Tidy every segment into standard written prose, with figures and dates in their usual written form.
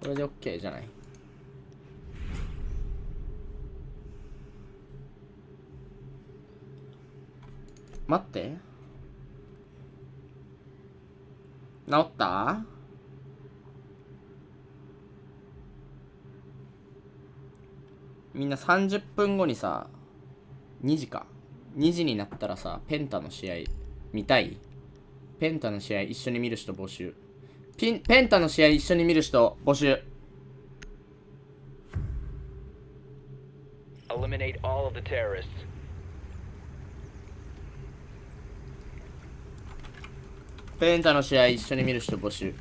これで OK じゃない。待って、治った？みんな30分後にさ、2時か。2時になったらさ、ペンタの試合見たい？ペンタの試合一緒に見る人募集。ペンタの試合一緒に見る人募集。Eliminate all of the terrorists. ペンタの試合一緒に見る人募集。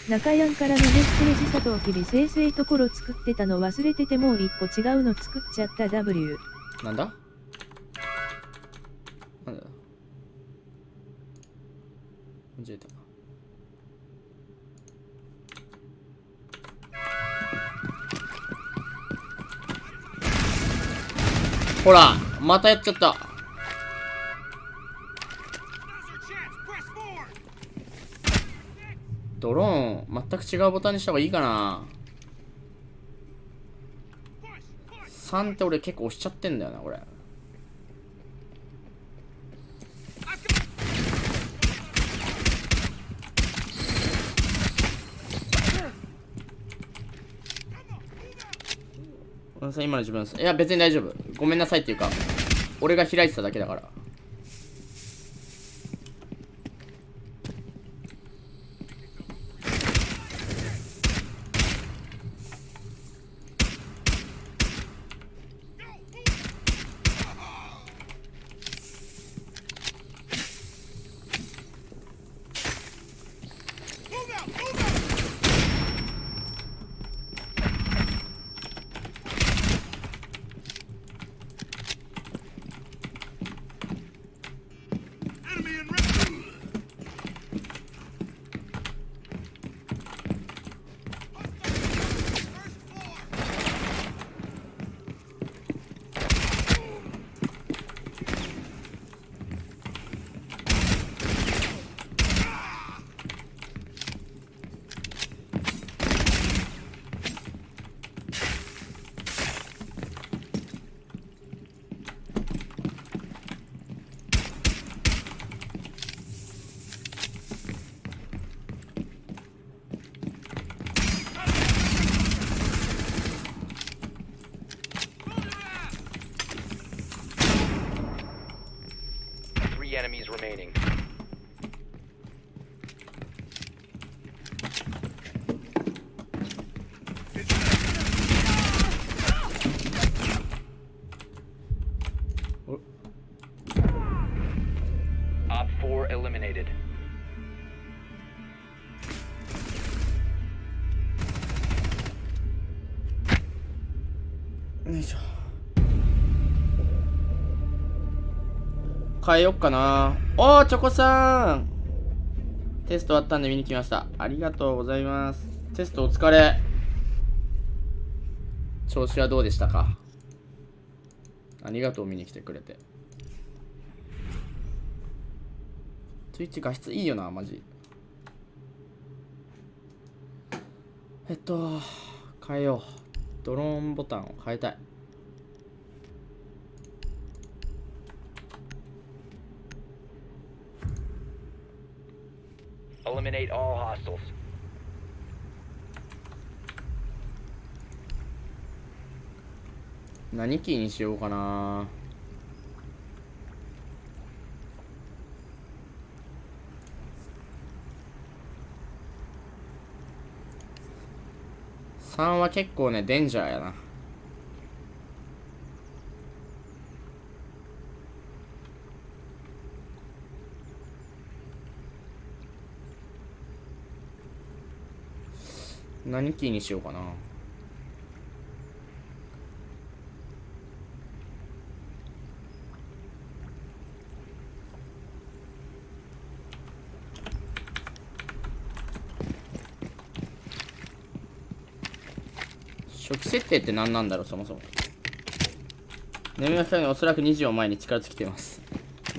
中やんからのメッセージ佐藤きび生成ところ作ってたの忘れててもう一個違うの作っちゃった W。なんだなんだ間違えた。ほらまたやっちゃった。ドローン全く違うボタンにした方がいいかな。3って俺結構押しちゃってんだよなこれ。今の自分です。いや別に大丈夫、ごめんなさいっていうか俺が開いてただけだから。Enemies remaining. Op 4 eliminated. よいしょ。変えよっかな。おーチョコさん、テスト終わったんで見に来ました。ありがとうございます。テストお疲れ。調子はどうでしたか？ありがとう見に来てくれて。Twitch 画質いいよなマジ。変えよう。ドローンボタンを変えたい。Eliminate all hostiles. 何キーにしようかな。3は結構ねデンジャーやな。何キーにしようかな。初期設定って何なんだろう、そもそも。眠りが深いのでおそらく2時を前に力尽きています。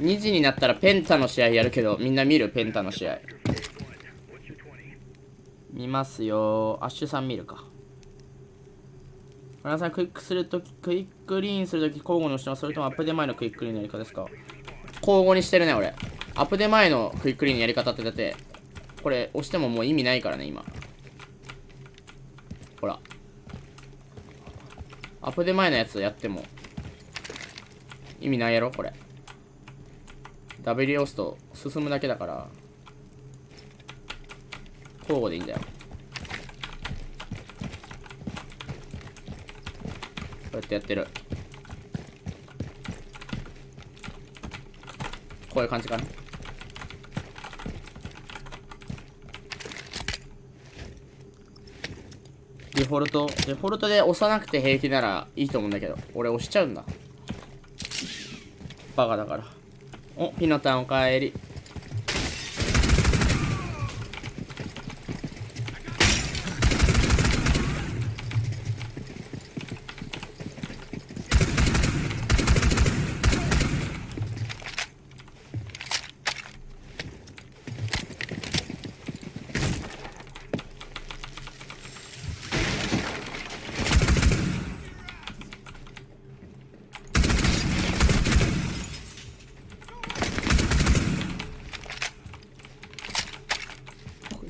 2時になったらペンタの試合やるけど、みんな見るペンタの試合。見ますよ。アッシュさん見るか。皆さん、クイックリーンするとき交互に押してます。それともアップデ前のクイックリーンのやり方ですか？交互にしてるね、俺。アップデ前のクイックリーンのやり方ってだって、これ押してももう意味ないからね、今。ほら。アップデ前のやつやっても意味ないやろ、これ。W 押すと進むだけだから、交互でいいんだよ。こうやってやってる。こういう感じかな。デフォルトで押さなくて平気ならいいと思うんだけど、俺押しちゃうんだ。バカだから。お、ピノタンおかえり。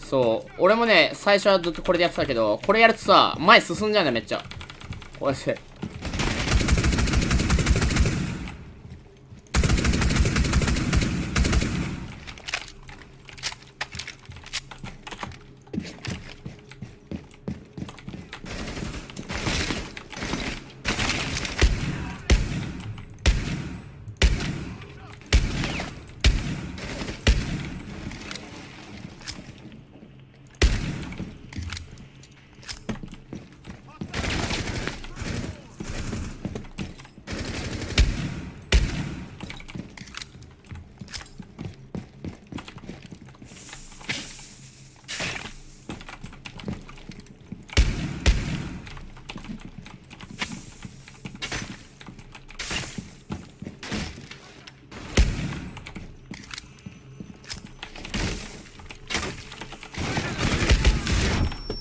そう、俺もね、最初はずっとこれでやってたけど、これやるとさ、前進んじゃうんだよ、めっちゃ。こうやって。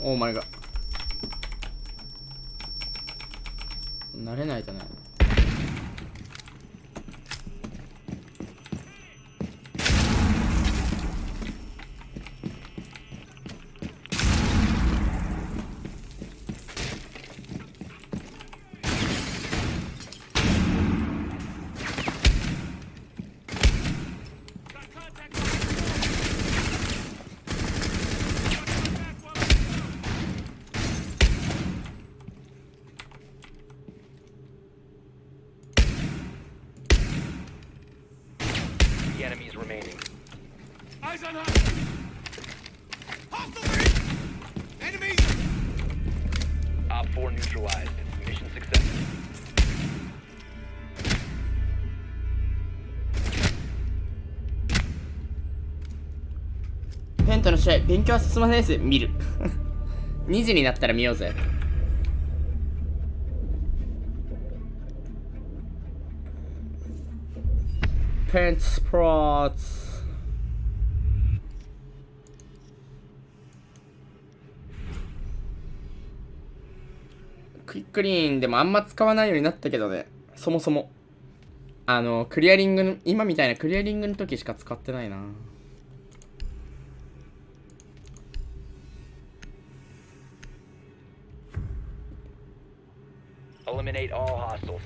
オーマイガー。慣れないとね。Enemies remaining. Eyes on hostile! Hostile! Enemies! Op 4 neutralized. Mission successful. ペンタの試合、勉強は進まないです。見る。2時になったら見ようぜ。ペンスプローツ。クイックリーンでもあんま使わないようになったけどね、そもそも。クリアリングの、今みたいなクリアリングの時しか使ってないな。Eliminate all hostiles.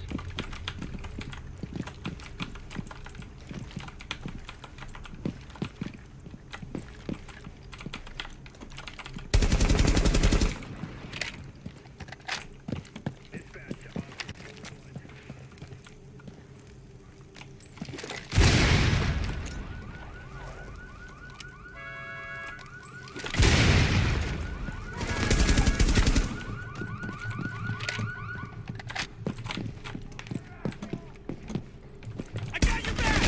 I got your back!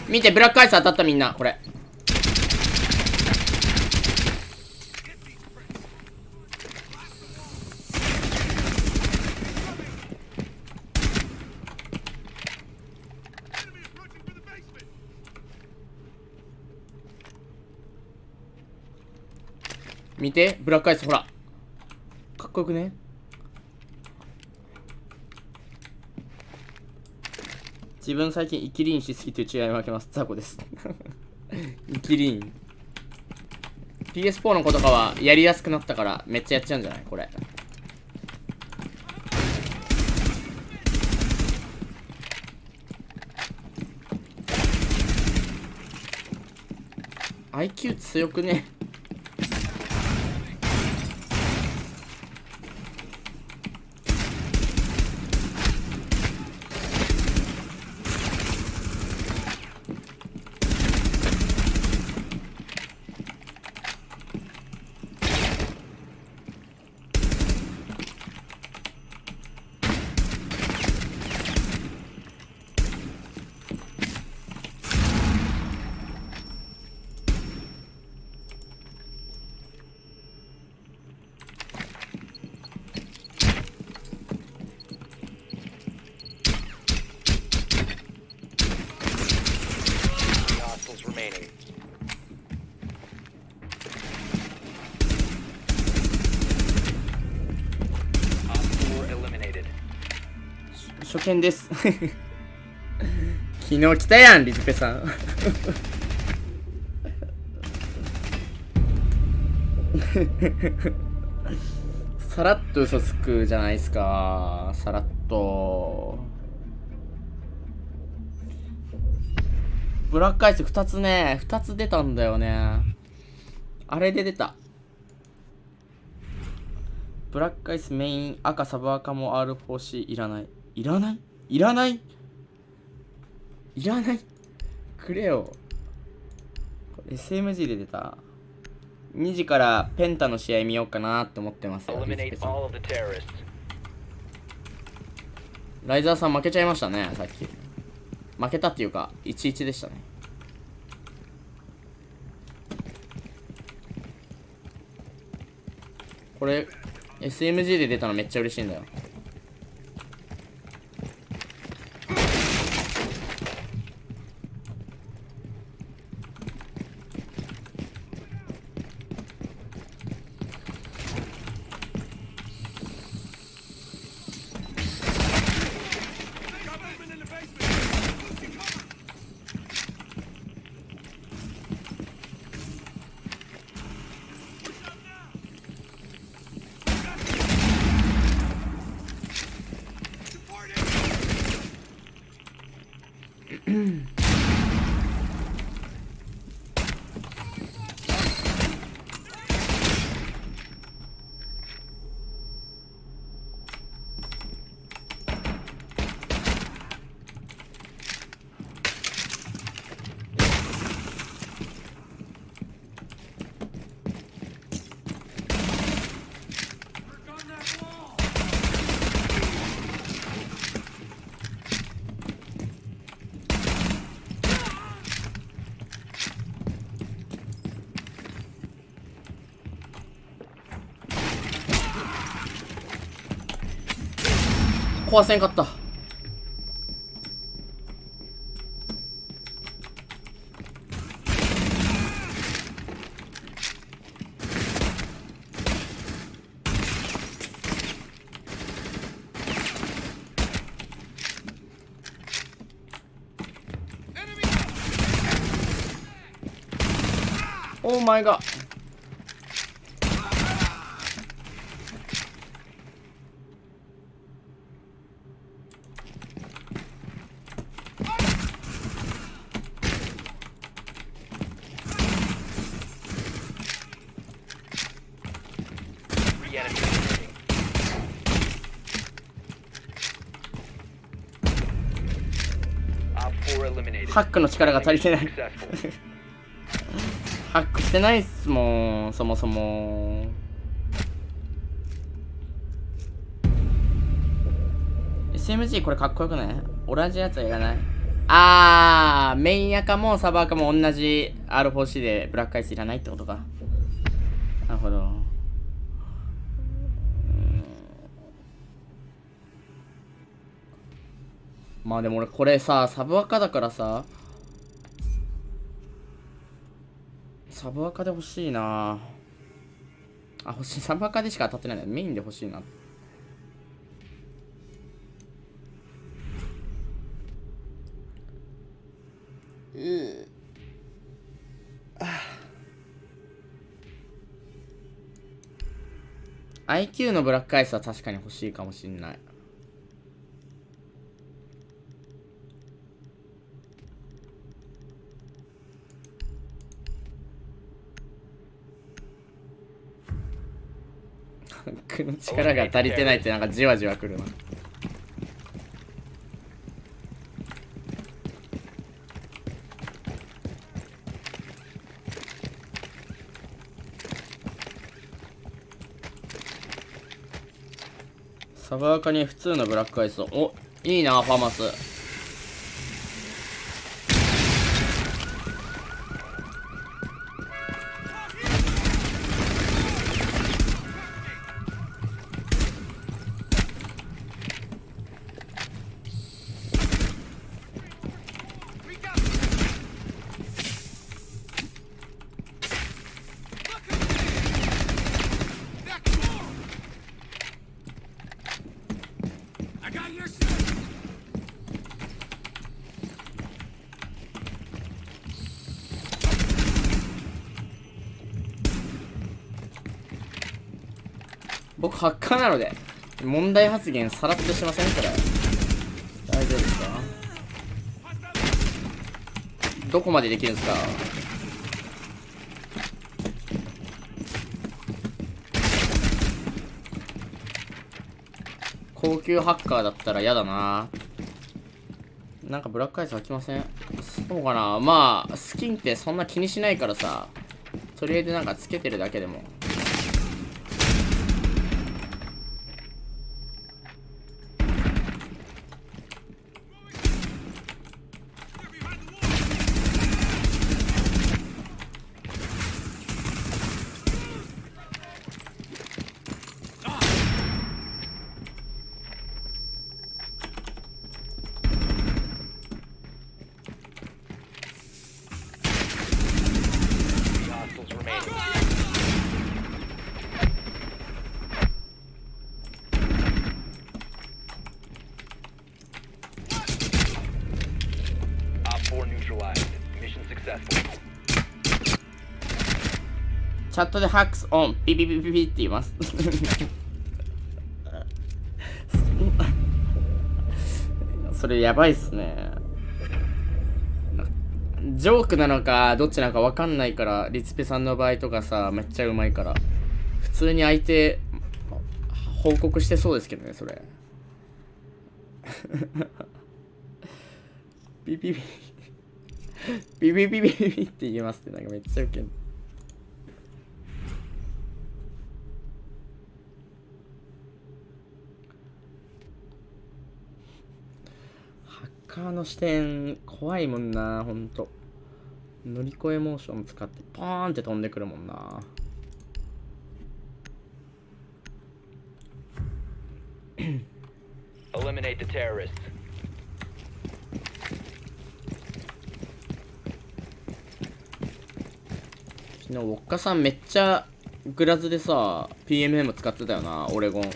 見て、ブラックアイス当たったみんな、これ。見て、ブラックアイス、ほら。かっこよくね？自分最近イキリンしすぎて違い負けます。ザコです。イキリン。PS4 の子とかはやりやすくなったからめっちゃやっちゃうんじゃないこれ。IQ 強くね？Hostiles remaining. 初見です。昨日来たやん、リズペさん。さらっと嘘つくじゃないですか。さらっと。ブラックアイス2つね、2つ出たんだよね。あれで出た。ブラックアイスメイン赤サブ赤も R4C いらない。いらないいらないいらないくれよ。SMG で出た。2時からペンタの試合見ようかなって思ってますよ。Eliminate all of the terrorists. ライザーさん負けちゃいましたね、さっき。負けたっていうか、1-1でしたね。これ、SMG で出たのめっちゃ嬉しいんだよ。壊せんかった。オーマイガー。ハックの力が足りてない。ハックしてないっすもん、そもそも。SMG これかっこよくない？同じやつはいらない。メイン赤もサブ赤も同じ R4C でブラックアイスいらないってことか。なるほど。まあでも俺これさ、サブ赤だからさ、サブ赤で欲しいな。あ、欲しい。サバカでしか当たってないんだよ。メインで欲しいな。IQ のブラックアイスは確かに欲しいかもしんない。僕の力が足りてないってなんかじわじわくるな。サバーカに普通のブラックアイスを。お、いいなファマス。I got your shit. 僕ハッカーなので問題発言さらっとしません？それ大丈夫ですか？どこまでできるんですか？高級ハッカーだったら嫌だな。なんかブラックアイス飽きません？そうかな。まあスキンってそんな気にしないからさ、とりあえずなんかつけてるだけでも。Hostiles remaining. Op 4 neutralized. Mission successful. チャットでハックスオンピピピピピって言います。それやばいっすね。ジョークなのかどっちなのか分かんないから、リツペさんの場合とかさ、めっちゃうまいから普通に相手報告してそうですけどね、それ。ピピピピピピピピピって言いますって、なんかめっちゃウケる。ハッカーの視点怖いもんな、ほんと。乗り越えモーション使ってポーンって飛んでくるもんな。Eliminate the terrorists. 昨日ウォッカさんめっちゃグラズでさ PMM 使ってたよな、オレゴン。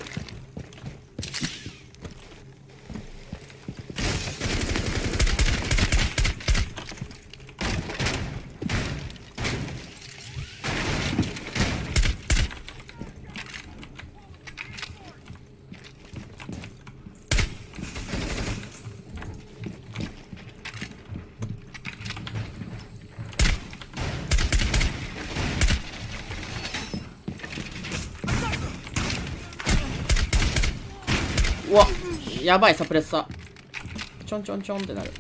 うわ、やばい、サプレッサーちょんちょんちょんってなる。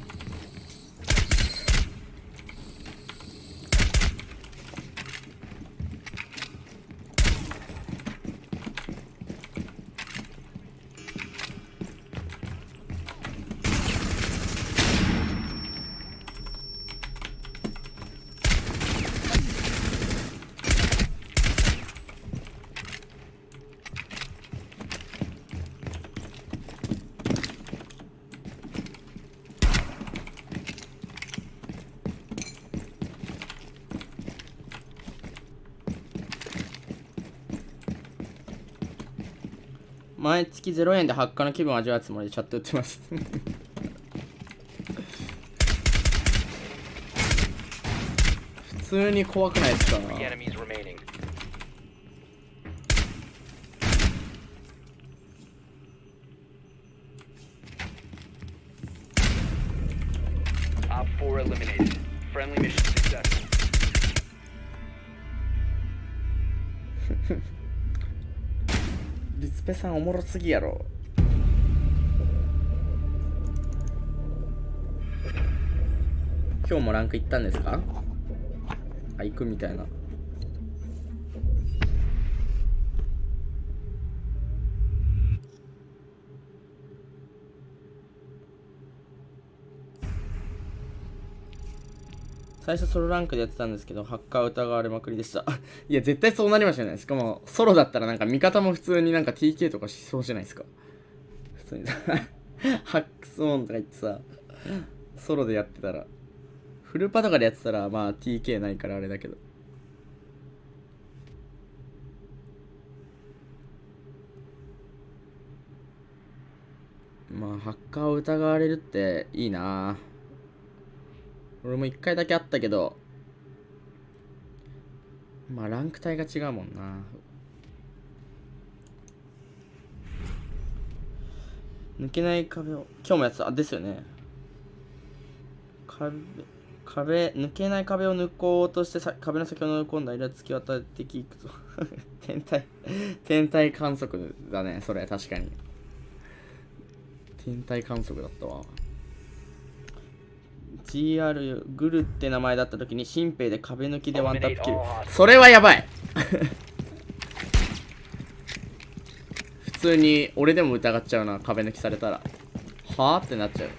毎月0円で発火の気分を味わうつもりでチャット打ってます普通に怖くないですか Three enemies remaining. Op 4 eliminated. Friendly mission successful. リツペさんおもろすぎやろ。今日もランク行ったんですか？あ、行くみたいな。最初ソロランクでやってたんですけど、ハッカー疑われまくりでした。いや、絶対そうなりましたよね。しかも、ソロだったらなんか味方も普通になんか TK とかしそうじゃないですか。普通にハックスオンとか言ってさ、ソロでやってたら。フルパとかでやってたら、まあ TK ないからあれだけど。まあ、ハッカーを疑われるっていいなぁ。俺も一回だけあったけど、まあランク帯が違うもんな。抜けない壁を今日もやってた。あ、ですよね。抜けない壁を抜こうとして壁の先を乗り込んだイラつき渡っていくぞ天体観測だね、それ。確かに天体観測だったわ。GR グルって名前だった時に新兵で壁抜きでワンタップキル。それはやばい普通に俺でも疑っちゃうな。壁抜きされたらはあってなっちゃう。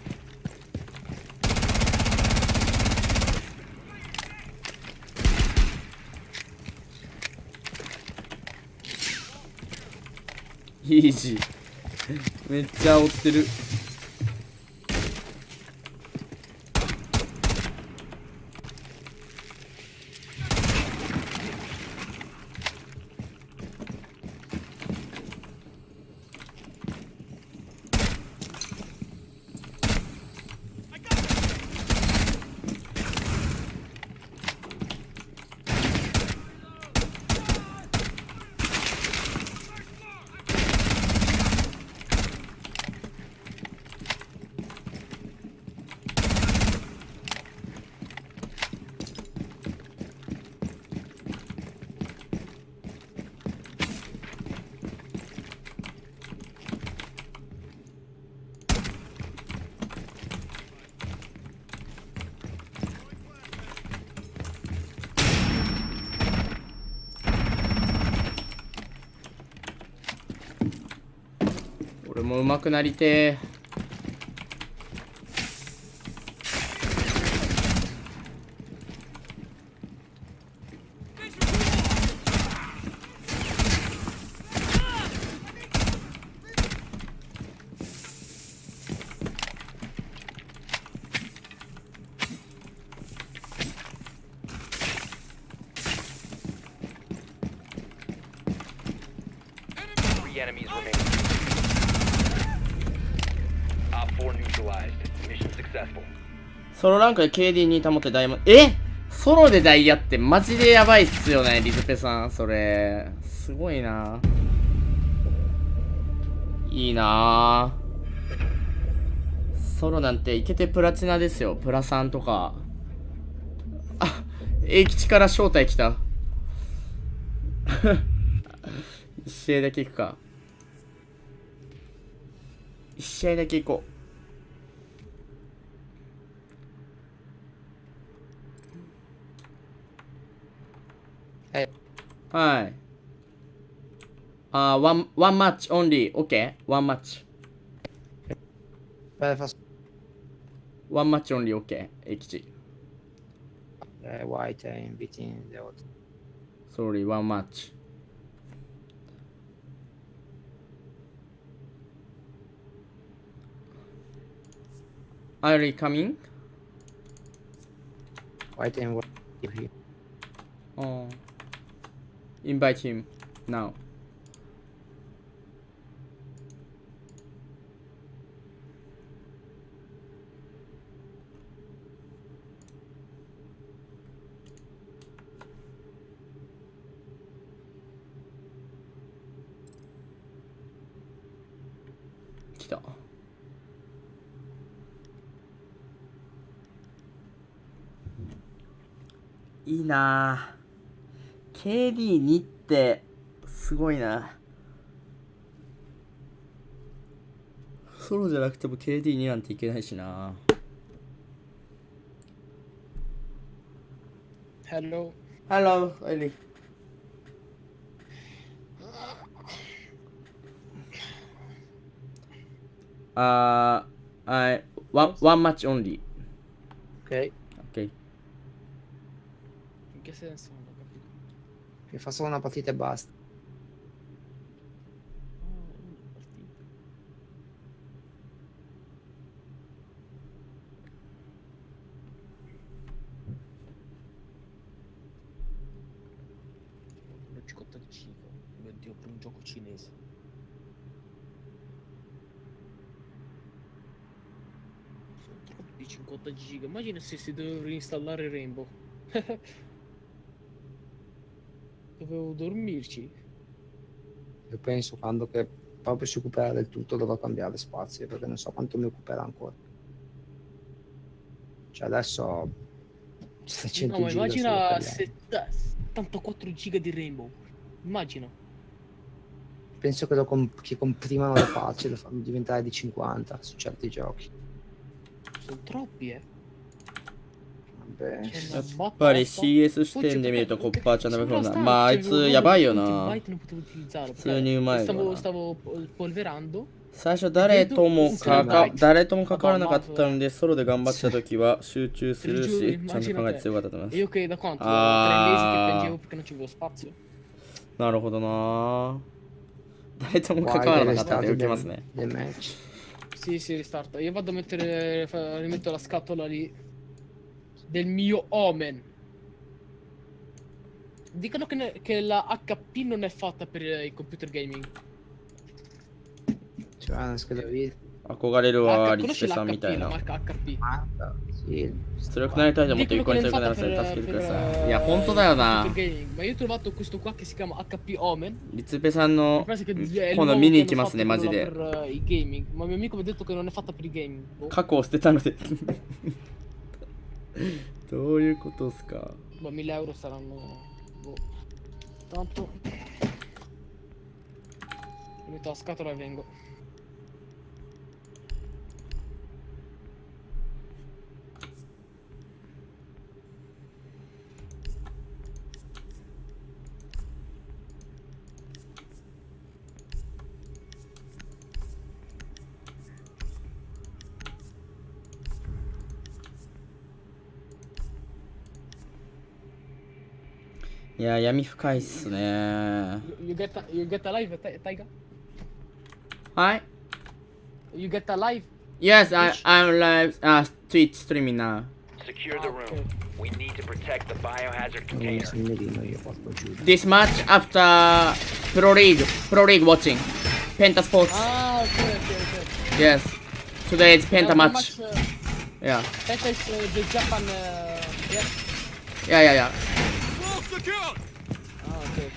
イージーめっちゃ追ってる。俺も上手くなりてー。Three enemies remaining. Op 4 neutralized. Mission successful. ソロランクで KD に保ってダイヤモンド。ソロでダイヤってマジでやばいっすよね、リズペさん。それすごいな。いいな。ソロなんていけてプラチナですよ。プラ3とか。あ、英吉から招待来た一試合だけ行くか。一試合だけ行こう。はい。one match only. Okay? One match. One match only. Okay. 英吉。White in between the other. Sorry, one match. Are you coming? White and white here. Oh. Invite him now. いいなぁ。KD2 ってすごいな。ソロじゃなくても KD2 なんていけないしな。Hello. Hello, Ellie. One match only. Ok. Ok. In che senso? Non ho capito. Mi fa solo una partita e basta. Una partita. Una cicotta di giga. Mio Dio, per un gioco cinese. Sono troppi 50 giga. Immagina se si doveva reinstallare Rainbow. Dovevo dormirci. Io penso quando che proprio si occuperà del tutto dovrò cambiare spazio perché non so quanto mi occuperà ancora. Cioè adesso 700 No, ma giga solo immagina per lei. 74 giga di Rainbow. Immagina. Penso che, che comprimano le patch e lo fanno diventare di 50 su certi giochi. Sono troppi, Vabbè. C'è や una っ botta ぱり sta. CS 視点で見るとコッパーちゃんダメかもな。 Sembra まああい stanco, つ c'avevo やばいよ l'ultimo な。 byte non potevo utilizzarlo 普通にうまいわな。 stavo polverando. 最初誰とも関わらなかったのでソロで頑張ってた時は集中するしちゃんと考えて強かったと思いま E す。 io che da quanto? 3 mesi che piangevo perché non c'avevo spazio. なるほどな。誰とも関わらなかったって受けますね。 del match. Sì, sì, ristarta. Io vado a mettere, rimetto la scatola lì del mio Omen. Dicono che la HP non è fatta per il computer gaming. Cioè, una scheda video. 憧れるわ、リス Conosci ペさんみた l'HP, い la な。 marca HP? Marca, sì. 強くなりたいと思って一個に強くならせる助けてください。いや、本当だよな。 computer gaming. Ma io ho trovato questo qua che si chiama HP Omen. リツペさんの Penso che è il 今度 nuovo 見に che 行き hanno ますね、 fatto マジ quello で。 per il gaming. Ma mio amico mi ha detto che non è fatta per il gaming. Boh. 過去を捨てたのでどういうことっすか。 Ma 1000 euro saranno. Boh. Tanto. Metto la scatola e vengo. You いや、闇深いっすね。 You get a live, Taiga? はい。You get a live? Yes, I'm live Twitch streaming now. Secure the Okay. room. We need to protect the biohazard Non container. mi segnalino io porto giù. This match after Pro League watching. Penta Sports. Ah, okay. Yes. Today is Penta match. Yeah. Penta is the Japan. Yes. Yeah. Wall secured! Ah, okay.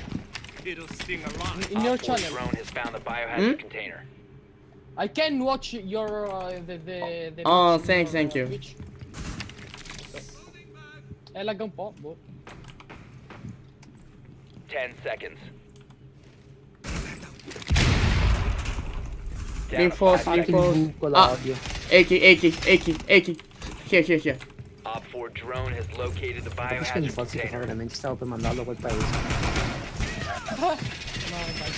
It'll sting a lot. In your Op 4 channel, drone has found the biohazard container. I can watch your the Oh, match thanks, on, thank you. Twitch. Lagga un po', boh. 10 seconds. Down to Reinforce, 5 seconds. reinforce. buco, Ah. l'odio. Aki. Here. Op 4 drone has located the Capisco gli biohazard sforzi che fa container. veramente, stavo per mandarlo a quel paese. No, dai.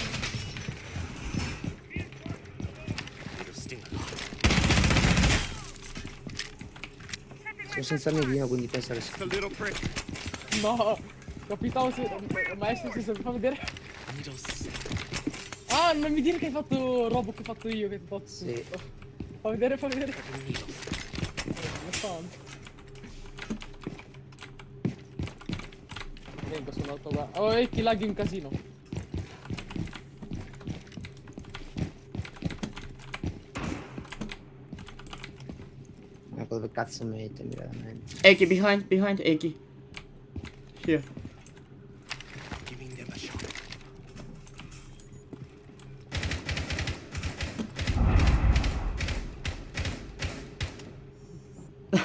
It'll sting a lot. Sono senza mirino, quindi penso che Just a little prick. No, capitavo se. Maestro, se fa vedere. Needles. Ah, non mi dire che hai fatto robo che ho fatto io, che ti ho fatto. Sì. Fa vedere. Needles. Non so. Vengo, sono alto qua. Oh, e chi laghi un casino. Ma dove cazzo mettermi veramente? Aki behind Aki. Here. Giving them a shot.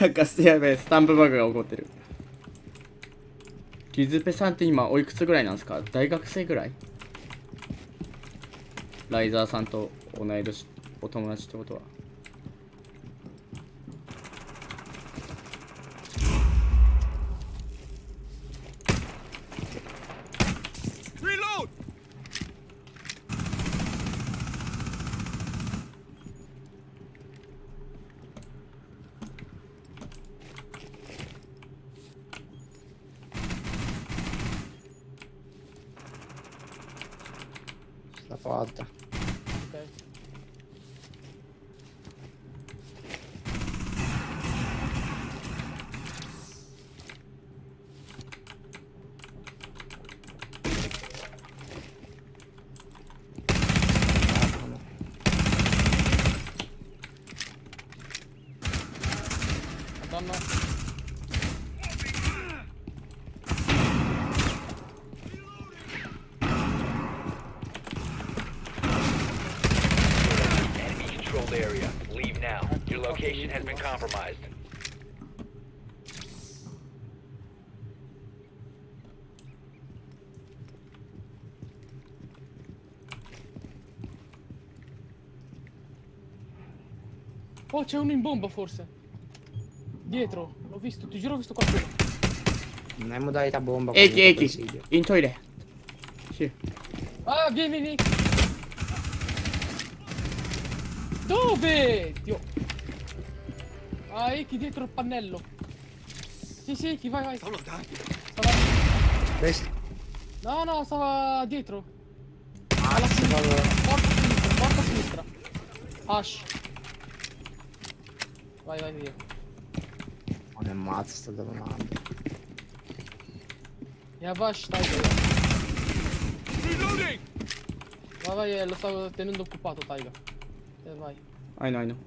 Like やべえ、スタンプバグが起こってる。ギズペさんって今おいくつぐらいなんですか？大学生ぐらい？ライザーさんと同い年、お友達ってことは。La porta. Ok. Madonna. Enemy controlled area. Leave now. Your location has been compromised. Oh, c'è uno in bomba forse. Dietro, l'ho visto, ti giuro ho visto qualcuno. Non è modalità bomba. Eki, comunque, Eki, consiglio. in toile. Sì. Ah, vieni, vieni. Dove? Dio. Ah, Eki dietro il pannello. Sì, sì, Eki, vai, vai. Sono da. Stava... Questo. No, no, stava dietro. Alla Porta a sinistra. Ash. Vai, vai via. Non è mazzo, sta domanda. Yavaş Tayga. Vai, vai, lo stavo tenendo occupato Tayga. Vai. I know, I know.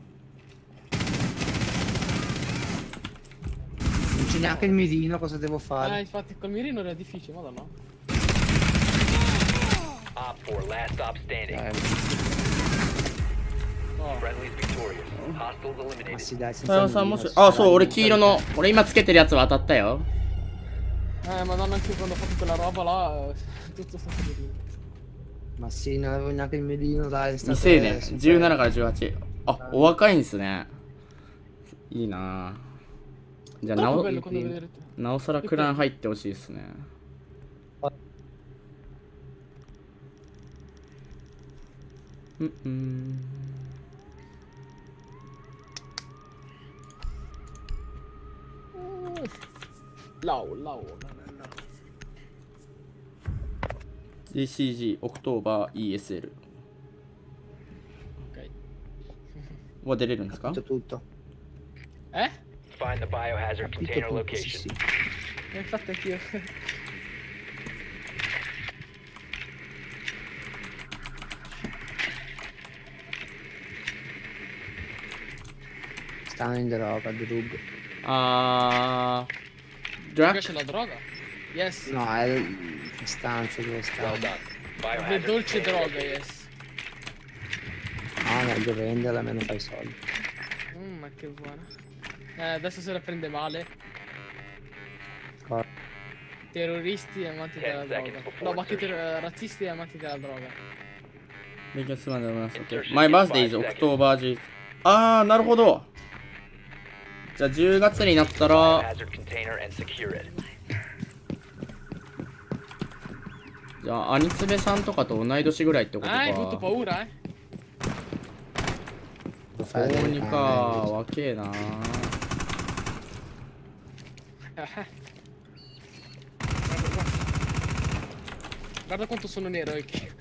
Non c'è neanche il mirino, cosa devo fare? Infatti col mirino era difficile, madonna. Op 4, last stop standing. Oh. Friendly's victorious. Hostiles Ma eliminated. sì, dai, senzaさあ、mirino, もし、 si あ、 sarà そう、俺 in 黄色の、俺今つけてるやつは当たったよ。 Madonna, anche io quando ho fatto quella roba là, tutto sto mirino. Ma sì, non avevo neanche il mirino, dai. 未成年、17から18。あ、お若いんすね。いいなぁ。じゃあ、Troppo bello quando vedete. なおさらクラン入ってほしいですね。うんうん。Lau, lau, no, no, no. GCG、オクトーバー ESL。 Ok. は出れるんですか？ tutto. Find the biohazard Tutto, container tutto, sì, location. sì. Infatti anch'io. Stanno in droga, drug. Drug? C'è la droga? Yes. No, è le stanze dove Well stanno. done. Le Biohazard dolce container droga, located. yes. No, meglio venderla, almeno fai soldi. Ma che buona. Adesso se la prende male. Cosa? Terroristi e amanti della 10 seconds droga. before No, ma che insertion. razzisti e amanti della droga. 勉強するまで思います。My birthday is October 10。あー、なるほど。じゃあ10月になったら、 Biohazard container and secure it. じゃあ、アニツベさんとかと同い年ぐらいってことか。Hai avuto paura, eh? Lo fai高delle 2か、canne. 若えな。 Guarda quanto sono nero, Eki.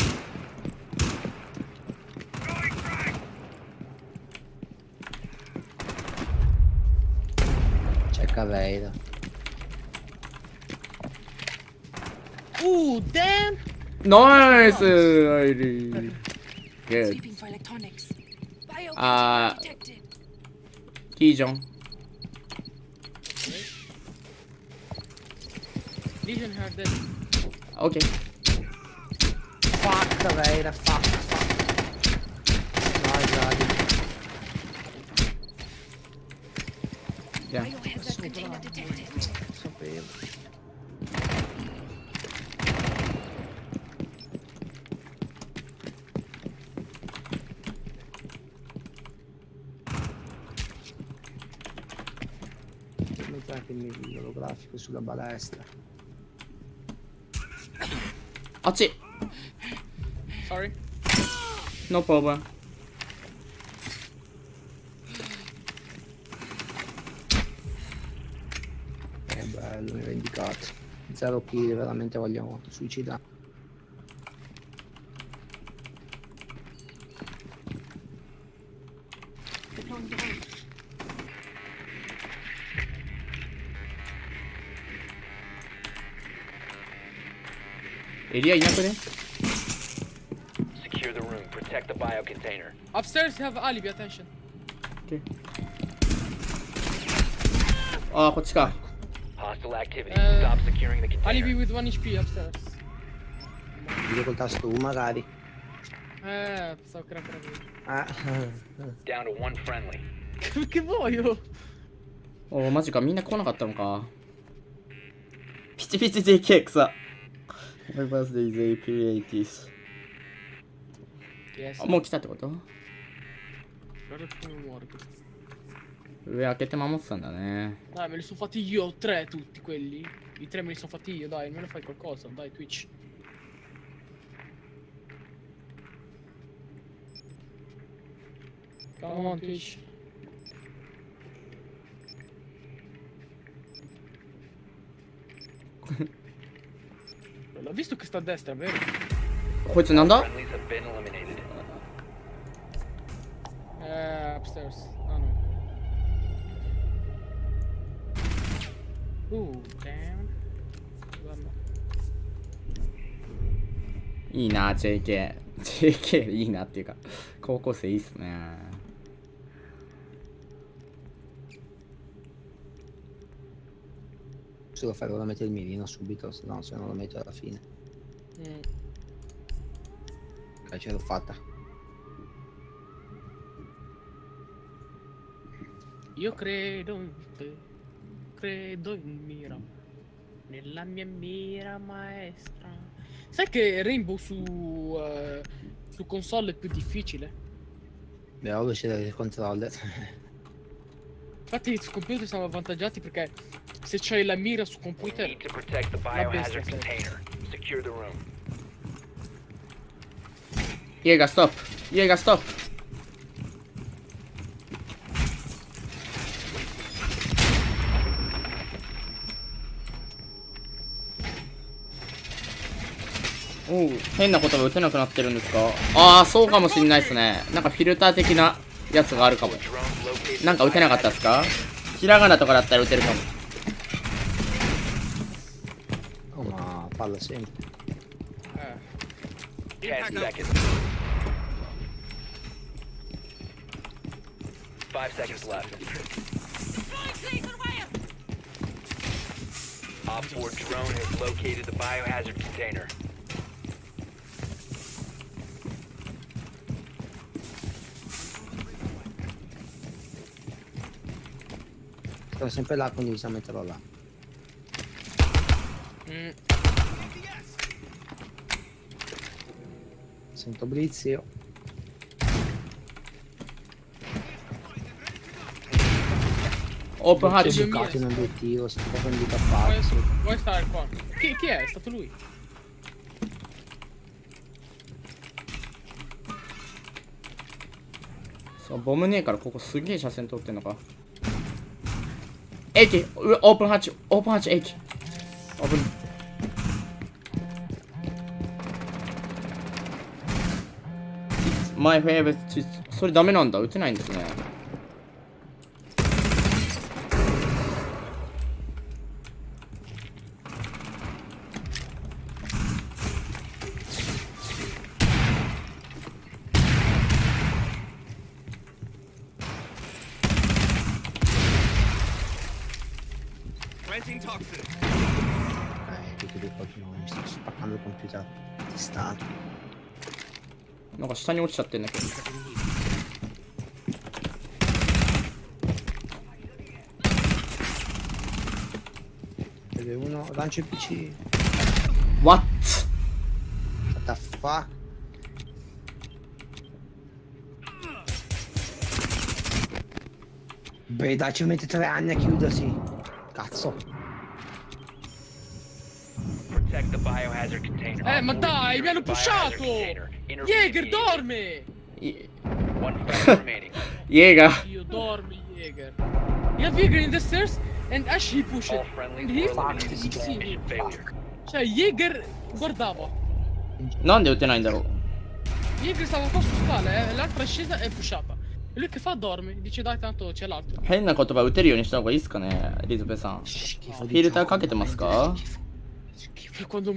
C'è Caveira. Damn! ナイスアイリー。Good. Sweeping for electronics. Bio detected. キージョン。 Legion heard it. OK。 Fuck Caveira, fuck. No, esatto. Yeah. Biohazard container detected. Sapevo. mettere anche l'olografico sulla balestra. Ah sì, Sorry. no problem. Che bello, mi vendicato. 0 kill, veramente voglio suicidare. Elia, in there? Secure the room. Protect the bio container. Upstairs have alibi, attention. Okay. あー、こっちか。 Hostile activity. Uh, Stop securing the Alibi container. with 1 HP upstairs. Io col tasto U magari. Pensavo che era per me. Down to one friendly. Che voglio? おー、マジか、みんな来なかったのか。ピチピチ JK 草。My birthday is April 80th。 Yes. あ、もう来たってこと？ Guarda come muore questo. 上開けて守ってたんだね。 Dai, me li sono fatti io 3 tutti quelli. I 3 me li sono fatti io, dai, almeno fai qualcosa, dai Twitch. Come on Twitch. L'ho visto che sta a destra, vero? こいつなんだ？ Friendlies have been eliminated. Upstairs. Ah no. Damn. Guarda. いいな、JK。JK いいなっていうか、高校生いいっすね。Devo fare ora mettere il mirino subito, se no lo metto alla fine. Ok, ce l'ho fatta. Io credo in te, credo in mira, nella mia mira maestra. Sai che Rainbow su console è più difficile? Beh, ora c'è il controller. Infatti su computer siamo avvantaggiati perché se c'hai la mira su We computer need to protect the bestia biohazard sei. container. Secure the room. Jäger, stop! Jäger, stop!おう、変なことが打てなくなってるんですか？ああ、そうかもしんないですね。なんかフィルター的なやつがあるかも。 Drones located. なんか打てなかったですか？ひらがなとかだったら打てるかも。 Oh, ma parla sempre. 10 seconds. 5 seconds left. Op 4 drone has located the biohazard container. Sono sempre là, quindi bisogna metterlo là. Sento Blizio. Open C'è hatch. bucato in obiettivo, sto proprio handicappato. Vuoi stare qua? Chi è? È stato lui?そう、ボムねえからここすげえ車線通ってんのか。駅オープンハッチ、オープンハッチ、駅オープン。マイフェイブリット、それダメなんだ、撃てないんですね。Tutti dei Pokémon, mi sto spaccando il computer di stato. なんか下に落ちちゃってんだけど。Vede uno, lancio il PC. What? What the fuck? Beh, dai, ci mette 3 anni a chiudersi. Cazzo. Protect the biohazard container. Ma dai, mi hanno Biohazard pushato! container. Intervene Jäger, immediately. dorme! One friendly remaining. Jäger. Io dormi, Jäger. You have Jäger in the stairs and Ash he pushed All it. friendlies And he were eliminated. sì. Mission failure. Cioè, Jäger guardava. なんで撃てないんだろう。 Jäger stava qua su scala, l'altra è scesa e è pushata. E lui che fa? Dorme. Dice dai, tanto c'è l'altro. 変な言葉撃てるようにした方がいいっすかね、リズペさん。フ Schifo ィルターかけてますか？ Quando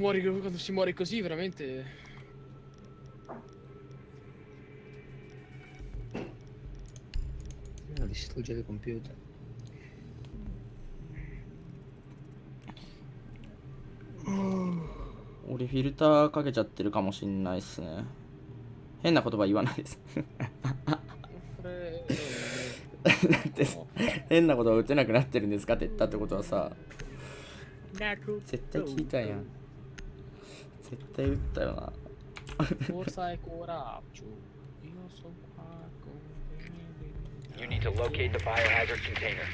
si muore così, veramente. Distruggere il computer. 俺フィルターかけちゃってるかもしんないっすね。変な言葉言わないです。だって変な言葉打てなくなってるんですかって言ったってことはさ、絶対聞いたやん。絶対打ったよな。 Forza e coraggio. Io sono qua con te. You need to locate the biohazard container.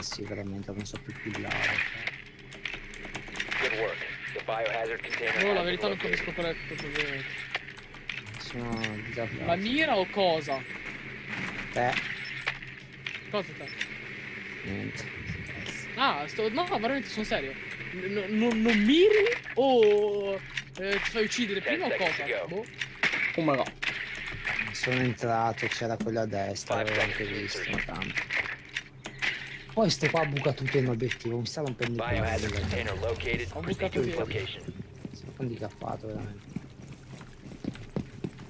Sì, veramente non so più pillare. Good work. The biohazard container. No, la has verità been non capisco located. qual è il problema. Sono La disablato. mira o cosa? Te? Cosa te? Niente. Ah, no, veramente sono serio. Non miri o ti fai uccidere prima o 10 cosa? seconds to go. Boh. Oh my god. Sono entrato, c'era quello a destra, avevo anche visto, ma tanto. Poi sto qua buca tutto in obiettivo, mi sta rompendo il Biohazard culo. container located. Ho Proceed bucato to its via. location. Sono handicappato veramente.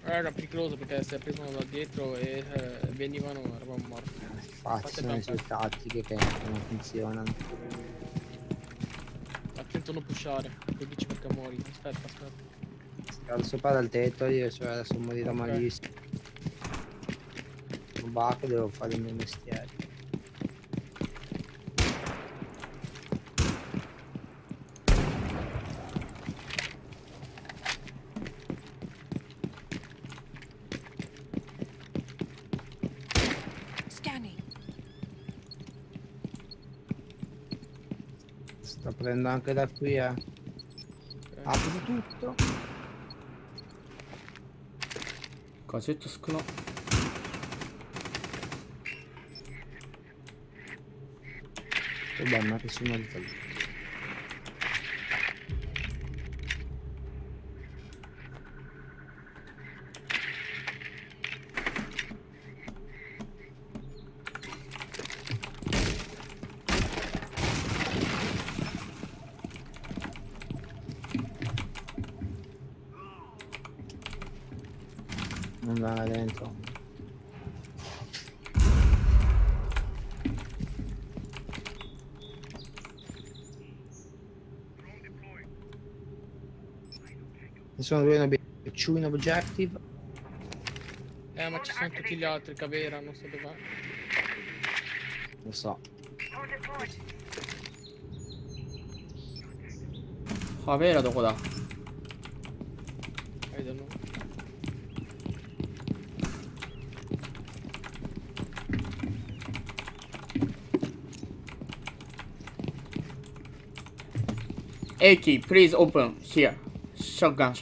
Era pericoloso perché si è preso da dietro e venivano, eravamo morti. Infatti sono le sue tattiche che non funzionano. Attento a non pushare, poi dici perché muori. Aspetta. Scalo sopra dal tetto io, cioè adesso morirò malissimo. Un bacco, devo fare il mio mestiere. Scanning. Sto prendendo anche da qui, apri tutto. ガジェット少な。 Vabbè, ma che sono lì. Non va dentro. Ci sono due in objective. Ma ci sono tutti gli altri, Cavera, non so dov'è. Lo so. ハベーラどこだ？ I don't know. AK, please open here. Shotgun.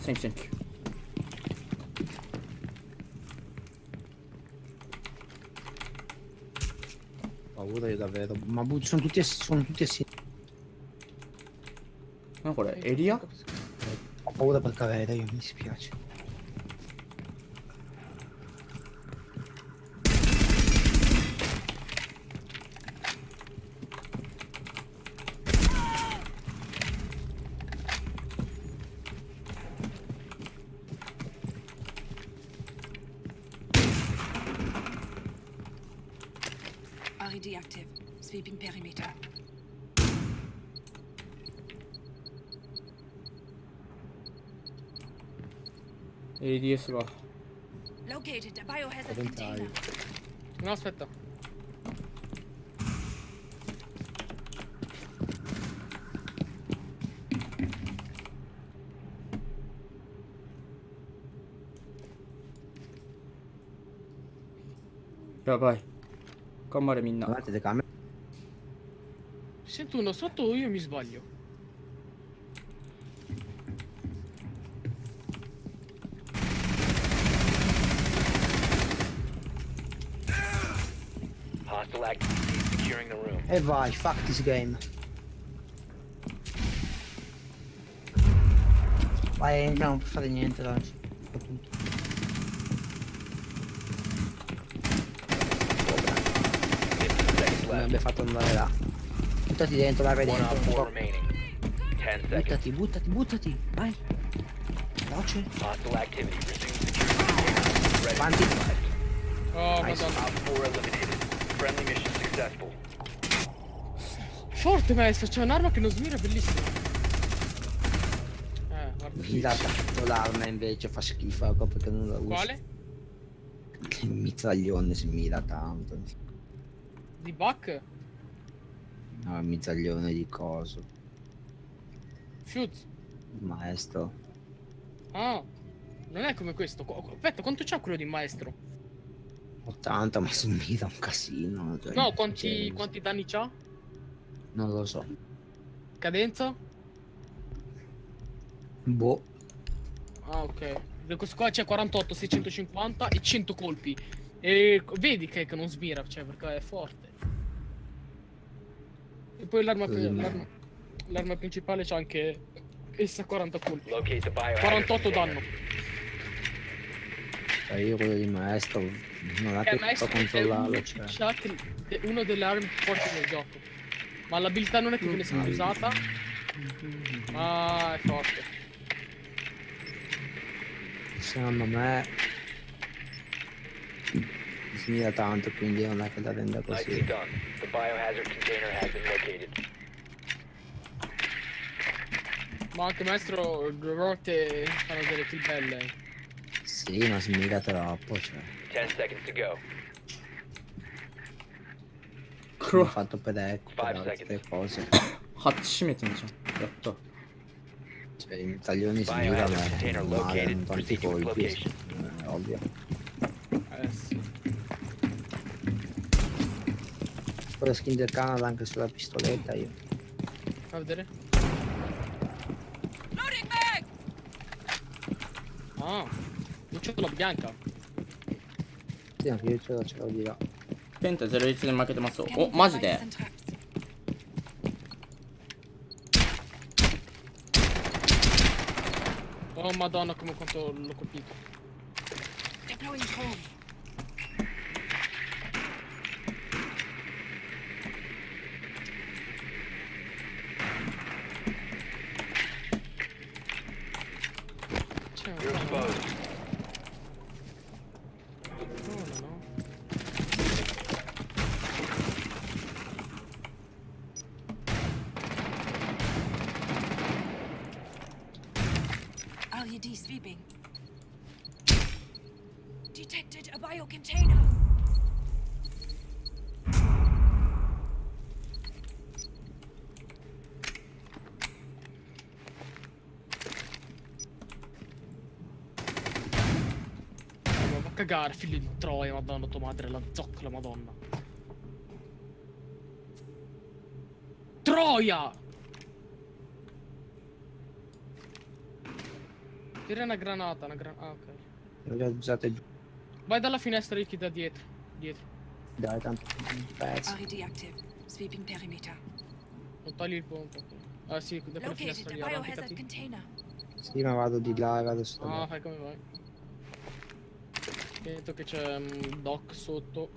Thank you. Paura io davvero. Ma sono tutti assieme. なんこれエリア？ Ho paura per Cavera, io mi dispiace. RED active. Sweeping perimeter. ADS が Located a biohazard Ventagli. container. No, aspetta. やばい。頑張れみんな。 Guardate le camere. Sento uno sotto o io mi sbaglio? Hostile activity. Securing the room. E vai, fuck this game. Vai, no, non può fare niente, dai. Fa tutto. 15 seconds Mi left. abbia fatto andare là. Buttati dentro, vai One dentro. on Un 4 po'. remaining. 10 seconds. Buttati. Vai. Veloce. Hostile activity. Resume security. Ready. Avanti. Oh, Nice. madonna. Op 4 eliminated. Friendly mission successful. Forte, maestro, c'è un'arma che non smira, bellissima. Guarda. Mi dà tanto l'arma invece fa schifo ecco, perché non la uso. Quale? Il mitraglione si mira tanto. Di Buck? No, il mitraglione di coso. Fuse. Maestro. Ah, non è come questo. Aspetta, quanto c'ha quello di maestro? 80 ma si mira un casino. Cioè, No, cioè, quanti danni c'ha? Non lo so. Cadenza? Boh. Ah, ok. Questo qua c'è 48, 650 e 100 colpi. E vedi che non smira, cioè, perché è forte. E poi l'arma principale c'ha anche essa 40 colpi. Locate the biohazard 48 container. danno. Cioè, io quello di maestro non è che Maestro posso controllarlo. Cioè. è uno delle armi forti del gioco. Ma l'abilità non è che viene sempre usata. Ah, è forte. Secondo me si mira tanto, quindi non è che la renda Nicely così. done. The biohazard container has been located. Ma anche maestro, due volte fanno delle kill belle. Sì, ma si mira troppo, cioè. 10 seconds to go. L'ho fatto per ecco, per Five altre seconds. cose. ハッチ閉めてんじゃん。やった Cioè, i mitraglioni si Biohazard mirano container male, located. hanno tanti Proceed with colpi, location. è ovvio. Sì. Con la skin del Canada anche sulla pistoletta io. Fa vedere. Loading mag! Ah, io c'ho la bianca. Sì, anche io ce l'ho di là. ペンタ01で負けてます。 Scanning お、 for マジで devices and traps. Oh madonna come quanto l'ho colpito. Deploying drone. C'è You're exposed. no. LED sweeping. Detected a biocontainer. Ma va a cagare, figlio di troia, madonna tua madre, la zoccola, madonna. Troia! Tira una granata, ah ok. Le ho usate giù. Vai dalla finestra Ricky da dietro. Dai, tanto un pezzo. LED active. Sweeping perimeter. Non togli il punto. Ah sì, da quella Located finestra a lì, avanti, biohazard capito? container. Sì, ma vado di là e vado su. Ah, fai come vai. Sento che c'è un doc sotto.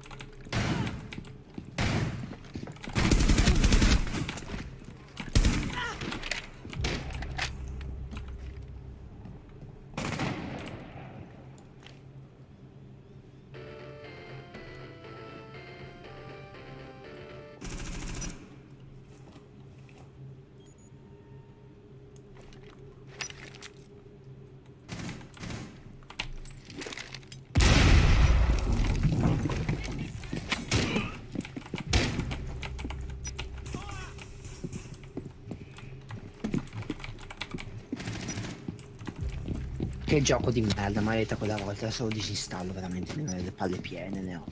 Che gioco di merda, maledetta quella volta, adesso lo disinstallo veramente, ne ho le palle piene, ne ho.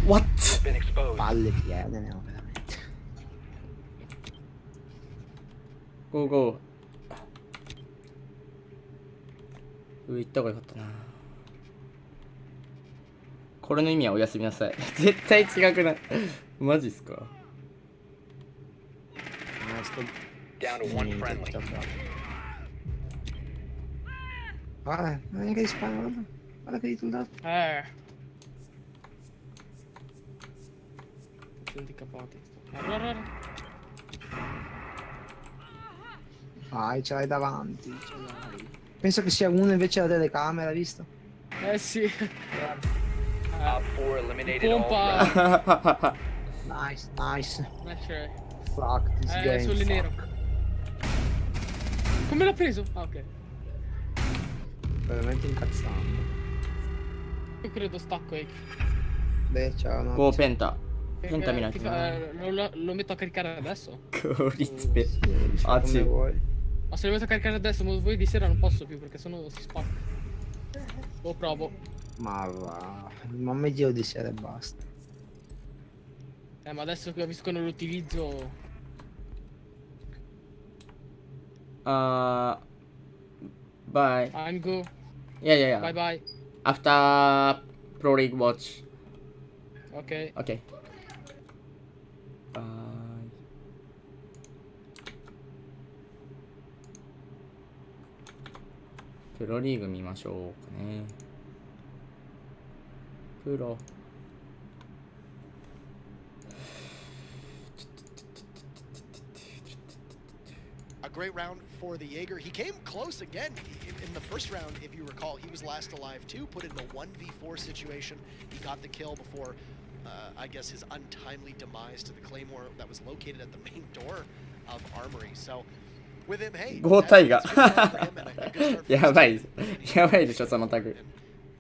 What? Been exposed. Palle piene ne ho veramente. Go go. 上行った方がよかったな。これの意味はおやすみなさい。絶対違くない？マジっすか？ Ah, sto... Down to one Niente, friendly. sto bravo. Guarda che spara, guarda che risultato. Senti capote. Allora. Vai, ce l'hai davanti. Penso che sia uno invece la telecamera, visto? Sì. Op 4 eliminated all Pompa. friendlies. Nice. Nasce. Fuck, this game. Sul nero. Come l'ha preso? Ah, ok. Veramente incazzando. Io credo stacco Ake. Beh, ciao, no. Go ペンタ。ペンタ見ないとな。lo metto a caricare adesso? 効率ペ。 Come Azzi. vuoi. Ma se lo metto a caricare adesso, ma voi di sera non posso più perché sennò si spacca. Lo provo. Ma va. Ma meglio di sera e basta. Ma adesso che ho visto che non lo utilizzo. Bye. I'm go. Yeah. Bye bye. After Pro League watch. Ok. Okay. Bye. プロリーグ見ましょうかね。プロ。A great round for the Jaeger. He came close again in the first round, if you recall. He was last alive too, put in a 1v4 situation. He got the kill before, I guess, his untimely demise to the Claymore that was located at the main door of Armory. So, with him, hey, 5体が that's a good start for him and a good start for やばい his やばいでしょそのタグ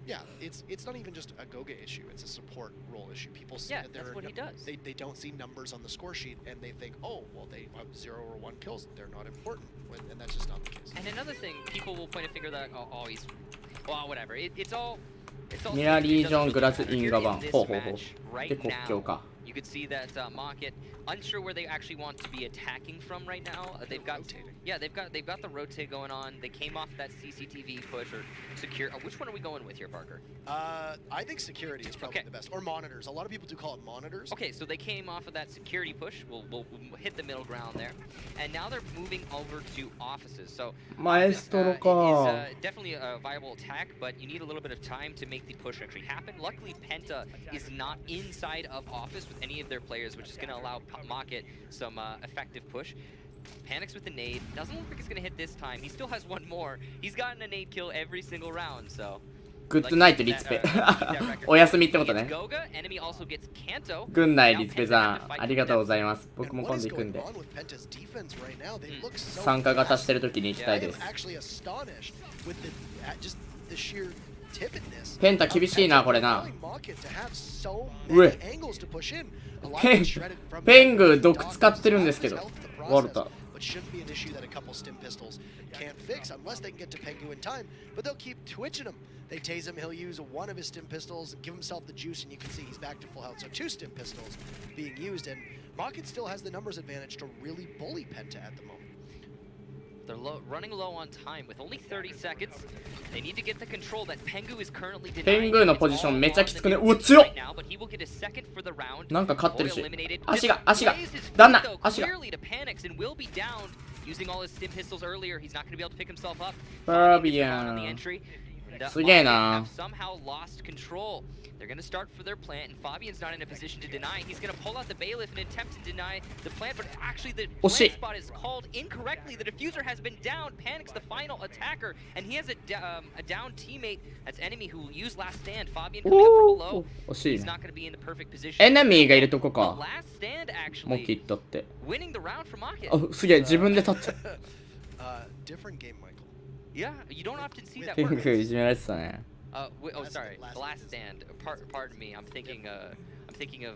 Yeah, it's not even just a Goga issue, it's a support role issue. People see Yeah, that there that's are what he does. They don't see numbers on the score sheet and they think, oh, well, they have 0 or 1 kills, they're not important, and that's just not the case. And another thing, people will point a finger that oh he's well whatever. It's all ミラーリージョングラスインガバン Here in this ほうほうほう match で right 国境 now, か you could see that Market unsure where they actually want to be attacking from right now. They've got rotating. Yeah, they've got the rotate going on. They came off that CCTV push or secure. Which one are we going with here, Parker? I think security is probably Okay. the best, or monitors. A lot of people do call it monitors. Okay, so they came off of that security push. We'll hit the middle ground there, and now they're moving over to offices. So マエストロ is か definitely a viable attack, but you need a little bit of time to make the push actually happen. Luckily, Penta is not inside of office with any of their players, which is going to allow Mocket some effective push. Panics with the nade. Doesn't look like it's going to hit this time. He still has one more. He's gotten a nade kill every single round, so... グッドナイトリツペお休みってことね Goga, enemy also gets Kanto. 軍内リツペさんありがとうございます僕も And 今 what 度 is 行くん going で on with Penta's defense right now? They look so 参加型 fast. してる時に行きた I いで am す actually astonished with just the sheer tippedness. ペンタ厳しいなこれな Allowing Market to have so うえ many angles to push in. A lot ペン of it shredded from ペング the 毒 dog 使ってるんですけ his ど health in the ワル process, タ but shouldn't be an issue that a couple stim pistols can't fix unless they can get to Pengu in time. But they'll keep twitching him. They tase him, he'll use one of his stim pistols, give himself the juice, and you can see he's back to full health. So 2 stim pistols being used, and Market still has the numbers advantage to really bully Penta at the moment. They're running low on time with only 30 seconds. They need to get the control that Pengu is currently denying. ペングのポジションめちゃきつくね It's う all わ強っ right now, but he will get a second for the round. なんか勝ってる Boy し eliminated. 足が足が Displays his 旦那 feet, though, 足が clearly to Panics and will be downed using all his stim pistols earlier. He's not going to be able to pick himself up. Fabian. On the entry. And, すげえな have somehow lost control. They're going to start for their plant, and Fabian's not in a position to deny. He's going to pull out the bailiff and attempt to deny the plant, but actually the Oh, plant shit. spot is called incorrectly. The diffuser has been down. Panic's the final attacker, and he has a down teammate that's enemy who will use last stand. Fabian coming up from below. 惜しい He's ね not going to be in the perfect position. エネミーがいるとこ The か last stand モキ actually ットって winning the round for Market. あすげえ自分で立っちゃう Different game, Michael. Yeah, you don't often see that ペン work. グいじめられてたね Oh, sorry. The last stand. Pardon me. I'm thinking of.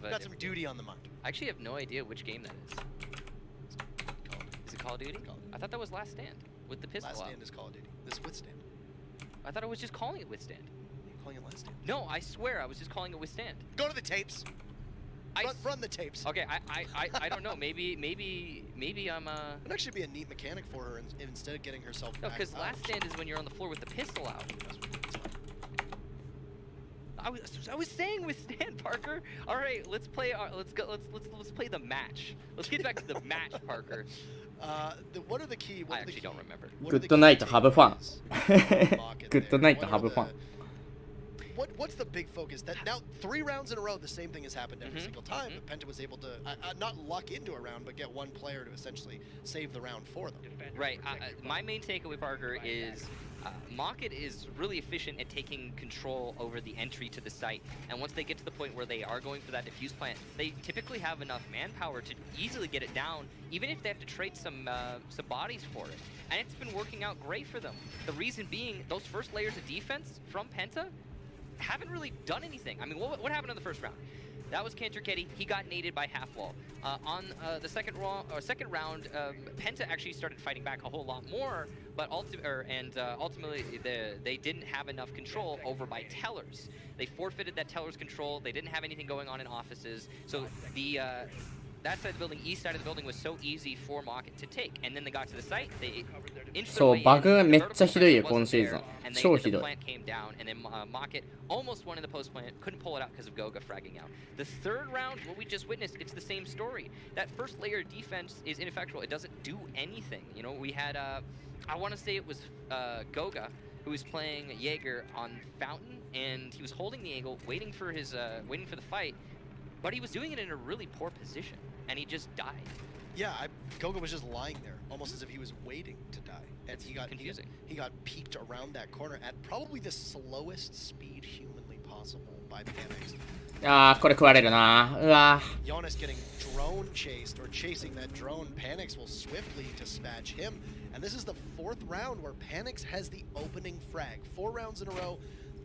Got some duty on the mind. I actually have no idea which game that is. Is it Call of Duty? I thought that was Last Stand with the pistol Last out. stand is Call of Duty. This is Withstand. I thought I was just calling it Withstand. Calling it last stand. No, I swear I was just calling it withstand. Go to the tapes. Run the tapes. Okay, I don't know. Maybe I'm It'd actually be a neat mechanic for her instead of getting herself. No, back because up. last stand is when you're on the floor with the pistol out. I was saying withstand, Parker. All right, let's play. Let's play the match. Let's get back to the match, Parker. What are the key? I actually don't remember. Good night, have fun. Good night, have fun. What's the big focus? That now 3 rounds in a row, the same thing has happened every single time. But Penta was able to not luck into a round, but get one player to essentially save the round for them. Right. My main takeaway, Parker, is Mocket is really efficient at taking control over the entry to the site. And once they get to the point where they are going for that defuse plant, they typically have enough manpower to easily get it down, even if they have to trade some bodies for it. And it's been working out great for them. The reason being, those first layers of defense from Penta haven't really done anything. I mean, what happened in the first round? That was Cantor-Ketty. He got naded by half wall. On the second round, Penta actually started fighting back a whole lot more, but ultimately they didn't have enough control over by tellers. They forfeited that teller's control. They didn't have anything going on in offices. So that side of the building, east side of the building, was so easy for Mocket to take. And then they got to the site. They inched their way in. バグがめっちゃひどいよ、今シーズン。 And 超ひ the どい。 plant came down, and then Mocket almost won in the post plant, couldn't pull it out because of Goga fragging out. The third round, what we just witnessed, it's the same story. That first layer of defense is ineffectual. It doesn't do anything. You know, we had, I want to say it was Goga, who was playing Jaeger on Fountain, and he was holding the angle, waiting for the fight, but he was doing it in a really poor position, and he just died. Yeah, Goga was just lying there, almost as if he was waiting to die. And he got confusing. He got peeked around that corner at probably the slowest speed humanly possible by Panics. あー、これ食われるな。うわ。 Jonas getting drone chased or chasing that drone. Panics will swiftly dispatch him. And this is the 4th round where Panics has the opening frag. 4 rounds in a row,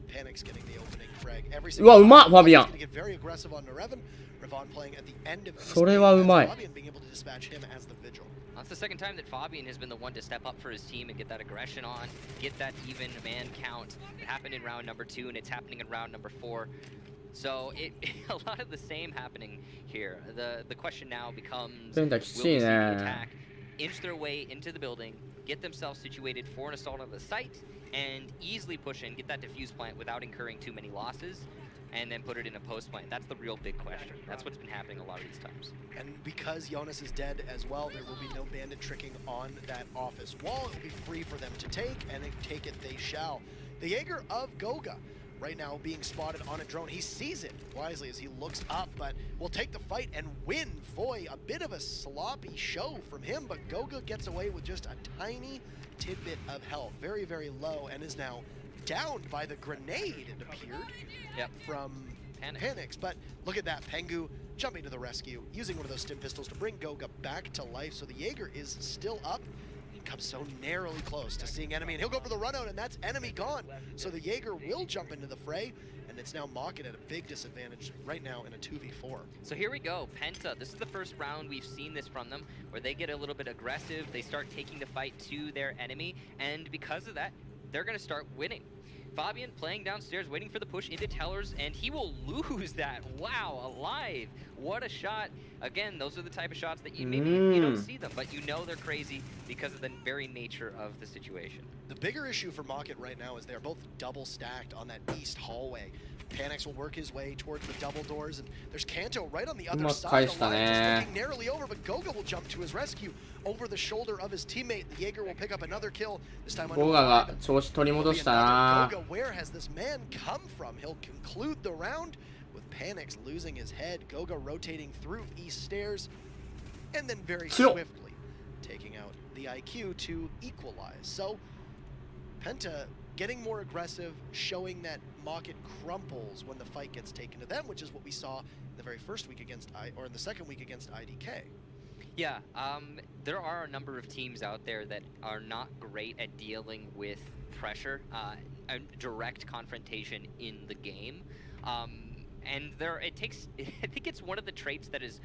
Panics getting the opening frag. Every single うわ、うまっ、ファビアン。 He's going to get very aggressive on Narevan. Ravon playing at the end of それはうまい。 Fabian being able to dispatch him as the vigil. That's the second time that Fabian has been the one to step up for his team and get that aggression on, get that even man count. It happened in round number 2, and it's happening in round number 4. So a lot of the same happening here. The question now becomes, will we see the attack inch their way into the building, get themselves situated for an assault on the site, and easily push in, get that defuse plant without incurring too many losses, and then put it in a post plant? That's the real big question. That's what's been happening a lot of these times. And because Jonas is dead as well, there will be no bandit tricking on that office wall. It will be free for them to take, and take it they shall. The Jaeger of Goga right now being spotted on a drone. He sees it wisely as he looks up, but will take the fight and win. Foy, a bit of a sloppy show from him, but Goga gets away with just a tiny tidbit of health. Very, very low, and is now downed by the grenade, it appeared, from Panics. But look at that, Pengu jumping to the rescue, using one of those stim pistols to bring Goga back to life. So the Jaeger is still up. He comes so narrowly close to seeing enemy, and he'll go for the run out, and that's enemy gone. So the Jaeger will jump into the fray, and it's now Mocket at a big disadvantage right now in a 2v4. So here we go, Penta. This is the first round we've seen this from them, where they get a little bit aggressive, they start taking the fight to their enemy, and because of that, they're gonna start winning. Fabian playing downstairs, waiting for the push into tellers, and he will lose that. Wow, alive. What a shot. Again, those are the type of shots that you maybe you don't see them, but you know they're crazy because of the very nature of the situation. The bigger issue for Mocket right now is they're both double stacked on that east hallway. Panics will work his way towards the double doors, and there's Kanto right on the other side. Alive, just looking narrowly over, but Goga will jump to his rescue over the shoulder of his teammate. The Jaeger will pick up another kill. This time on Goga, where has this man come from? He'll conclude the round with Panics losing his head. Goga rotating through east stairs, and then very swiftly taking out the IQ to equalize. So Penta getting more aggressive, showing that Mocket crumples when the fight gets taken to them, which is what we saw in the very first week against or in the second week against IDK. Yeah, there are a number of teams out there that are not great at dealing with pressure and direct confrontation in the game. And I think it's one of the traits that is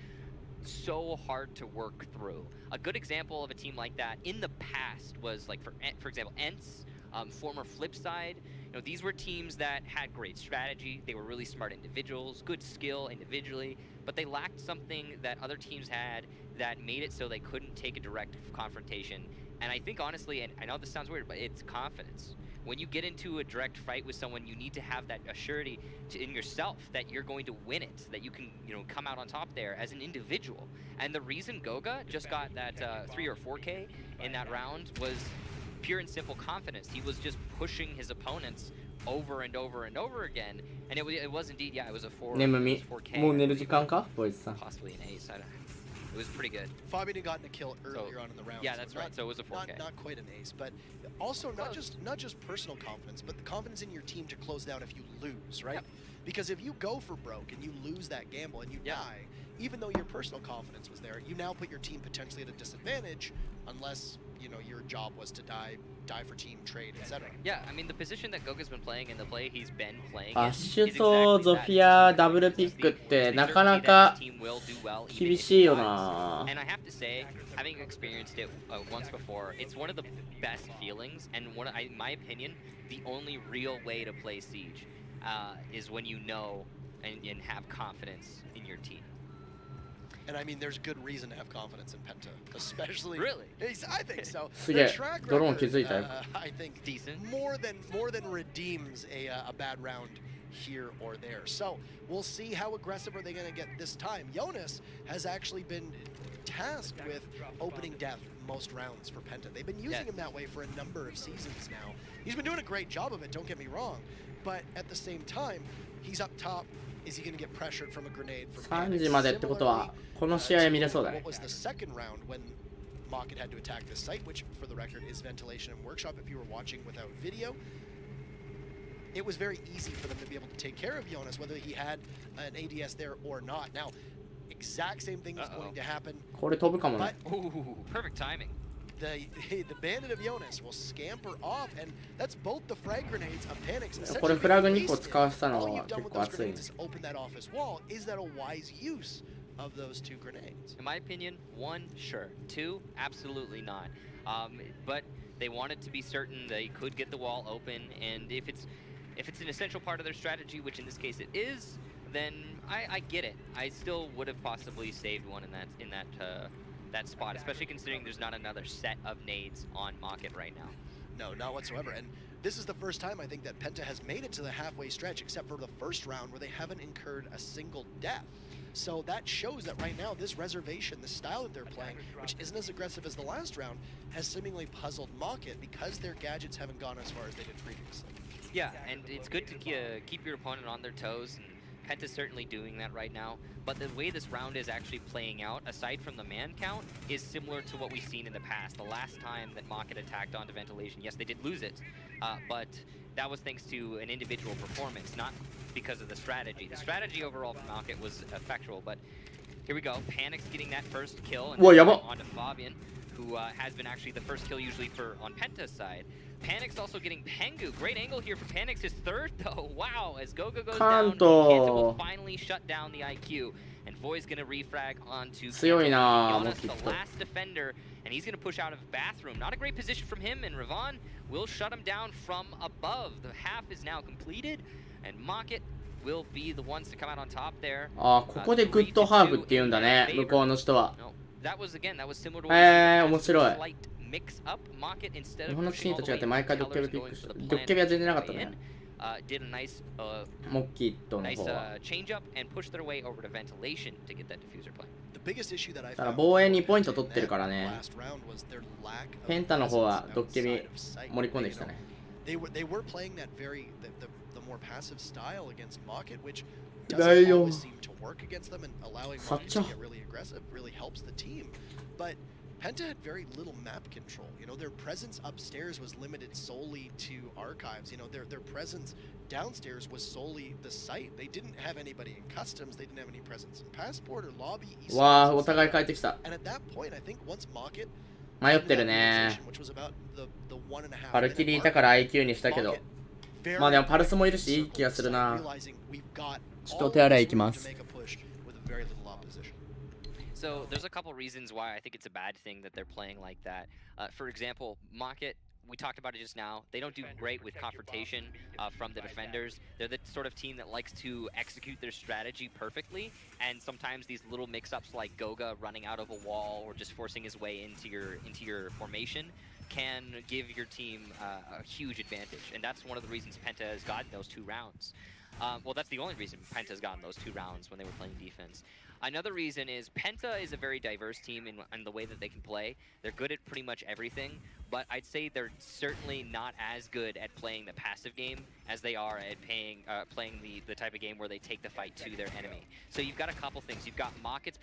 so hard to work through. A good example of a team like that in the past was, like, for example, Ents Former flip side, you know, these were teams that had great strategy. They were really smart individuals, good skill individually, but they lacked something that other teams had that made it so they couldn't take a direct confrontation. And I think honestly, and I know this sounds weird, but it's confidence. When you get into a direct fight with someone, you need to have that assurity in yourself that you're going to win it, that you can, you know, come out on top there as an individual. And the reason Goga just got that 3 or 4K in that round was pure and simple confidence. He was just pushing his opponents over and over and over again, and it was indeed, yeah, it was a 4K. もう寝る時間かボイスさん。 Possibly an ace. I don't know. It was pretty good. Fabian had gotten a kill earlier on in the round. Yeah, so that's not- right. So it was a 4K. Not quite an ace, but also not just personal confidence, but the confidence in your team to close down if you lose, right? Yep. Because if you go for broke and you lose that gamble and you die, even though your personal confidence was there, you now put your team potentially at a disadvantage unless, you know, your job was to die for team, trade, etc. Yeah, I mean, the position that Goga's been playing and the play he's been playing アッシュとゾフィアダブルピックってなかなか厳しいよな。 And I have to say, having experienced it once before, it's one of the best feelings, and in my opinion, the only real way to play Siege is when you know and have confidence in your team. And I mean, there's good reason to have confidence in Penta, especially. Really? I think so. すげえ Their track ドローン record, 気づいたよ。 I think Decent. more than redeems a bad round here or there. So we'll see how aggressive are they going to get this time. Jonas has actually been tasked with opening death most rounds for Penta. They've been using him that way for a number of seasons now. He's been doing a great job of it, don't get me wrong, but at the same time, he's up top. Is he going to get pressured from a grenade from 3時までってことはこの試合見れそうだね。 What was the second round when Mocket had to attack this site, which for the record is Ventilation and Workshop if you were watching without video. It was very easy for them to be able to take care of Jonas, whether he had an ADS there or not. Now, exact same thing is going to happen. これ飛ぶかもね。 Ooh, perfect timing. The bandit of Jonas will scamper off, and that's both the frag grenades of Panics. これフラグ2個使わせたの All は you've done 結 with 構 those 熱いね grenades。is open that office wall. Is that a wise use of those two grenades? In my opinion, 1, sure. 2, absolutely not. But they wanted to be certain they could get the wall open, and if it's an essential part of their strategy, which in this case it is, then I get it. I still would have possibly saved one in that spot, especially considering there's not another set of nades on Mocket right now. No, not whatsoever. And this is the first time I think that Penta has made it to the halfway stretch, except for the first round where they haven't incurred a single death. So that shows that right now, this reservation, the style that they're playing, which isn't as aggressive as the last round, has seemingly puzzled Mocket because their gadgets haven't gone as far as they did previously. Yeah, and it's good to keep your opponent on their toes, and Penta's certainly doing that right now. But the way this round is actually playing out, aside from the man count, is similar to what we've seen in the past. The last time that Mocket attacked onto Ventilation, yes, they did lose it, but that was thanks to an individual performance, not because of the strategy. The strategy overall from Mocket was effectual, but here we go. Panic's getting that first kill, and onto Fabian, who has been actually the first kill usually on Penta's side. Panic's also getting Pengu. Great angle here for Panic's his third, though. Wow, as Goga goes down, Kanta will finally shut down the IQ. And Voy's going to refrag onto Jonas, the last defender, and he's going to push out of bathroom. Not a great position from him, and Ravon will shut him down from above. The half is now completed, and Mocket will be the ones to come out on top there. あ、ここでグッドハーフって言うんだね、向こうの人は。That was similar to what 面白い。 mix up Mocket instead 日 of 本のチーム pushing all と the 違 way って毎回ドッケビ into ピッ tellers クして going る。 for ド the ッケビは全然なかったね。 did a nice モッキーとの方は。 change up and push their way over to Ventilation to get that diffuser play. The biggest issue that I だから found 防衛2ポイント取ってるから in ね。 that last round was their lack of ペンタの方は presence ドッケビ outside of sight. 盛り込んできたね。They were playing that the more passive style against Mocket, which だい doesn't よ。 always seem to work against them, and allowing Mocket to get really aggressive really helps the team. But Penta had very little map control. You know, their presence upstairs was limited solely to archives. You know, their presence downstairs was solely the site. They didn't have anybody in customs. They didn't have any presence in passport or lobby. わあ、お互い帰ってきた。 And at that point, I think once Mocket 迷ってるね。 which was about the 1.5パルキリいたから IQ にしたけど。まあでもパルスもいるしいい気がするな。ちょっとお手洗い行きます。 So there's a couple reasons why I think it's a bad thing that they're playing like that. For example, Mocket we talked about it just now. They don't do great with confrontation from the defenders. They're the sort of team that likes to execute their strategy perfectly, and sometimes these little mix-ups like Goga running out of a wall or just forcing his way into your formation can give your team a huge advantage, and that's one of the reasons Penta has gotten those 2 rounds. Well, that's the only reason Penta's gotten those 2 rounds when they were playing defense. Another reason is Penta is a very diverse team in the way that they can play. They're good at pretty much everything, but I'd say they're certainly not as good at playing the passive game as they are at playing the type of game where they take the fight to their enemy. So you've got a couple things. You've got Mocket's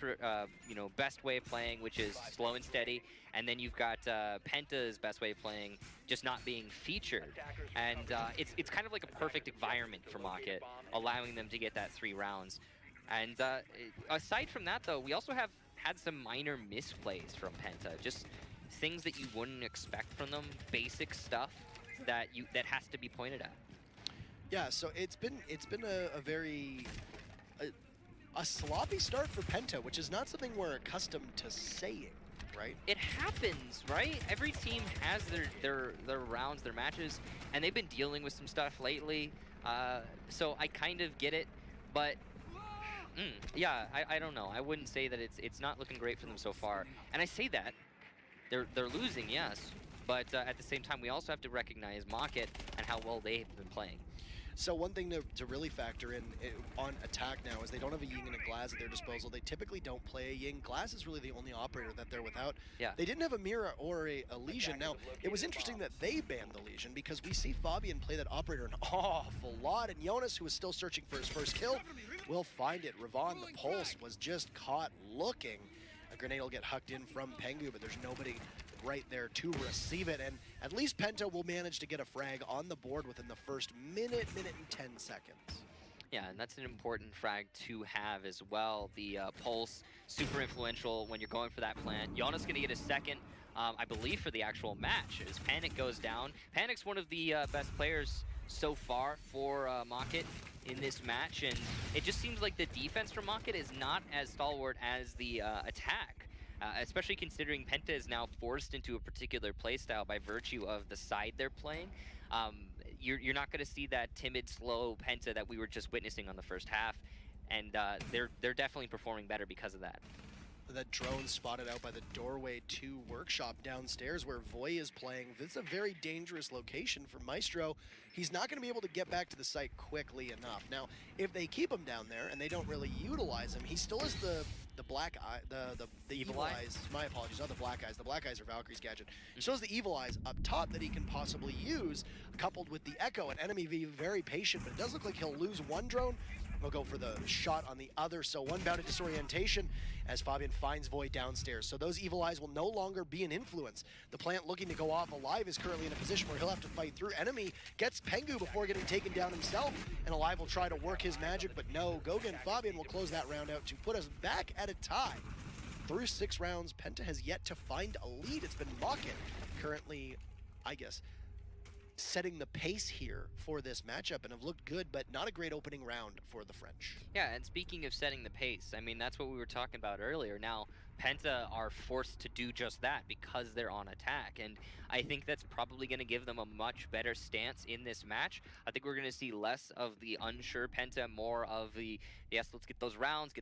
best way of playing, which is slow and steady, and then you've got Penta's best way of playing, just not being featured. And it's kind of like a perfect environment for Mocket, allowing them to get that 3 rounds. And aside from that, though, we also have had some minor misplays from Penta. Just things that you wouldn't expect from them, basic stuff that has to be pointed at. Yeah, so it's been a very a sloppy start for Penta, which is not something we're accustomed to saying, right? It happens, right? Every team has their rounds, their matches, and they've been dealing with some stuff lately. So I kind of get it, but yeah, I don't know. I wouldn't say that it's not looking great for them so far. And I say that they're losing, yes, but at the same time we also have to recognize Mocket and how well they've been playing. So one thing to really factor in on attack now is they don't have a Ying and a Glaz at their disposal. They typically don't play a Ying. Glaz is really the only operator that they're without. Yeah. They didn't have a Mira or a Legion. Now, it was interesting that they banned the Legion because we see Fabian play that operator an awful lot, and Jonas, who is still searching for his first kill, will find it. Ravon, the Pulse, was just caught looking. A grenade will get hucked in from Pengu, but there's nobody right there to receive it, and at least Penta will manage to get a frag on the board within the first minute and 10 seconds. Yeah, and that's an important frag to have as well. The Pulse, super influential when you're going for that plant. Jonas gonna get a second, I believe, for the actual match as Panic goes down. Panic's one of the best players so far for Mocket in this match, and it just seems like the defense for Mocket is not as stalwart as the attack. Especially considering Penta is now forced into a particular playstyle by virtue of the side they're playing. You're not going to see that timid, slow Penta that we were just witnessing on the first half, and they're definitely performing better because of that. That drone spotted out by the doorway to Workshop downstairs where Voy is playing. This is a very dangerous location for Maestro. He's not going to be able to get back to the site quickly enough. Now, if they keep him down there and they don't really utilize him, he still has the black eye, the evil eyes. My apologies, not the black eyes. The black eyes are Valkyrie's gadget. He still has the evil eyes up top that he can possibly use, coupled with the Echo. An enemy being very patient, but it does look like he'll lose one drone. He'll go for the shot on the other, so one bout of disorientation as Fabian finds Void downstairs. So those evil eyes will no longer be an influence. The plant looking to go off alive is currently in a position where he'll have to fight through. Enemy gets Pengu before getting taken down himself, and Alive will try to work his magic, but no. Goga and Fabian will close that round out to put us back at a tie. Through 6 rounds, Penta has yet to find a lead. It's been Mocket currently, I guess, setting the pace here for this matchup and have looked good, but not a great opening round for the French. Yeah, and speaking of setting the pace, I mean, that's what we were talking about earlier. Now, Penta are forced to do just that because they're on attack, and I think that's probably going to give them a much better stance in this match. I think we're going to see less of the unsure Penta, more of the, yes, let's get those rounds,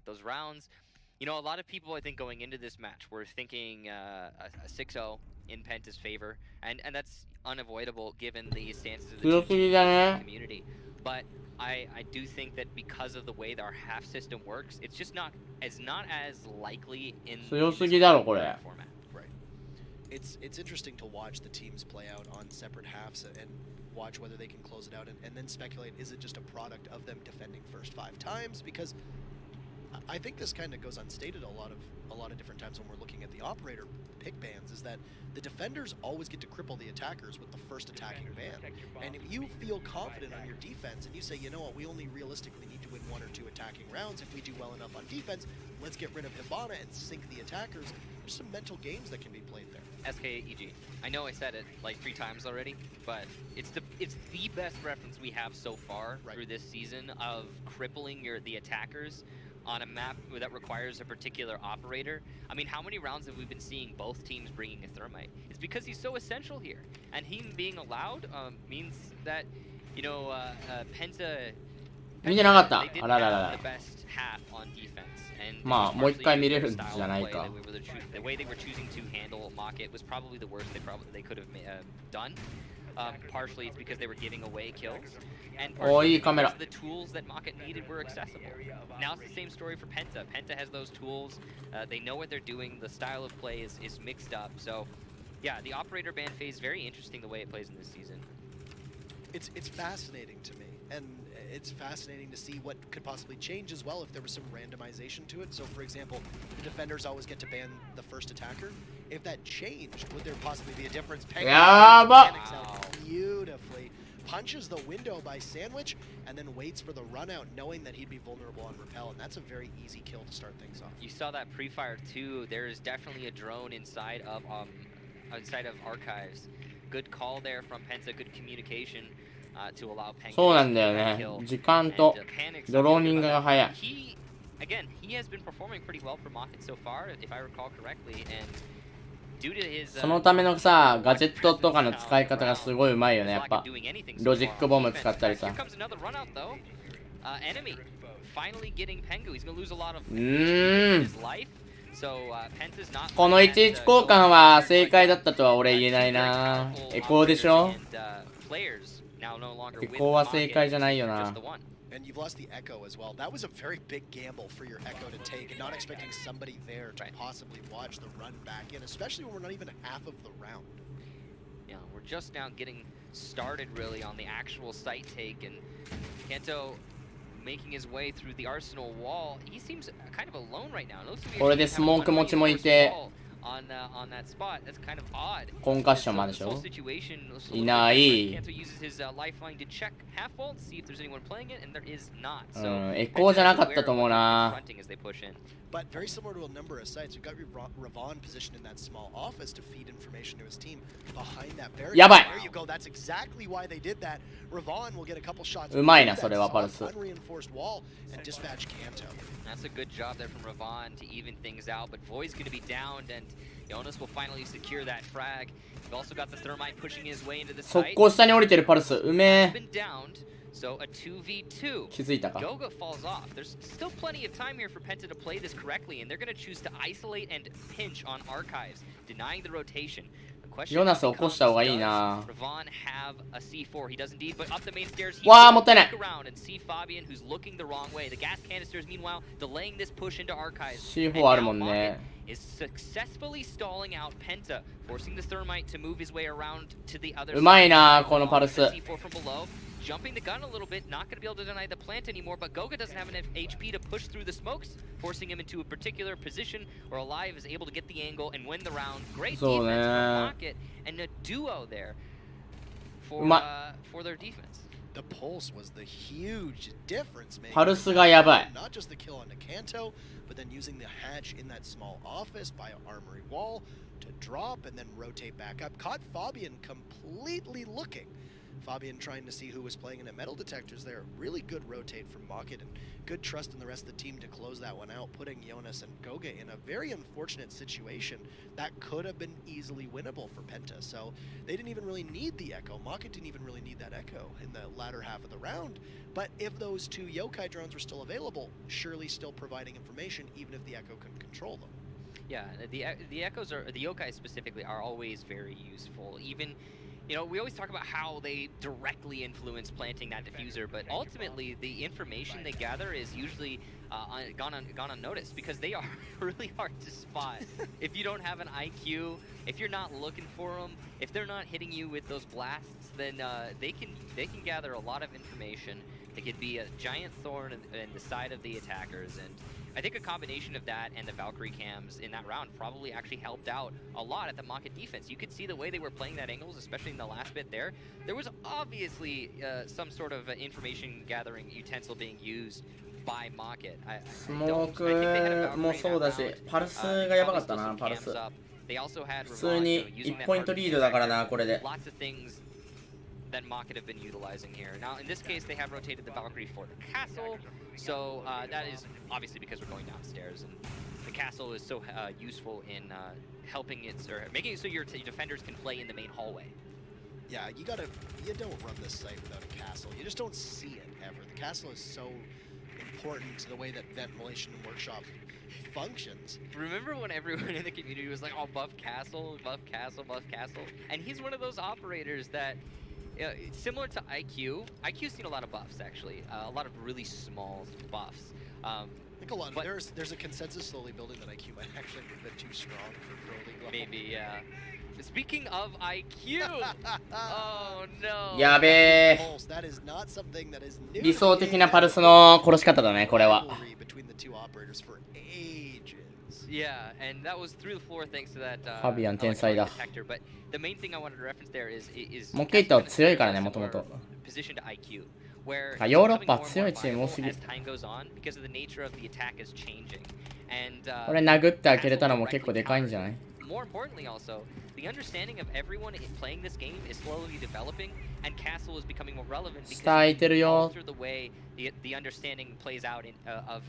You know, a lot of people, I think, going into this match were thinking a 6-0 in Penta's favor, and that's unavoidable given the stances of the community. But I do think that because of the way that our half system works, it's just not as likely in this format. Right. It's interesting to watch the teams play out on separate halves and watch whether they can close it out and then speculate, is it just a product of them defending first 5 times? Because I think this kind of goes unstated a lot of different times when we're looking at the operator pick bans, is that the defenders always get to cripple the attackers with the first attacking ban. And if you feel confident on your defense and you say, you know what, we only realistically need to win 1 or 2 attacking rounds. If we do well enough on defense, let's get rid of Hibana and sink the attackers. There's some mental games that can be played there. SKEG. I know I said it like 3 times already, but it's the best reference we have so far through this season of crippling the attackers on a map that requires a particular operator. I mean, how many rounds have we been seeing both teams bringing a thermite? It's because he's so essential here, and him being allowed means that, you know, Penta. 見てなかった。 They あ didn't ららら have ら the。best half on defense, and まあ、 it was もう一回 partially 見れる their ん style じゃない of play か。 that we were the way they were choosing to handle Market was probably the worst they could have done. Partially it's because they were giving away kills, and おー、い partially いカメラ。 because the tools that Market needed were accessible. Now it's the same story for Penta. Penta has those tools. They know what they're doing. The style of play is mixed up. So, yeah, the operator ban phase is very interesting the way it plays in this season. It's fascinating to me, and it's fascinating to see what could possibly change as well if there was some randomization to it. So, for example, the defenders always get to ban the first attacker. If that changed, would there possibly be a difference? Penguin mechanics out beautifully, punches the window by Sandwich, and then waits for the run out, knowing that he'd be vulnerable on Repel, and that's a very easy kill to start things off. You saw that pre-fire too. There is definitely a drone inside of Archives. Good call there from Penta. Good communication to allow Penguin. そうなんだよね。時間とドローニングが早い。 Again, he has been performing pretty well for Market so far, if I recall correctly, and due to his そのためのさ、ガジェットとかの使い方がすごいうまいよね、やっぱ。ロジックボム使ったりさ。この11交換は正解だったとは俺言えないな。エコーでしょ？エコーは正解じゃないよな。 And you've lost the Echo as well. That was a very big gamble for your Echo to take, and not expecting somebody there to possibly watch the run back in, especially when we're not even half of the round. Yeah, we're just now getting started really on the actual site take, and Kanto making his way through the Arsenal wall. He seems kind of alone right now. It looks like これでスモーク持ちもいて on that spot. That's kind of odd. コンカッションもあるでしょ。いない。 Kanto uses his lifeline to check half wall to see if there's anyone playing it, and there is not. エコーじゃなかったと思うな。 But very similar to a number of sites, you've got Ravon positioned in that small office to feed information to his team behind that barrier. やばい。 There you go. That's exactly why they did that. Ravon will get a couple shots. うまいな、それはパルス。 Unreinforced wall and dispatch Kanto. That's a good job there from Ravon to even things out, but Void's going to be downed, and Jonas will finally secure that frag. We've also got the Thermite pushing his way into the site. 速攻下に降りてるパルス、うめえ。 Been downed, so a 2v2. 気づいたか。 Goga falls off. There's still plenty of time here for Penta to play this correctly, and they're going to choose to isolate and pinch on Archives, denying the rotation. ヨナス起こした方がいいな。 Ravon have a C4. He does indeed, but up the main stairs. わあ、もったいない。 Around and see Fabian, who's looking the wrong way. The gas canisters, meanwhile, delaying this push into Archives. C4 あるもんね。 Is successfully stalling out Penta, forcing the Thermite to move his way around to the other side. うまいな、このパルス。 C4 from below. Jumping the gun a little bit, not going to be able to deny the plant anymore, but Goga doesn't have enough HP to push through the smokes, forcing him into a particular position where Alive is able to get the angle and win the round. Great defense from Pocket, and a duo there for their defense. The pulse was the huge difference maker. パルスがやばい。 Not just the kill on Kanto, but then using the hatch in that small office by an armory wall to drop and then rotate back up. Caught Fabian completely looking. Fabian trying to see who was playing in at metal detectors there. Really good rotate from Mocket and good trust in the rest of the team to close that one out, putting Jonas and Goga in a very unfortunate situation that could have been easily winnable for Penta. So they didn't even really need the Echo. Mocket didn't even really need that Echo in the latter half of the round. But if those two Yokai drones were still available, surely still providing information even if the Echo couldn't control them. Yeah, the Echoes are, the Yokai specifically, are always very useful. Even, you know, we always talk about how they directly influence planting that diffuser, but ultimately the information they gather is usually gone unnoticed because they are really hard to spot. If you don't have an IQ, if you're not looking for them, if they're not hitting you with those blasts, then they can gather a lot of information. They could be a giant thorn in the side of the attackers, and I think a combination of that and the Valkyrie cams in that round probably actually helped out a lot at the Mocket defense. You could see the way they were playing that angles, especially in the last bit there. There was obviously some sort of information gathering utensil being used by Mocket. スモークもそうだし、パルスがやばかったな、パルス。普通に1ポイントリードだからな、これで。that Market have been utilizing here. Now, in this case, they have rotated the Valkyrie for the castle, so that is obviously because we're going downstairs, and the castle is so useful in helping it, or making it so your defenders can play in the main hallway. Yeah, you don't run this site without a castle. You just don't see it ever. The castle is so important to the way that Ventilation and Workshop functions. Remember when everyone in the community was like, oh, buff castle, buff castle, buff castle? And he's one of those operators that, similar to IQ, IQ's seen a lot of buffs, actually. A lot of really small buffs. I think a lot of, there's a consensus slowly building that IQ might actually be a bit too strong for Pro League level. Maybe, yeah. Speaking of IQ, oh no. やべえ。 Pulse, that is not something that is new. 理想的なパルスの殺し方だね、これは。 Rivalry between the two operators for ages. Yeah, and that was through the floor thanks to that ファビアン天才だ。 detector. But the main thing I wanted to reference there is モッケイト強いからね、もともと。 positioned IQ, where ヨーロッパ強いチーム多すぎる。 as time goes on because of the nature of the attack is changing. And これ殴って開けれたのも結構でかいんじゃない？ more importantly also, the understanding of everyone playing this game is slowly developing, and Castle is becoming more relevant because through the way the understanding plays out of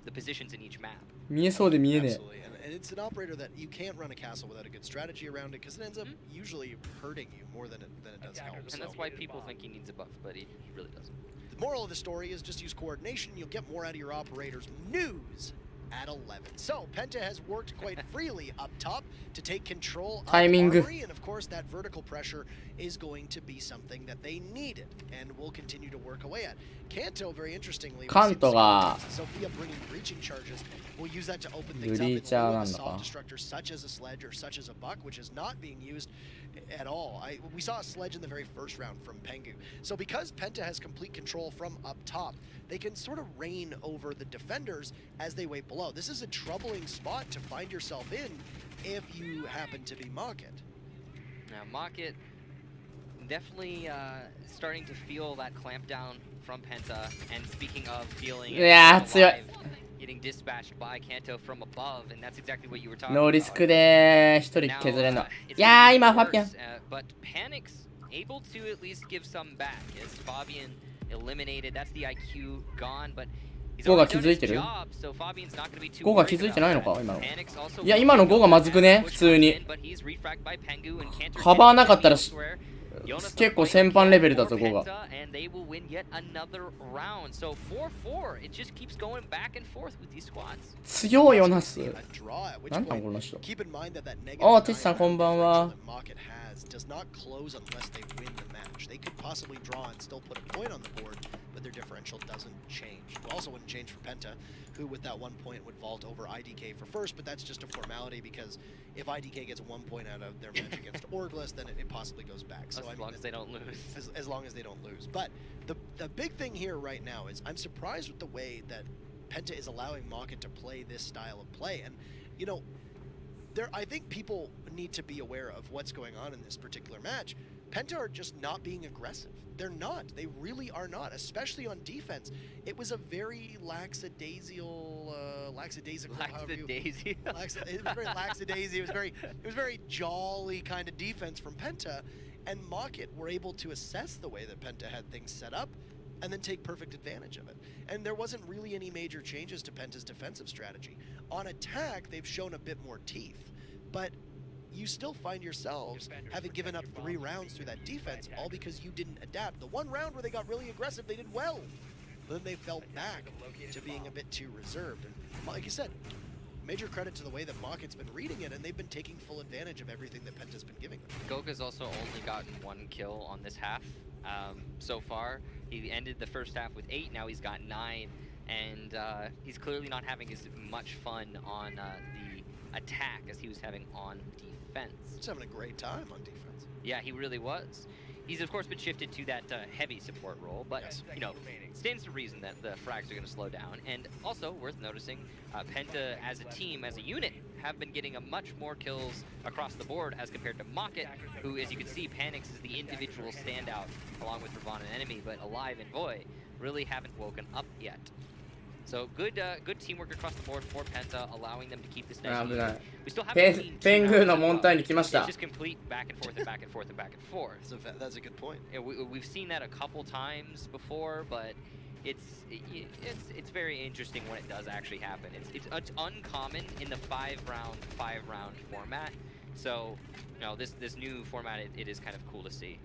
the positions in each map. 見えそうで見えねえ。 Absolutely, and it's an operator that you can't run a castle without a good strategy around it because it ends up usually hurting you more than it does help. And that's why people think he needs a buff, but he really doesn't. The moral of the story is just use coordination, you'll get more out of your operators. News at 11. So, Penta has worked quite freely up top to take control of Armory, and of course that vertical pressure is going to be something that they needed and will continue to work away at. Kanto, very interestingly, Sophia bringing breaching charges, will use that to open things up and a soft destructor such as a sledge or such as a buck, which is not being used at all. We saw a sledge in the very first round from Pengu. So because Penta has complete control from up top, they can sort of reign over the defenders as they wait below. This is a troubling spot to find yourself in if you happen to be Market. Now, Market definitely starting to feel that clamp down from Penta, and speaking of feeling getting dispatched by Kanto from above, and that's exactly what you were talking about. ノーリスクで一人削れるの。いやー、今ファビアン。But Panic's able to at least give some back as Fabian eliminated. That's the IQ gone, but he's already done his job, so Fabian's not going to be too worried about that. 5が気づいてないのか今の。いや、今の5がまずくね、普通に。カバーなかったら結構先般レベルだぞ、5が。強いよなす。なんなんこの人。ああ、ティッチさんこんばんは。does not close unless they win the match. They could possibly draw and still put a point on the board, but their differential doesn't change. It also wouldn't change for Penta, who with that 1 point would vault over IDK for first, but that's just a formality because if IDK gets 1 point out of their match against Orgless, then it possibly goes back. So as long as they don't lose. As long as they don't lose. But the big thing here right now is I'm surprised with the way that Penta is allowing Market to play this style of play. And, you know, I think people need to be aware of what's going on in this particular match. Penta are just not being aggressive. They're not. They really are not, especially on defense. It was a very lackadaisical, it was very lackadaisy. It was very jolly kind of defense from Penta, and Market were able to assess the way that Penta had things set up and then take perfect advantage of it. And there wasn't really any major changes to Penta's defensive strategy. On attack, they've shown a bit more teeth, but you still find yourselves having given up 3 rounds through that defense, all because you didn't adapt. The one round where they got really aggressive, they did well. But then they fell back to being a bit too reserved. And like you said, major credit to the way that Market's been reading it, and they've been taking full advantage of everything that Penta's been giving them. Goka's also only gotten 1 kill on this half so far. He ended the first half with 8, now he's got 9, and he's clearly not having as much fun on the attack as he was having on defense. He's having a great time on defense. Yeah, he really was. He's of course been shifted to that heavy support role, but you know, stands to reason that the frags are going to slow down. And also worth noticing, Penta as a team, as a unit, have been getting a much more kills across the board as compared to Market, who, as you can see, Panix is the individual standout along with Ravon and Enemy, but Alive and Voy really haven't woken up yet. So good teamwork across the board for Penta, allowing them to keep this 危 nice ない lead. We still ペ haven't ン seen ペン two グー rounds の of, モンターに来まし it's た just complete back and forth and back and forth and back and forth. That's a good point. Yeah, we've seen that a couple times before, but it's very interesting when it does actually happen. It's uncommon in the five round format. So, you know, this new format, it is kind of cool to see.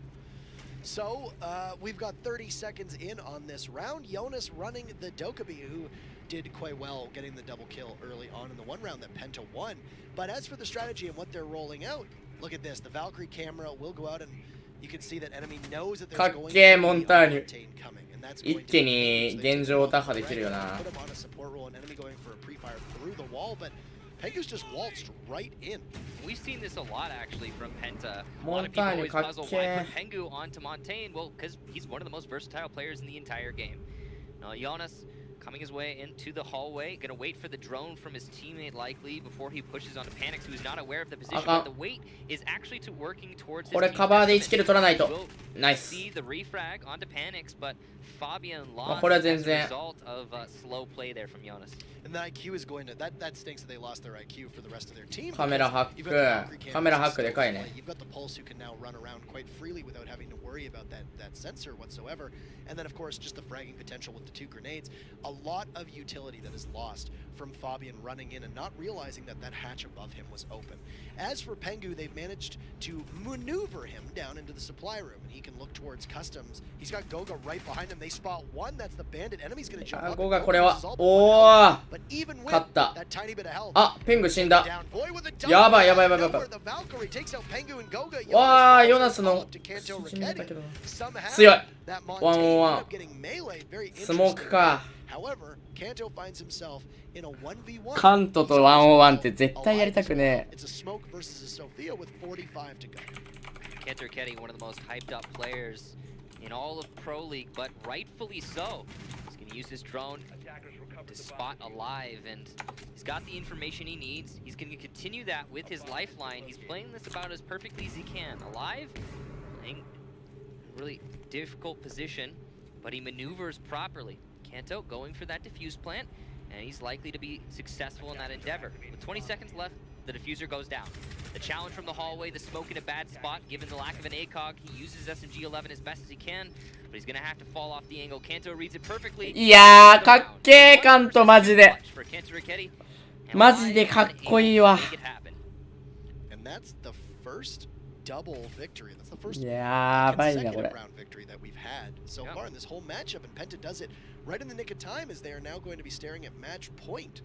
So, we've got 30 seconds in on this round. Jonas running the Dokkaebi, who did quite well getting the double kill early on in the one round that Penta won. But as for the strategy and what they're rolling out, look at this. The Valkyrie camera will go out and you can see that enemy knows that there's going to be a Montaigne coming. And that's going to 一気に現状打破できるよな put him on a support role, an enemy going for a pre-fire through the wall, but Pengu's just waltzed right in. We've seen this a lot actually from Penta. A lot of people Montaigne always puzzle whyかっ put Pengu onto Montaigne. Well, because he's one of the most versatile players in the entire game. Now, Jonas coming his way into the hallway, gonna wait for the drone from his teammate likely before he pushes onto Panix, who's not aware of the position. But the wait is actually to working towards his これ team's カバーで1 estimate. キル取らないと We'll ナイス see the refrag onto Panix, but Fabian まあ lost これは as 全 a 然 result of slow play there from Jonas. And the IQ is going to that stinks that they lost their IQ for the rest of their team. カメラハッ You've got the Valkyrie ク cameras カメラハッ that クでかい still ね play. You've got the Pulse who can now run around quite freely without having to worry about that sensor whatsoever. And then of course just the fragging potential with the two grenades. A lot of utility that is lost from Fabian running in and not realizing that that hatch above him was open. As for Pengu, they've managed to maneuver him down into the supply room, and he can look towards customs. He's got Goga right behind him. They spot one. That's the bandit. Enemy's gonna jump あ up. ゴガ and これ Goga は is all but お one お health. But even with 勝った that tiny bit of health, あペング死んだ down. Void with a double やばいやばいやばいやばい kill. The Valkyrie takes out Pengu and Goga. わあ Jonas ヨナス falls の to Kanto 死んだけ Raketti. ど Somehow 強い that Montaigne ワンオンワン ended up getting meleeed. Very スモーク interesting. か However, Kanto finds himself in a 1v1. カントと101って絶対やりたくね It's a smoke versus a Sophia with 45 to go. Kanto Raketti, one of the most hyped up players in all of Pro League, but rightfully so. He's going to use his drone to spot Alive, and he's got the information he needs. He's going to continue that with his lifeline. He's playing this about as perfectly as he can. Alive, playing a really difficult position, but he maneuvers properly. Kanto going for that defuse plant, and he's likely to be successful in that endeavor. With 20 seconds left, the diffuser goes down. The challenge from the hallway, the smoke in a bad spot, given the lack of an ACOG. He uses SMG-11 as best as he can, but he's going to have to fall off the angle. Kanto reads it perfectly. いやーかっけーカントマジで For Kanto Raketti, and マジでかっこいいわ Alive make it happen. And that's the first double victory. That's the first やばいなこ consecutive れ round victory that we've had so Yep. far in this whole matchup. And Penta does it right in the nick of time as they are now going to be staring at match point.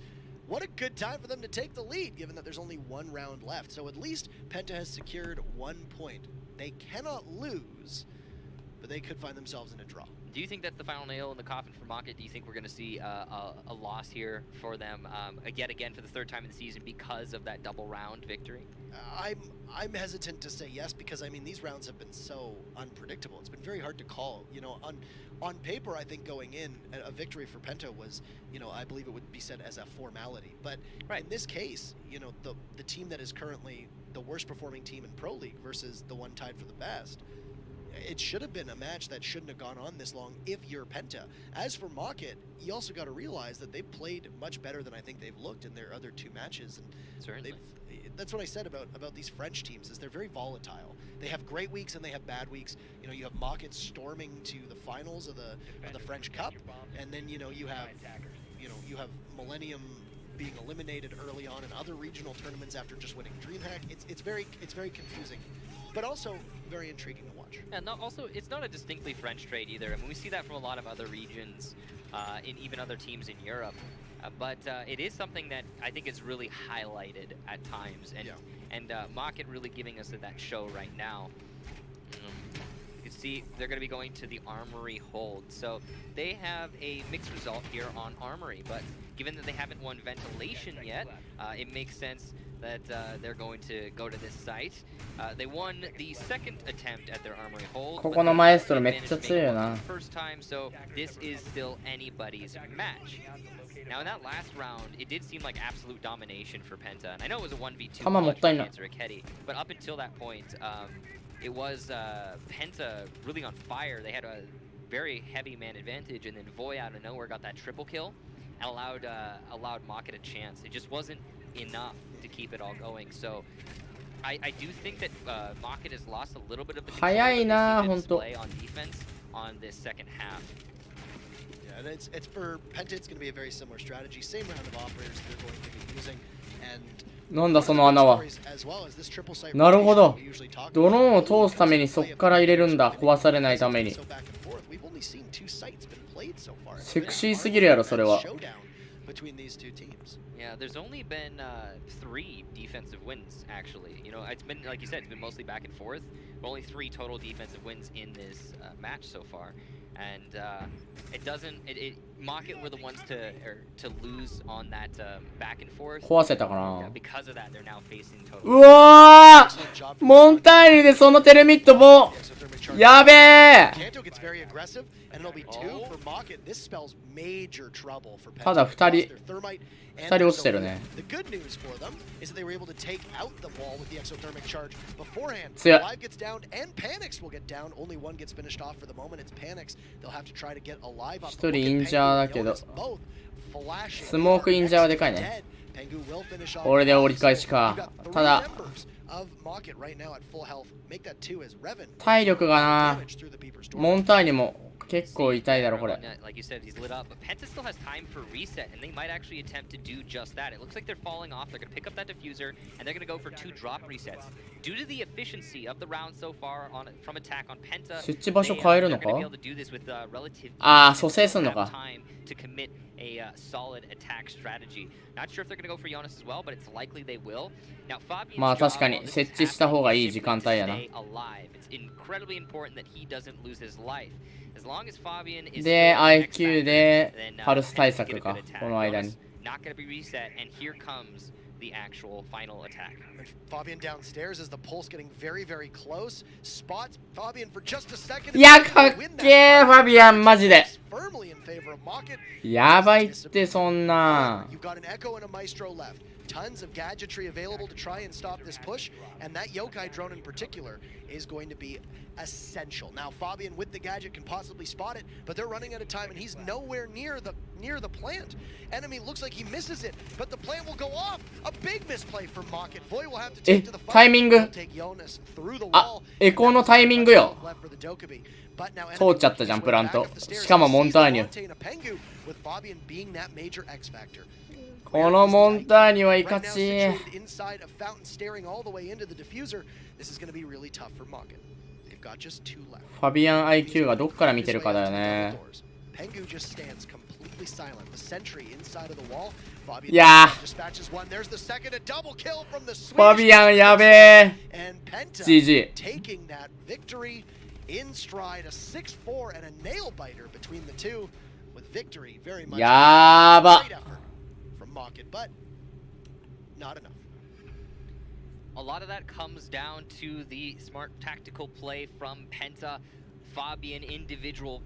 What a good time for them to take the lead, given that there's only one round left. So at least Penta has secured 1 point. They cannot lose, but they could find themselves in a draw. Do you think that's the final nail in the coffin for Market? Do you think we're going to see a loss here for them yet again for the third time in the season because of that double round victory? I'm hesitant to say yes because I mean these rounds have been so unpredictable. It's been very hard to call. You know, on paper, I think going in a victory for Penta was, you know, I believe it would be said as a formality. But in this case, you know, the team that is currently the worst performing team in Pro League versus the one tied for the best. It should have been a match that shouldn't have gone on this long if you're Penta. As for Market, you also got to realize that they've played much better than I think they've looked in their other two matches. And Certainly. that's what I said about these French teams is they're very volatile. They have great weeks and they have bad weeks. You know, you have Market storming to the finals of the French Cup, and then you have Millennium being eliminated early on in other regional tournaments after just winning DreamHack. It's very confusing, but also very intriguing to watch. And also, it's not a distinctly French trait either. I mean, we see that from a lot of other regions, in even other teams in Europe. But it is something that I think is really highlighted at times, and Market really giving us that show right now. You can see they're going to be going to the Armory hold, so they have a mixed result here on Armory. But given that they haven't won Ventilation yet, it makes sense that they're going to go to this site. They won the second attempt at their Armory hold. ここのマエストロめっちゃ強いよな First time, so this is still anybody's match. Now in that last round, it did seem like absolute domination for Penta, and I know it was a 1v2 弾もったいな against Raketti, but up until that point, it was Penta really on fire. They had a very heavy man advantage, and then Voy out of nowhere got that triple kill. and allowed Mocket a chance. It just wasn't enough to keep it all going. So I do think that Mocket has lost a little bit of the control 早いな、 that ほ they んと。 display on defense on this second half. Yeah, and it's for Penta, it's going to be a very similar strategy. Same round of operators they're going to be using, and なんだその穴は。 as well as this triple site なるほど rotation we usually talk ドローンを about. 通すためにそっから入れるんだ、壊されないために。 So back and forth. We've only seen 2 sites been played so far. セクシーすぎるやろそれは。 Showdown between these two teams. Yeah, there's only been 3 defensive wins, actually. You know, it's been, like you said, it's been mostly back and forth. But only 3 total defensive wins in this match so far. And it doesn't, Mocket were the ones to lose on that back and forth. 壊せたかな。 Because of that, they're now facing total. うわー、モンタイニュでそのテレミットもやべえ。 Kanto gets very aggressive, and it'll be 2 for Mocket. This spells major trouble for Penta. ただ2人 2人落ちてるね。 The good news for them is that they were able to take out the wall with the exothermic charge beforehand. 強い。 Live gets down and Panics will get down. Only one gets finished off for the moment. It's Panics. They'll have to try to get Alive up. 一人インジャーだけど Both flashing. スモークインジャーはでかいね。 Pengu will finish off. これで折り返しか。ただ of Mocket right now at full health. Make that 2 as Revan. 体力がな、モンタイニュも結構痛いだろこれ。 Like you said, he's lit up, but Penta still has time for reset, and they might actually attempt to do just that. It looks like they're falling off. They're going to pick up that diffuser, and they're going to go for 2 drop resets. Due to the efficiency of the round so far from attack on Penta, 設置場所変えるの they're か。 going to be able to do this with relative ああ、 ease 蘇生すんの and か。 have time to commit a solid attack strategy. Not sure if they're going to go for Jonas as well, but it's likely they will. Now, Fabian's まあ確か job に while this 設 is 置した方がいい happening 時 is 間 simply 帯 to やな。 stay alive. It's incredibly important that he doesn't lose his life. As long as Fabian is で still the X IQ factor, で then, パルス Penta 対 can 策 get a か good attack. この間に。 Jonas not going to be reset, and here comes the actual final attack. And Fabian downstairs as the pulse getting very, very close. Spots Fabian for just a second. いやかっけーファビアンマジで。 Firmly in favor of Mocket. やばいってそんな。 You've got an Echo and a Maestro left. Tons of gadgetry available to try and stop this push, and that Yokai drone in particular is going to be essential. Now Fabian with the gadget can possibly spot it, but they're running out of time, and he's nowhere near the plant. Enemy looks like he misses it, but the plant will go off. A big misplay for Mocket. Voy will have to take to the fight. タイミング。 Take Jonas through the あ wall. エコーのタイミングよ。 Left for the Dokkaebi. But now 通っちゃったじゃんプラント。しかもモンターニュ。 Pengu with Fabian being that major X factor. このモンターニュはいか Right now ち。 situated inside a fountain staring all the way into the diffuser. This is going to be really tough for Mocket. They've got just 2 left. ファビアン IQ がどっから見てるかだよね。 Pengu just stands completely silent. The sentry inside of the wall. Fabian いや dispatches one. There's the second, a double kill from the ファ Swedish. ビアンやべえ。 And Penta GG。 taking that victory in stride. A 6-4 and a nail biter between the two, with victory very much やば。 great effort from Mocket, but not enough. A lot of that comes down to the smart tactical play from Penta, Fabian's individual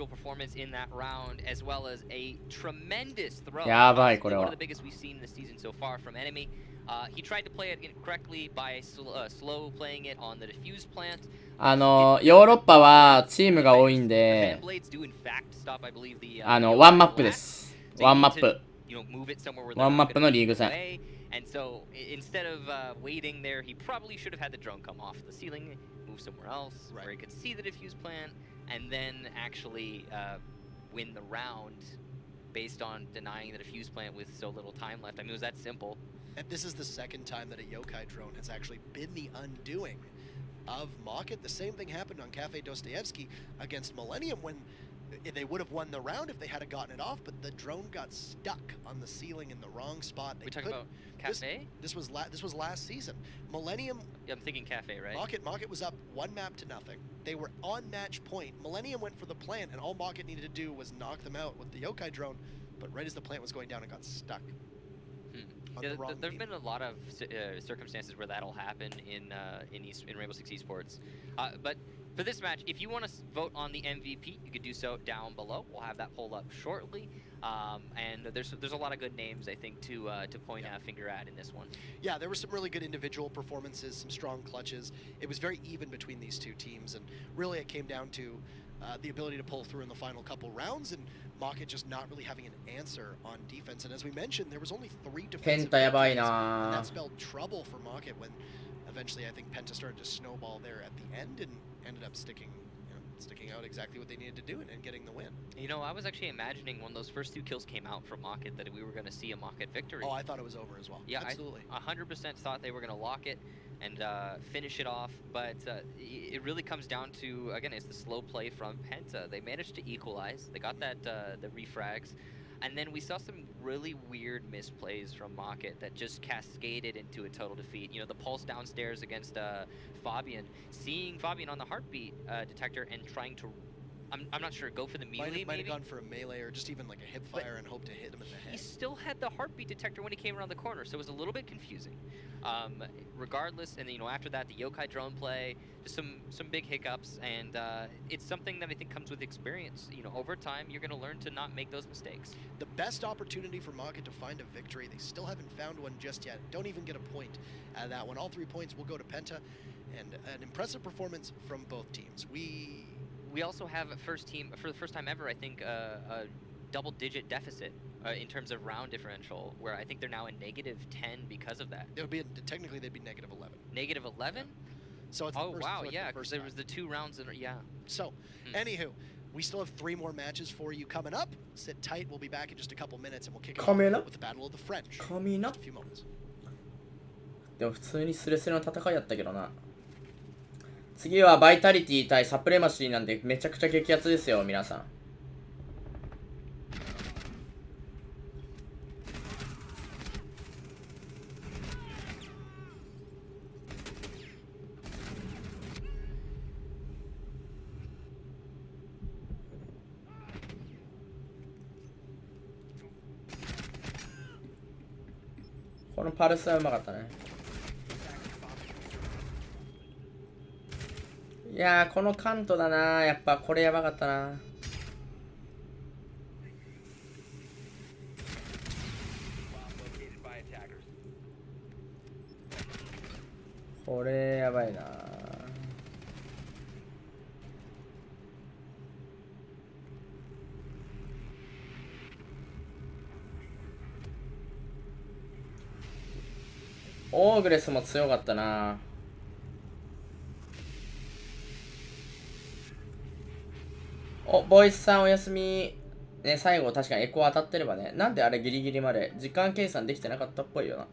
performance in that round, as well as a tremendous throw. やばいこれ One は of the biggest we've seen this season so far from enemy. He tried to play it incorrectly by slow playing it on the defuse plant. ヨーロッパはチームが多いんで Fan blades do in fact stop, I believe, the ワンマップです。 So ワ you ンマ need ッ to, プ。 you know, move it somewhere where ワ they're ンマ not ップの gonna リーグ get 戦。 away. And so instead of waiting there, he probably should have had the drone come off the ceiling, move somewhere else where he could see the diffuse plant, and then actually win the round based on denying the diffuse plant with so little time left. I mean, it was that simple. And this is the second time that a Yokai drone has actually been the undoing of Mocket. The same thing happened on Cafe Dostoevsky against Millennium when they would have won the round if they had gotten it off, but the drone got stuck on the ceiling in the wrong spot. We talking about Cafe? This was last season. Millennium. Yeah, I'm thinking Cafe, right? Mocket was up 1 map to nothing. They were on match point. Millennium went for the plant, and all Mocket needed to do was knock them out with the Yokai drone. But right as the plant was going down, it got stuck. Yeah, there have been a lot of circumstances where that'll happen in Rainbow Six Esports. But for this match, if you want to vote on the MVP, you could do so down below. We'll have that poll up shortly. And there's a lot of good names, I think, to point a finger at in this one. Yeah, there were some really good individual performances, some strong clutches. It was very even between these two teams, and really it came down to the ability to pull through in the final couple rounds, and Mocket just not really having an answer on defense. And as we mentioned, there was only 3 defensive Penta やばい victories, な and that spelled trouble for Mocket when eventually I think Penta started to snowball there at the end and ended up sticking out exactly what they needed to do and getting the win. You know, I was actually imagining when those first 2 kills came out from Mocket that we were going to see a Mocket victory. Oh, I thought it was over as well. Yeah, absolutely. I 100% thought they were going to lock it and finish it off, but it really comes down to, again, it's the slow play from Penta. They managed to equalize. They got that the refrags. And then we saw some really weird misplays from Mocket that just cascaded into a total defeat. You know, the pulse downstairs against Fabian, seeing Fabian on the heartbeat detector and trying to, I'm not sure, go for the melee. Might have gone for a melee or just even like a hip fire and hope to hit him in the head. He still had the heartbeat detector when he came around the corner, so it was a little bit confusing. Regardless, and you know, after that, the yokai drone play, just some big hiccups, and it's something that I think comes with experience. You know, over time, you're going to learn to not make those mistakes. The best opportunity for Mocket to find a victory, they still haven't found one just yet. Don't even get a point out of that one. All 3 points will go to Penta, and an impressive performance from both teams. We also have a first team, for the first time ever, I think, a double-digit deficit in terms of round differential, where I think they're now in -10 because of that. It would be technically they'd be -11. -11? Yeah. So it's oh the first, wow, so it's yeah, the because first there time. was the 2 rounds in, yeah. So, anywho, we still have 3 more matches for you coming up. Sit tight. We'll be back in just a couple minutes, and we'll kick it Coming off up. with the Battle of the French. Coming up. Just a few moments. でも普通にスレスレの戦いやったけどな。次はバイタリティ対サプレマシーなんでめちゃくちゃ激アツですよ皆さん。このパルスはうまかったね。いやー、このカントだなー。やっぱこれやばかったな。これやばいなー。オーグレスも強かったな。お、ボイスさんおやすみ。ね、最後確かにエコー当たってればね。なんであれギリギリまで時間計算できてなかったっぽいよな。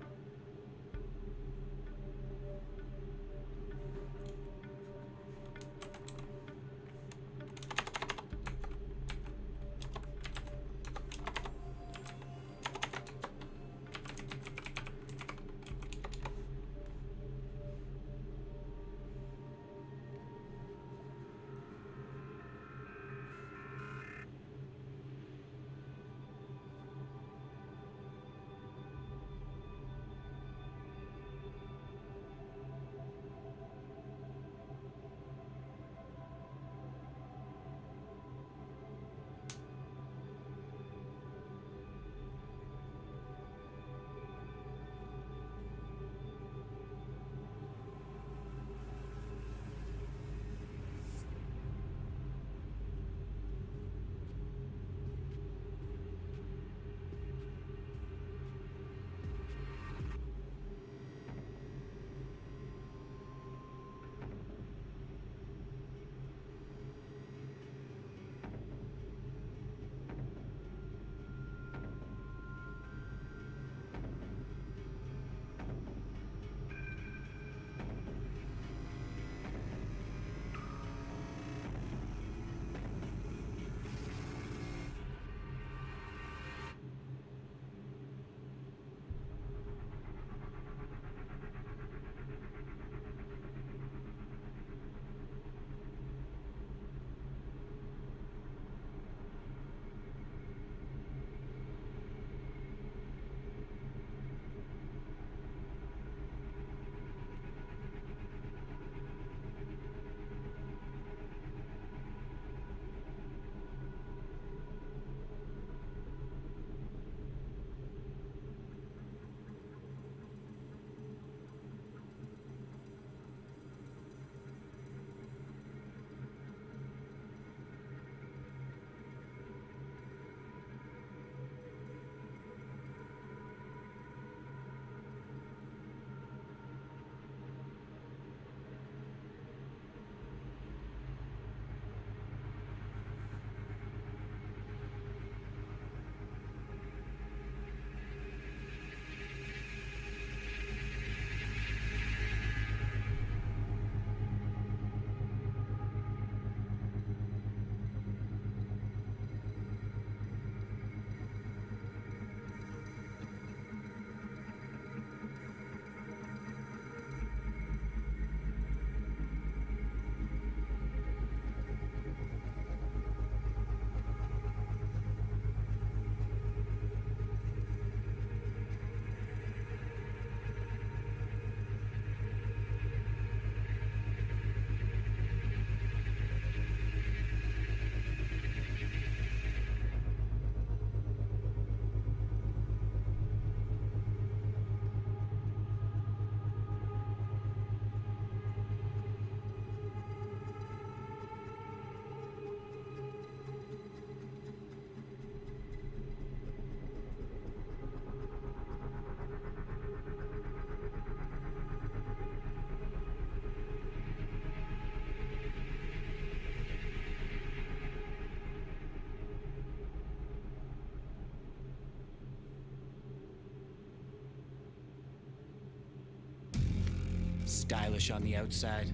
Stylish on the outside,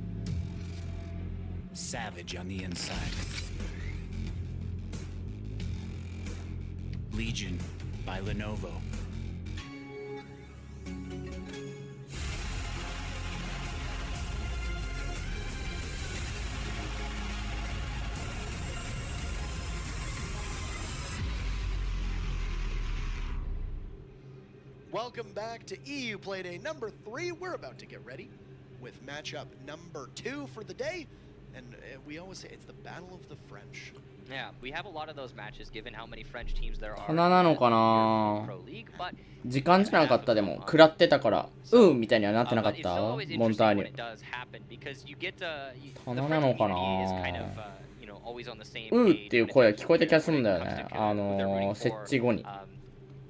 savage on the inside. Legion by Lenovo. Welcome back to EU Playday number 3. We're about to get ready with matchup number 2 for the day. And we always say it's the Battle of the French. Yeah, we have a lot of those matches given how many French teams there are 花なのか in な the Pro League, but 時間じゃなかったでも食らってたからみたいにはなってなかっ but it's た still always モンター interesting ニ when ュ it does happen because you get the 花 French なのかな community is kind of you know always on the same っていう page 声 when が it 聞こえた気がするんだよ comes ね to who they're rooting 設 for, 置後に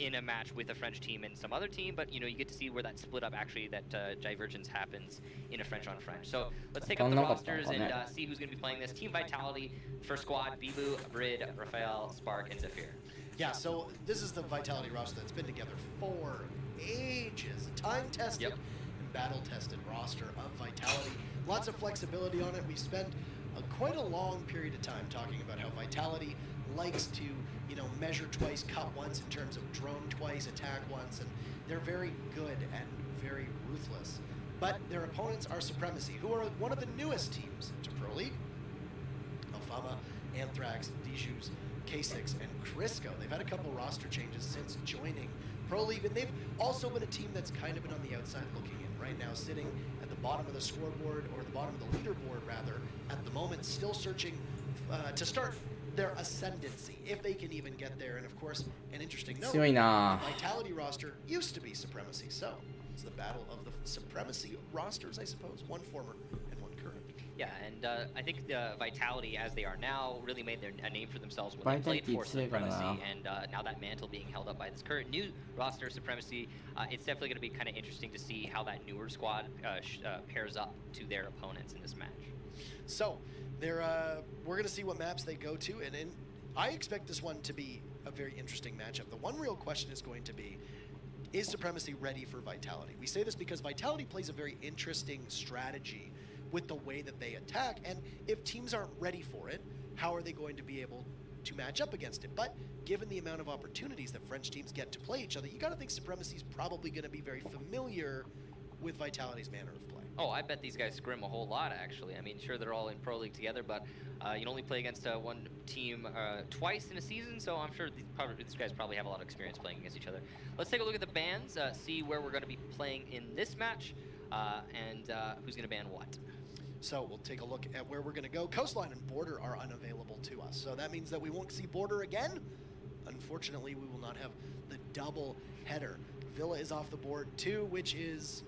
in a match with a French team and some other team, but you know you get to see where that split up actually that divergence happens in a French on French. So let's take up the rosters and see who's going to be playing this. Team Vitality, first squad, Bibu, Brid, Raphael, Spark, and Zephyr. Yeah, so this is the Vitality roster that's been together for ages. Time-tested and battle-tested roster of Vitality. Lots of flexibility on it. We've spent quite a long period of time talking about how Vitality likes to, you know, measure twice, cut once in terms of drone twice, attack once, and they're very good and very ruthless. But their opponents are Supremacy, who are one of the newest teams to Pro League. Alfama, Anthrax, Dijus, K6, and Crisco. They've had a couple roster changes since joining Pro League, and they've also been a team that's kind of been on the outside looking in. Right now, sitting at the bottom of the scoreboard, or the bottom of the leaderboard, rather, at the moment, still searching to start their ascendancy, if they can even get there. And of course, an interesting note, 強いな the Vitality roster used to be Supremacy, so it's the battle of the Supremacy rosters, I suppose. One former and one current. Yeah, and I think Vitality, as they are now, really made a name for themselves when they played for Supremacy, and now that mantle being held up by this current new roster, Supremacy, it's definitely going to be kind of interesting to see how that newer squad pairs up to their opponents in this match. So, we're going to see what maps they go to, and I expect this one to be a very interesting matchup. The one real question is going to be, is Supremacy ready for Vitality? We say this because Vitality plays a very interesting strategy with the way that they attack, and if teams aren't ready for it, how are they going to be able to match up against it? But given the amount of opportunities that French teams get to play each other, you got to think Supremacy is probably going to be very familiar with Vitality's manner of play. Oh, I bet these guys scrim a whole lot, actually. I mean, sure, they're all in Pro League together, but you can only play against one team twice in a season, so I'm sure these guys probably have a lot of experience playing against each other. Let's take a look at the bans, see where we're going to be playing in this match, and who's going to ban what. So we'll take a look at where we're going to go. Coastline and Border are unavailable to us, so that means that we won't see Border again. Unfortunately, we will not have the double header. Villa is off the board too, which is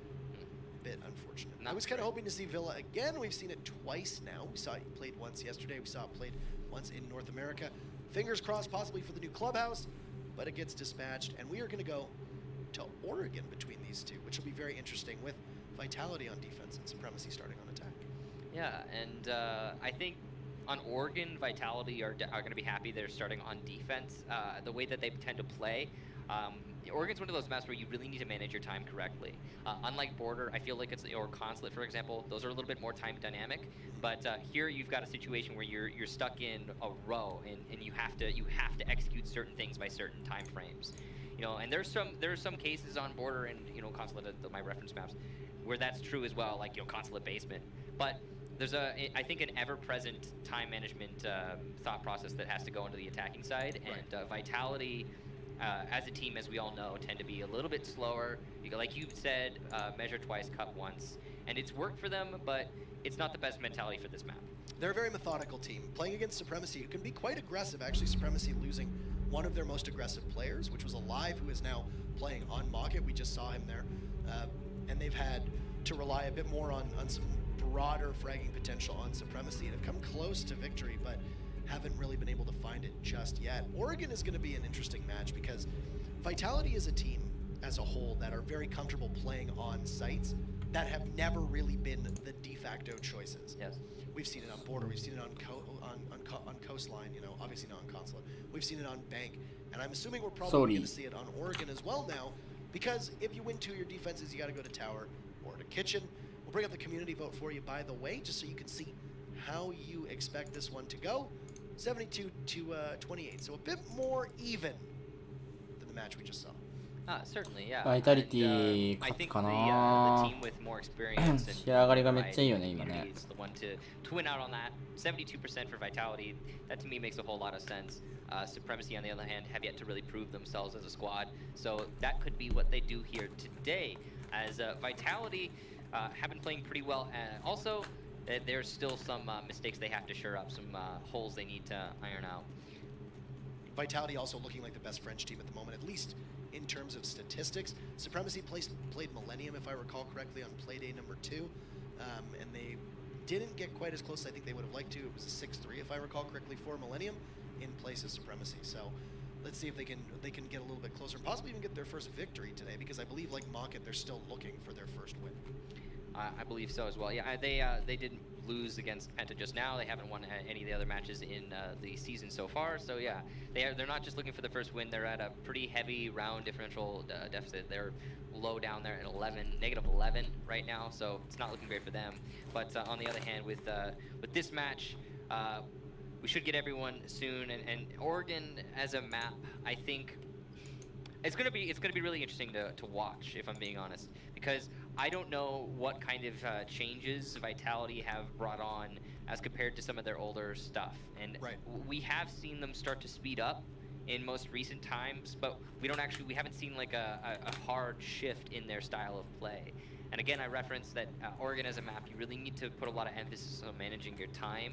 a bit unfortunate. I was kind of hoping to see Villa again. We've seen it twice now. We saw it played once yesterday. We saw it played once in North America. Fingers crossed possibly for the new clubhouse, but it gets dispatched, and we are going to go to Oregon between these two, which will be very interesting with Vitality on defense and Supremacy starting on attack. Yeah, and I think on Oregon, Vitality are going to be happy they're starting on defense. The way that they tend to play, Oregon's one of those maps where you really need to manage your time correctly. Unlike Border, I feel like or Consulate, for example, those are a little bit more time dynamic. But here you've got a situation where you're stuck in a row, and you have to execute certain things by certain time frames. You know, and there's some cases on Border and Consulate, my reference maps, where that's true as well, like Consulate Basement. But there's I think an ever-present time management thought process that has to go into the attacking side, and Vitality, as a team, as we all know, tend to be a little bit slower. Like you said, measure twice, cut once, and it's worked for them, but it's not the best mentality for this map. They're a very methodical team. Playing against Supremacy, who can be quite aggressive. Actually, Supremacy losing one of their most aggressive players, which was Alive, who is now playing on Market. We just saw him there. And they've had to rely a bit more on some broader fragging potential on Supremacy and have come close to victory, but haven't really been able to find it just yet. Oregon is going to be an interesting match because Vitality is a team as a whole that are very comfortable playing on sites that have never really been the de facto choices. Yes. We've seen it on Border, we've seen it on Coastline, obviously not on Consulate. We've seen it on Bank, and I'm assuming we're probably going to see it on Oregon as well now, because if you win 2 of your defenses, you got to go to Tower or to Kitchen. bring up the community vote for you, by the way, just so you can see how you expect this one to go. 72 to 28, so a bit more even than the match we just saw. Certainly, yeah. Vitality I think 勝つか the な team with more experience and 仕上がりがめっちゃいいよね今ね is the one to win out on that. 72% for Vitality. That to me makes a whole lot of sense. Supremacy, on the other hand, have yet to really prove themselves as a squad. So that could be what they do here today. As Vitality have been playing pretty well. Also, there's still some mistakes they have to shore up, some holes they need to iron out. Vitality also looking like the best French team at the moment, at least in terms of statistics. Supremacy played Millennium, if I recall correctly, on Playday number 2, and they didn't get quite as close as I think they would have liked to. It was a 6-3, if I recall correctly, for Millennium in place of Supremacy. So let's see if they can get a little bit closer and possibly even get their first victory today, because I believe, like Mocket, they're still looking for their first win. I believe so as well. Yeah, they didn't lose against Penta just now. They haven't won any of the other matches in the season so far. So yeah, they're not just looking for the first win. They're at a pretty heavy round differential deficit. They're low down there at -11 right now. So it's not looking great for them. But on the other hand, with this match, we should get everyone soon. And Oregon as a map, I think. It's gonna be really interesting to watch, if I'm being honest, because I don't know what kind of changes Vitality have brought on as compared to some of their older stuff, and we have seen them start to speed up in most recent times, but we haven't seen like a hard shift in their style of play. And again, I referenced that Oregon as a map, you really need to put a lot of emphasis on managing your time.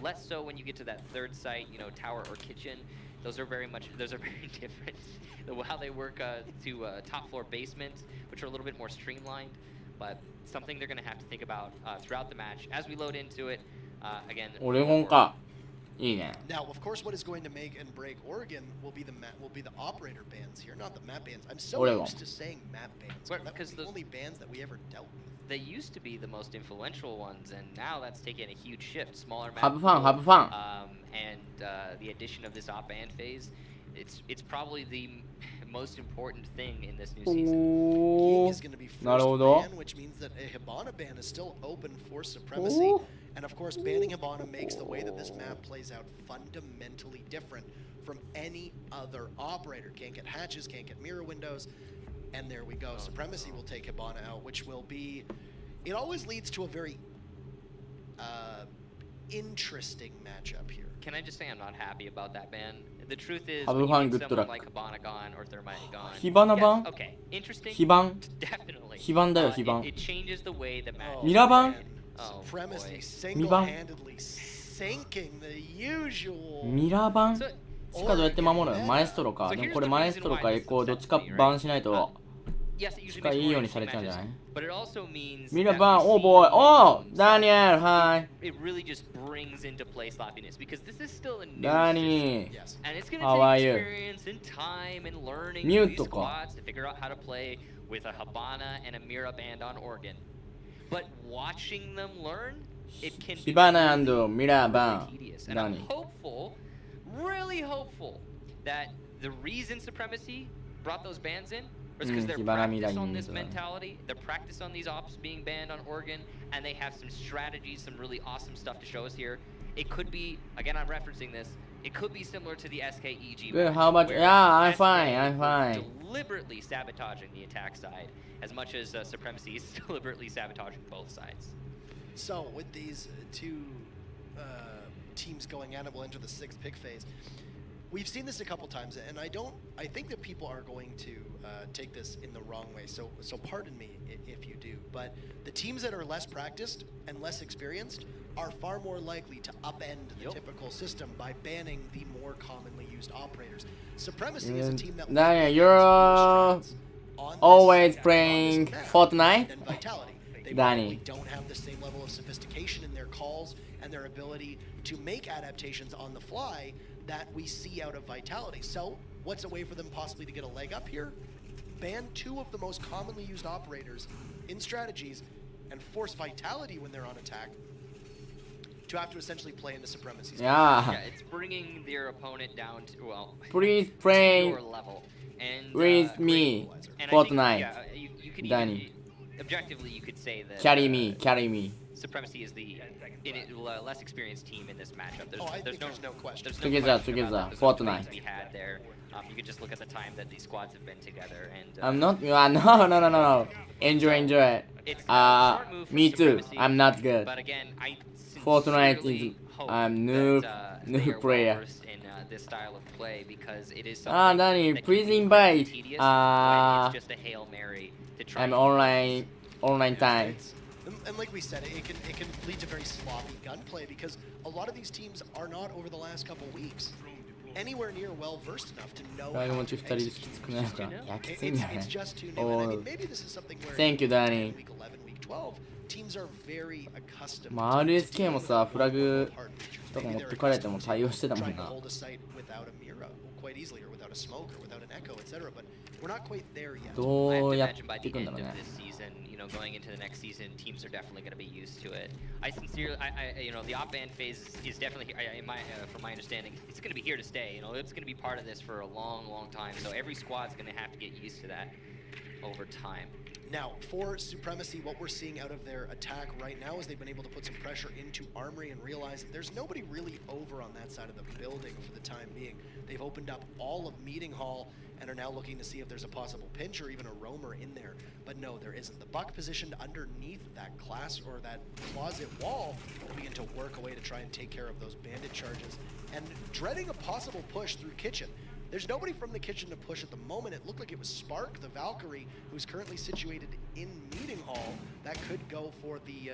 Less so when you get to that third site, tower or kitchen. Those are very different. How they work to top floor basements, which are a little bit more streamlined, but something they're going to have to think about throughout the match as we load into it. Again, オレゴンかいいね Now, of course, what is going to make and break Oregon will be the operator bans here, not the map bans. I'm so Oregon. used to saying map bans, but that was the only bans that we ever dealt with. They used to be the most influential ones, and now that's taken a huge shift. Smaller map. ハブファンハブファン And the addition of this op ban phase, it's probably the most important thing in this new season. King is going to be first なるほど ban, which means that a Hibana ban is still open for Supremacy. And of course, banning Hibana makes the way that this map plays out fundamentally different from any other operator. Can't get hatches, can't get mirror windows. And there we go. Supremacy will take Hibana out, which will be... It always leads to a very interesting matchup here. Can I just say I'm not happy about that ban? The truth is, Habu when Fan, you good get someone luck. like Hibana gone or Thermite gone... Hibana yes, ban? Okay, interesting. 非番 Definitely. 非番だよ非番 It changes the way the match... ミラバン Oh, Supremacy boy. single-handedly sinking the usual... ミラー版 So, しかどうやって守るマエストロか So でも here's これ the マエス reason トロ why か this エコー is どっちか upsetting me, バ right? ンしないと Yes, it usually しか makes いいよう more にされちゃうんじゃない matches, but it also means ミラ that バン we お see ボーイお zones ダニエルはい It really just brings into play sloppiness because this is still a new ダ system. ニー Yes. And it's going How to are take you? experience and time and learning Mute these とか squads to figure out how to play with a Hibana and a Mira band on Oregon. But watching them learn, it can be ヒバナミラーバ really ン tedious. And ダ I'm ニ hopeful, really hopeful, that the reason Supremacy brought those bans in was because they're Hibana practice on Mirai this だ mentality, they're practice on these ops being banned on Oregon, and they have some strategies, some really awesome stuff to show us here. It could be, again, I'm referencing this, it could be similar to the SKEG Good, match, how about- where yeah, I'm SK fine, I'm were fine. deliberately sabotaging the attack side, as much as Supremacy is deliberately sabotaging both sides. So, with these two teams going at it, we'll enter the 6th pick phase. We've seen this a couple times, and I think that people are going to take this in the wrong way, so pardon me if you do, but the teams that are less practiced and less experienced are far more likely to upend the typical system by banning the more commonly used operators. Supremacy is a team that... Daniel, you're always playing Fortnite? And Vitality. They Danny. probably don't have the same level of sophistication in their calls and their ability to make adaptations on the fly that we see out of Vitality. So, what's a way for them possibly to get a leg up here? Ban 2 of the most commonly used operators in strategies and force Vitality when they're on attack to have to essentially play into Supremacy. Yeah. Yeah, it's bringing their opponent down to, well, Please to play your level. And, with me and I think, Fortnite yeah, you can Danny. objectively, you could say that carry me. Supremacy is the less experienced team in this matchup. There's no question. There's no Together, question about that. There's Fortnite. no debate to be had there. You could just look at the time that these squads have been together, and I'm not. No. Enjoy. it's a smart move from Me too. Supremacy, I'm not good. But again, I Fortnite sincerely is. hope I'm that, noob they are player. well-versed in this style of play, because it is Ah, something Danny, that please can be invite. tedious when it's just a Hail Mary to try I'm and online time. And like we said, it can lead to very sloppy gunplay because a lot of these teams are not over the last couple weeks anywhere near well versed enough to know how to 2人できつくないか。いや、きついんじゃない It's just too new. And I mean, maybe this is something where Thank you, Danny. week 11, week 12, teams are very accustomed まあ to RSK もさ、フラグ hard features. とか Maybe 持 they're ってかれても accustomed 対応してた to もん trying to な。 hold a site without a Mira quite easily or without a smoke or without an echo, etc. But we're not quite there yet. ど I have う to やっ imagine by てい the くんだ end ろう of ね。 this season, going into the next season, teams are definitely going to be used to it. I sincerely, the op ban phase is definitely, from my understanding, it's going to be here to stay. It's going to be part of this for a long, long time. So every squad's going to have to get used to that over time. Now, for Supremacy, what we're seeing out of their attack right now is they've been able to put some pressure into Armory and realize that there's nobody really over on that side of the building for the time being. They've opened up all of Meeting Hall and are now looking to see if there's a possible pinch or even a roamer in there. But no, there isn't. The Buck positioned underneath that class or that closet wall will begin to work away to try and take care of those bandit charges. And dreading a possible push through Kitchen. There's nobody from the kitchen to push at the moment. It looked like it was Spark, the Valkyrie, who's currently situated in Meeting Hall. That could go for the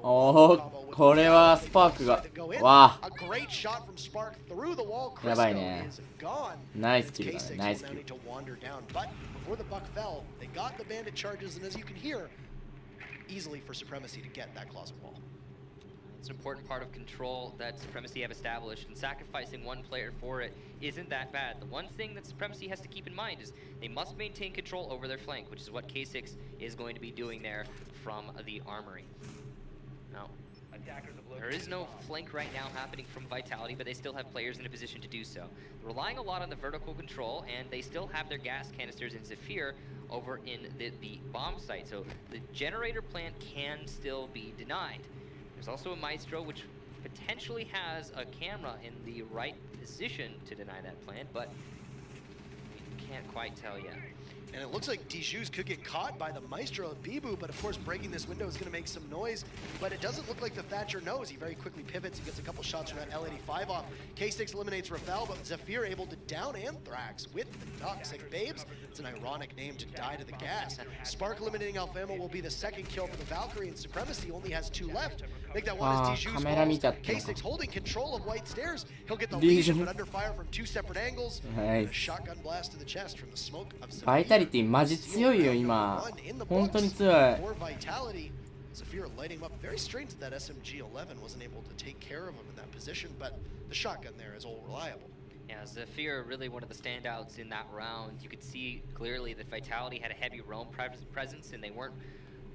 おお、これはスパークが。わあ。 A great shot from Spark through the wall. やばいね。 Crystal is gone. ナイスキルだね。 K6 ナイ will ス now キル need。to wander down. But before the Buck fell, they got the bandit charges, and as you can hear, easily for Supremacy to get that closet wall. It's an important part of control that Supremacy have established, and sacrificing one player for it isn't that bad. The one thing that Supremacy has to keep in mind is they must maintain control over their flank, which is what K6 is going to be doing there from the Armory. Now, there is no flank right now happening from Vitality, but they still have players in a position to do so. They're relying a lot on the vertical control, and they still have their gas canisters in Zephyr over in the bomb site, so the generator plant can still be denied. There's also a Maestro, which potentially has a camera in the right position to deny that plant, but we can't quite tell yet. And it looks like Dijus could get caught by the Maestro of Bibu, but of course breaking this window is going to make some noise. But it doesn't look like the Thatcher knows. He very quickly pivots. He gets a couple shots from that L85 off. K6 eliminates Rafael, but Zephyr able to down Anthrax with the Ducks. Like Babes, it's an ironic name to die to the gas. Spark eliminating Alfamo will be the second kill for the Valkyrie, and Supremacy only has 2 left. I think that one is Dijus falls. K6 holding control of White Stairs. He'll get the Legion, but under fire from 2 separate angles. A shotgun blast to the chest from the smoke of Zephyr. バイタリティマジ強いよ今。本当に強い。 Zephyr lighting him up. Very strange that SMG-11 wasn't able to take care of him in that position, but the shotgun there is all reliable. Yeah, Zephyr really one of the standouts in that round. You could see clearly that Vitality had a heavy roam presence, and they weren't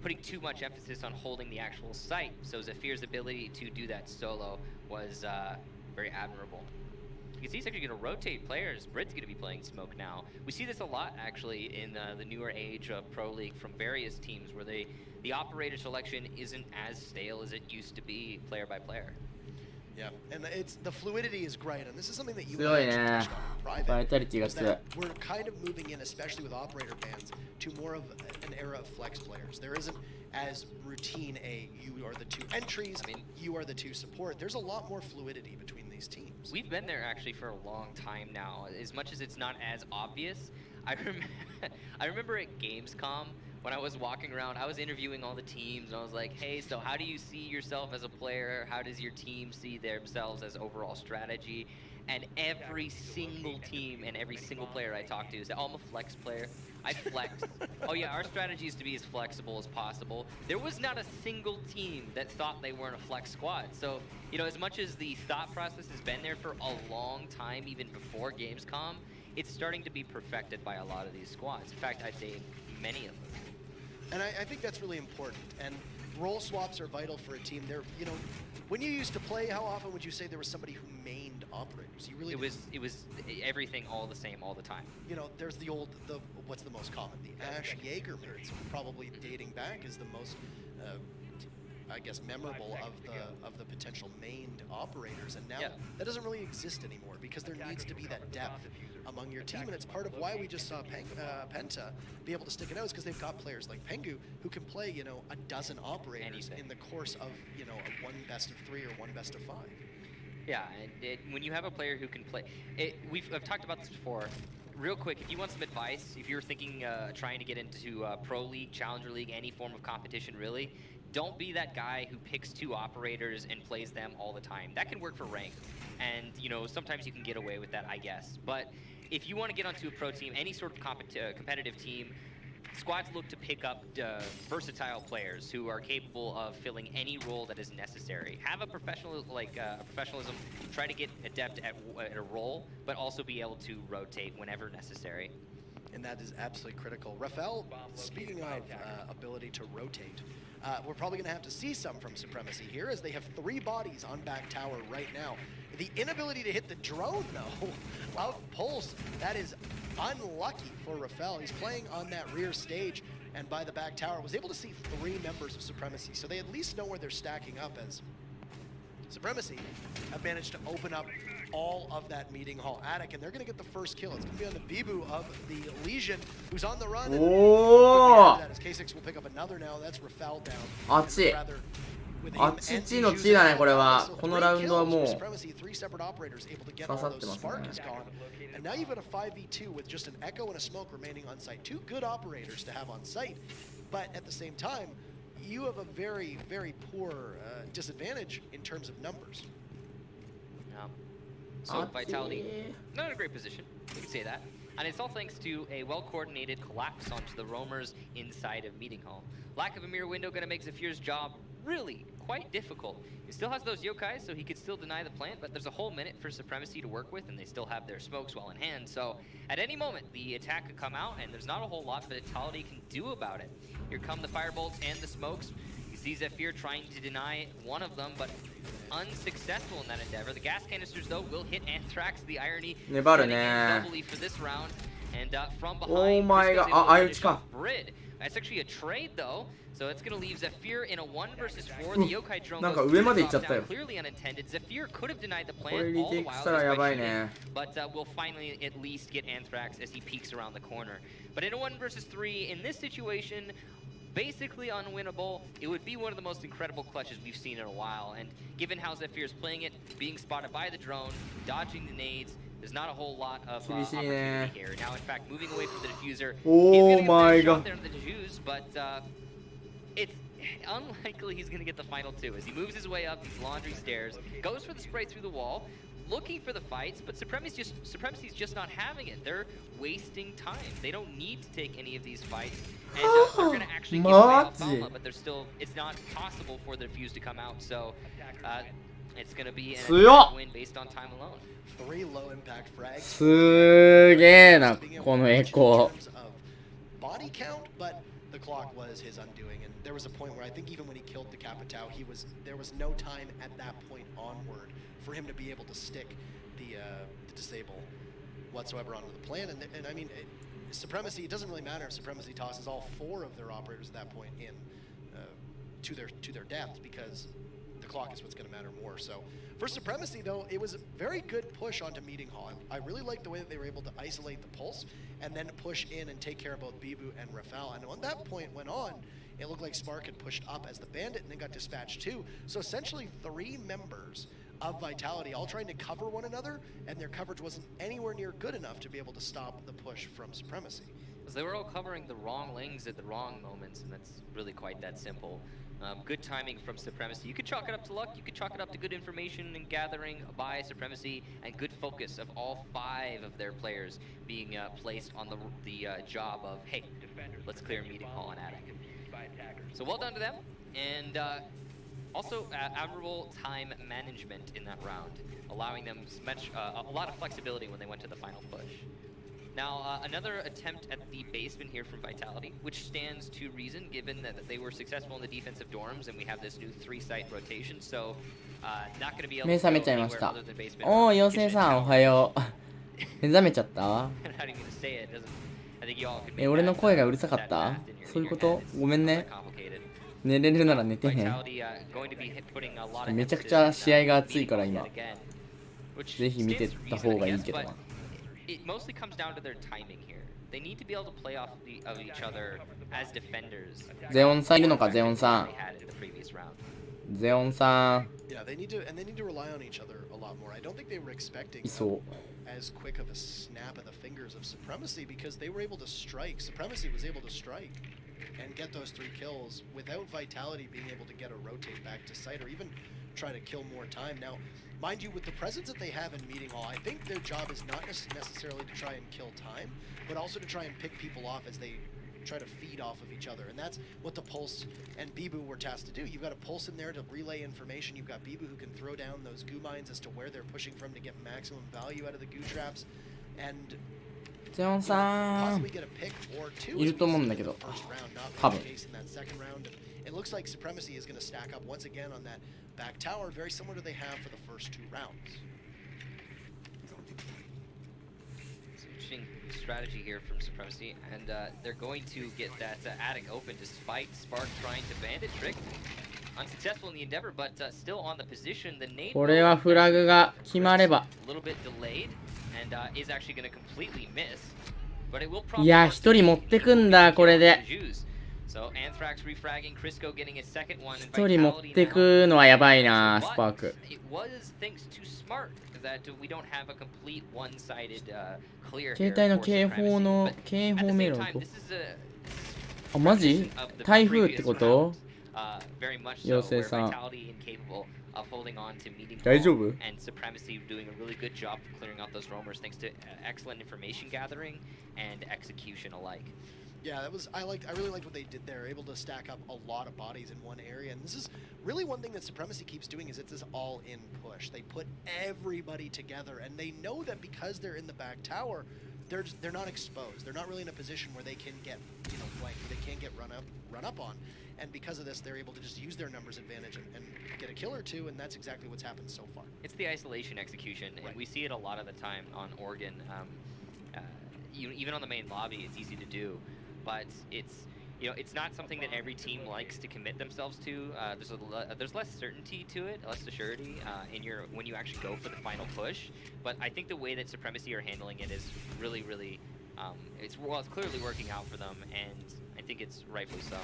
putting too much emphasis on holding the actual site. So Zephyr's ability to do that solo was very admirable. You can see he's actually going to rotate players. Brid's going to be playing Smoke now. We see this a lot, actually, in the newer age of Pro League from various teams where the operator selection isn't as stale as it used to be player by player. Yeah, and the fluidity is great, and this is something that you 強いね。 touched on in private. バイタリティが is 強い。 that we're kind of moving in, especially with operator bans, to more of an era of flex players. There isn't as routine you are the 2 entries, you are the 2 support. There's a lot more fluidity between these teams. We've been there actually for a long time now. As much as it's not as obvious, I remember at Gamescom when I was walking around, I was interviewing all the teams, and I was like, hey, so how do you see yourself as a player? How does your team see themselves as overall strategy? And every single team and every single player I talked to said, oh, I'm a flex player. I flex. Oh yeah, our strategy is to be as flexible as possible. There was not a single team that thought they weren't a flex squad. So, as much as the thought process has been there for a long time, even before Gamescom, it's starting to be perfected by a lot of these squads. In fact, I'd say many of them. And I think that's really important. And role swaps are vital for a team. They're, you know, when you used to play, how often would you say there was somebody who mained operators? You really It was everything all the same all the time. You know, there's the what's the most common? The Ash Jaeger mates, probably dating back is the most, I guess, memorable of the potential mained operators. And now that doesn't really exist anymore because there needs to be that depth among your team, and it's part of why we just saw Penta be able to stick it out, is because they've got players like Pengu who can play, you know, a dozen operators in the course of, you know, a 1 best of 3 or 1 best of 5. Yeah, and when you have a player who can play, I've talked about this before. Real quick, if you want some advice, if you're thinking trying to get into Pro League, Challenger League, any form of competition really, don't be that guy who picks 2 operators and plays them all the time. That can work for ranked, and you know, sometimes you can get away with that, I guess. But if you want to get onto a pro team, any sort of competitive team, squads look to pick up versatile players who are capable of filling any role that is necessary. Have a professionalism, try to get adept at a role, but also be able to rotate whenever necessary. And that is absolutely critical. Rafael, speaking of ability to rotate, we're probably going to have to see some from Supremacy here, as they have 3 bodies on back tower right now. The inability to hit the drone, though, of Pulse, that is unlucky for Rafael. He's playing on that rear stage, and by the back tower, was able to see 3 members of Supremacy, so they at least know where they're stacking up, as Supremacy have managed to open up all of that meeting hall attic, and they're going to get the first kill. It's going to be on the Bibu of the Legion, who's on the run. Oh! As K6 will pick up another now. That's Rafael down. あっちあっちっちの地だね、これは。このラウンドはもう刺さってますね。 And now you've got a 5v2 with just an Echo and a Smoke remaining on site. 2 good operators to have on site, but at the same time, you have a very, very poor disadvantage in terms of numbers. So Vitality, not in a great position, you can say that. And it's all thanks to a well-coordinated collapse onto the roamers inside of Meeting Hall. Lack of a mirror window gonna make Zephyr's job really quite difficult. He still has those yokai, so he could still deny the plant, but there's a whole minute for Supremacy to work with, and they still have their smokes well in hand. So at any moment, the attack could come out, and there's not a whole lot Vitality can do about it. Here come the firebolts and the smokes. You see Zephyr trying to deny one of them, but unsuccessful in that endeavor. The gas canisters, though, will hit Anthrax. The irony doubly for this round. And from behind, oh my god, Brid. That's actually a trade, though. So it's going to leave Zephyr in a 1 versus 4. The yokai drone goes clearly unintended. Zephyr could have denied the plant all the while, but will finally at least get Anthrax as he peeks around the corner. But in a 1 versus 3, in this situation, basically unwinnable. It would be one of the most incredible clutches we've seen in a while, and given how Zephyr's playing it, being spotted by the drone, dodging the nades, there's not a whole lot of opportunity here. Now, in fact, moving away from the diffuser, he's gonna get a shot there on the diffuse, but it's unlikely he's gonna get the final 2 as he moves his way up these laundry stairs, goes for the spray through the wall, looking for the fights, but Supremacy's just not having it. They're wasting time. They don't need to take any of these fights, and they're going to actually give away Alfalma, but it's not possible for the defuse to come out, so it's going to be an attack win based on time alone. 3 low impact frags. すげえな、このエコー。 Body count, but the clock was his undoing, and there was a point where I think even when he killed the Capitao, there was no time at that point onward for him to be able to stick the disable whatsoever onto the plan. And I mean, Supremacy, it doesn't really matter if Supremacy tosses all 4 of their operators at that point in to their deaths, because the clock is what's going to matter more. So for Supremacy, though, it was a very good push onto Meeting Hall. I really liked the way that they were able to isolate the Pulse and then push in and take care of both Bibu and Rafael. And when that point went on, it looked like Spark had pushed up as the Bandit and then got dispatched too. So essentially 3 members of Vitality all trying to cover one another, and their coverage wasn't anywhere near good enough to be able to stop the push from Supremacy. Because they were all covering the wrong lanes at the wrong moments, and that's really quite that simple. Good timing from Supremacy. You could chalk it up to luck, you could chalk it up to good information and gathering by Supremacy, and good focus of all 5 of their players being placed on the job of, hey, let's clear Meeting Hall and Attic. So well done to them, and also admirable time management in that round, allowing them a lot of flexibility when they went to the final push. Now, another attempt at the basement here from Vitality, which stands to reason given that they were successful in the defensive dorms and we have this new 3-site rotation, so not going to be able 目 to 覚 go めちゃいまし anywhere た。 other than basement. おー、 or 妖 kitchen 精さん、 and おはよう。目覚めちゃった tower. I'm not even going to say it. I think you all could え、 make 俺の that, 声がうるさかっ that た math in your- そういうこ in と your head. It's ごめん not ね that。complicated. 寝れるなら寝てね。 Vitality, going to be putting a lot of めちゃく emphasis ちゃ on, 試合が熱いから meeting 今。 yet again, which ぜひ見て stands to た reason, 方が I いい guess, けど but な。it mostly comes down to their timing here. They need to be able to play off of each other as defenders. ゼオンさんいるのか、ゼオンさ They had in the previous round. ん。ゼオンさん、 Yeah, they need to rely on each other a lot more. I don't think they were expecting いそう。 as quick of a snap of the fingers of Supremacy because they were able to strike. Supremacy was able to strike and get those 3 kills without Vitality being able to get a rotate back to site or even try to kill more time. Now, mind you, with the presence that they have in Meeting Hall, I think their job is not necessarily to try and kill time, but also to try and pick people off as they try to feed off of each other. And that's what the Pulse and Bibu were tasked to do. You've got a Pulse in there to relay information. You've got Bibu who can throw down those goo mines as to where they're pushing from to get maximum value out of the goo traps. And ゼオンさん possibly get a pick or two いると思うんだけど、 in the first round, not 多 really 分 the case in that second round. It looks like Supremacy is going to stack up once again on that back tower, very similar to they have for the first 2 rounds. It's an interesting strategy here from Supremacy, and they're going to get that attic open despite Spark trying to bandit trick. Unsuccessful in the endeavor, but still on the position. The nade これはフラグが決まれば。 a little bit delayed and is actually going to completely miss. But it will いや、 probably 一人持ってくんだ、これで。 So Anthrax refragging, Crisco getting his second one, and 一人持っ Vitality て now. くのはやばいな、ス But パーク。 it was thanks to Smart that we don't have a complete one-sided clear 携 here 帯の for 警 Supremacy. 報の But 警 at 報 the メー same ルの time, と this is a あ、マジ of the 台風って previous こと round, very much so, 妖精 where さん。 Vitality incapable of holding on to meeting 大丈 ball 夫 and Supremacy doing a really good job of clearing out those roamers thanks to excellent information gathering and execution alike. Yeah, I really liked what they did there, able to stack up a lot of bodies in one area. And this is really one thing that Supremacy keeps doing is it's this all-in push. They put everybody together, and they know that because they're in the back tower, they're not exposed. They're not really in a position where they can get, flanked, they can't get run up on. And because of this, they're able to just use their numbers advantage and get a kill or two, and that's exactly what's happened so far. It's the isolation execution, and we see it a lot of the time on Oregon. Even on the main lobby, it's easy to do, but it's not something that every team likes to commit themselves to. There's less certainty to it, less surety when you actually go for the final push. But I think the way that Supremacy are handling it is really, really, it's clearly working out for them, and I think it's rightfully so.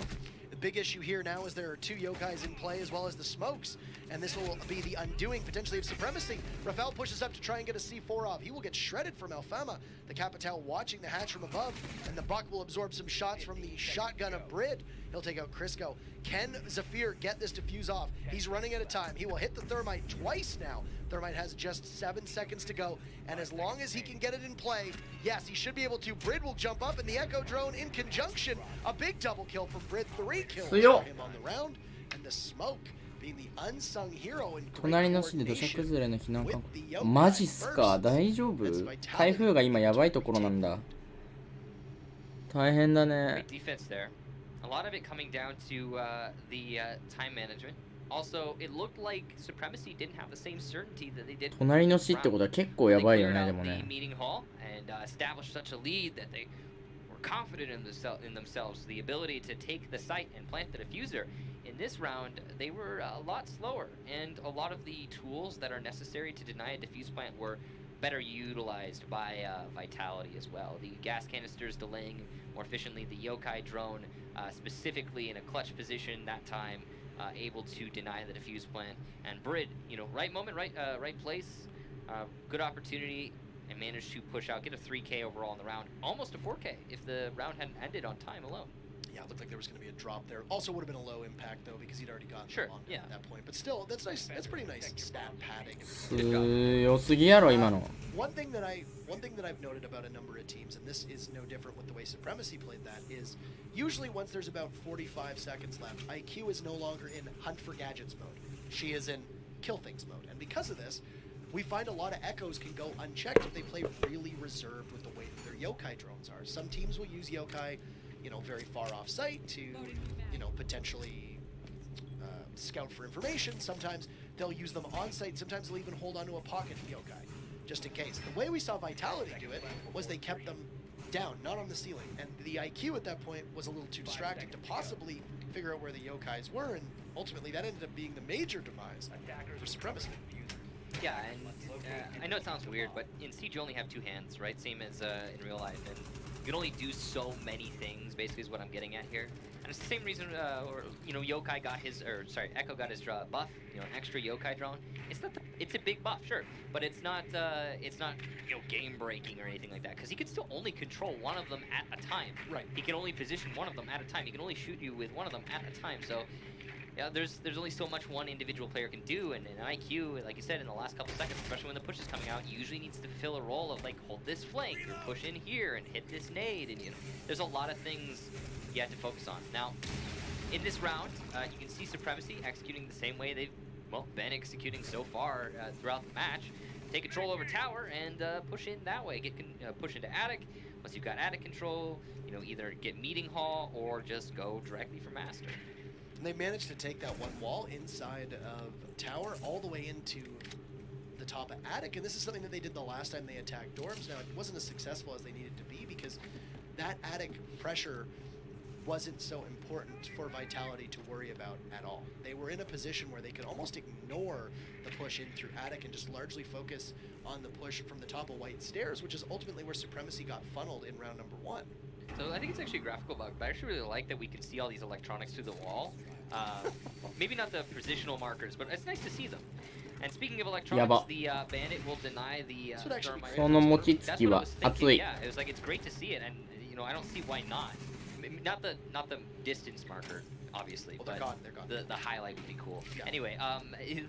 The big issue here now is there are 2 yokais in play as well as the smokes, and this will be the undoing potentially of Supremacy. Rafael pushes up to try and get a C4 off. He will get shredded from Alfama. The Capital watching the hatch from above, and the Buck will absorb some shots from the shotgun of Brid. He'll take out Crisco. Can Zafir get this defuse off? He's running out of time. He will hit the Thermite twice now. Thermite has just 7 seconds to go, and as long as he can get it in play, yes, he should be able to. Brid will jump up, and the Echo Drone in conjunction. A big double kill from Brid. 3 kills for him on the round, and the smoke being the unsung hero in great 隣の市で土砂 coordination 崩れの避難 with 勧 the 告。 yokai マジっすか first. 大丈夫台風が今やばいところなんだ。大変だね。 Great defense there. A lot of it coming down to the time management. Also, it looked like Supremacy didn't have the same certainty that they did. 隣の市ってことは結構やばいよね、でも The ね。 meeting hall and established such a lead that they were confident in themselves, the ability to take the site and plant the diffuser. In this round, they were a lot slower, and a lot of the tools that are necessary to deny a diffuse plant were better utilized by Vitality as well. The gas canisters delaying more efficiently, the yokai drone specifically in a clutch position that time, able to deny the diffuse plant. And Brid, right moment, right place, good opportunity, and managed to push out, get a 3K overall in the round, almost a 4K if the round hadn't ended on time alone. Yeah, it looked like there was going to be a drop there. Also would have been a low impact though because he'd already gotten Sure, long yeah. at that point. But still, that's nice. That's pretty nice stat padding. 強すぎやろ、今の。 One thing that I've noted about a number of teams, and this is no different with the way Supremacy played that, is usually once there's about 45 seconds left, IQ is no longer in hunt for gadgets mode. She is in kill things mode. And because of this, we find a lot of echoes can go unchecked if they play really reserved with the way that they're yokai drones are. Some teams will use yokai, you know, very far off site to, you know, potentially scout for information. Sometimes they'll use them on site. Sometimes they'll even hold onto a pocket yokai, just in case. The way we saw Vitality do it was they kept them down, not on the ceiling, and the IQ at that point was a little too distracting to possibly figure out where the yokais were, and ultimately that ended up being the major demise for Supremacy. Yeah, and I know it sounds weird, but in Siege you only have two hands, right? Same as in real life, and you can only do so many things, basically is what I'm getting at here. And it's the same reason, you know, Yokai got his, Echo got his buff, you know, an extra Yokai drone. It's a big buff, sure, but it's not, you know, game breaking or anything like that, because he can still only control one of them at a time. Right. He can only position one of them at a time. He can only shoot you with one of them at a time. So, yeah, there's only so much one individual player can do, and an IQ, like you said, in the last couple seconds, especially when the push is coming out, usually needs to fill a role of like hold this flank or push in here and hit this nade, and you know, there's a lot of things you have to focus on. Now, in this round, you can see Supremacy executing the same way they've been executing so far throughout the match. Take control over tower and push in that way. Push into attic. Once you've got attic control, you know, either get meeting hall or just go directly for master. And they managed to take that one wall inside of tower all the way into the top of attic, and this is something that they did the last time they attacked dorms. Now, it wasn't as successful as they needed to be because that attic pressure wasn't so important for Vitality to worry about at all. They were in a position where they could almost ignore the push in through attic and just largely focus on the push from the top of white stairs, which is ultimately where Supremacy got funneled in round number 1. So I think it's actually a graphical bug, but I actually really like that we can see all these electronics through the wall. Maybe not the positional markers, but it's nice to see them. And speaking of electronics, the bandit will deny the thermite. その餅つきは熱い。 Yeah, it was like it's great to see it, and you know I don't see why not. Not the distance marker, obviously, Well, but they're gone. the highlight would be cool. Yeah. Anyway,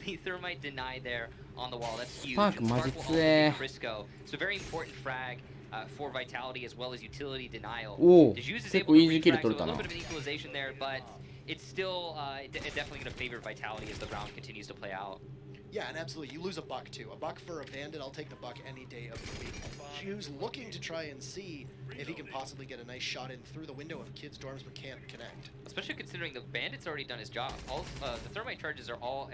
the thermite denied there on the wall. That's huge. Spark And Spark will also マジ強え。 be Crisco. So very important frag. For Vitality as well as utility denial. おお、 Dejus is 結 able 構 to イージーキル refrag, 取 so れ a た little な bit of an equalization there, but it's still definitely going to favor Vitality as the round continues to play out. Yeah, and absolutely, you lose a buck too. A buck for a bandit, I'll take the buck any day of the week. Hughes looking to try and see if he can possibly get a nice shot in through the window of kids' dorms, but can't connect. Especially considering the bandit's already done his job. All the thermite charges are all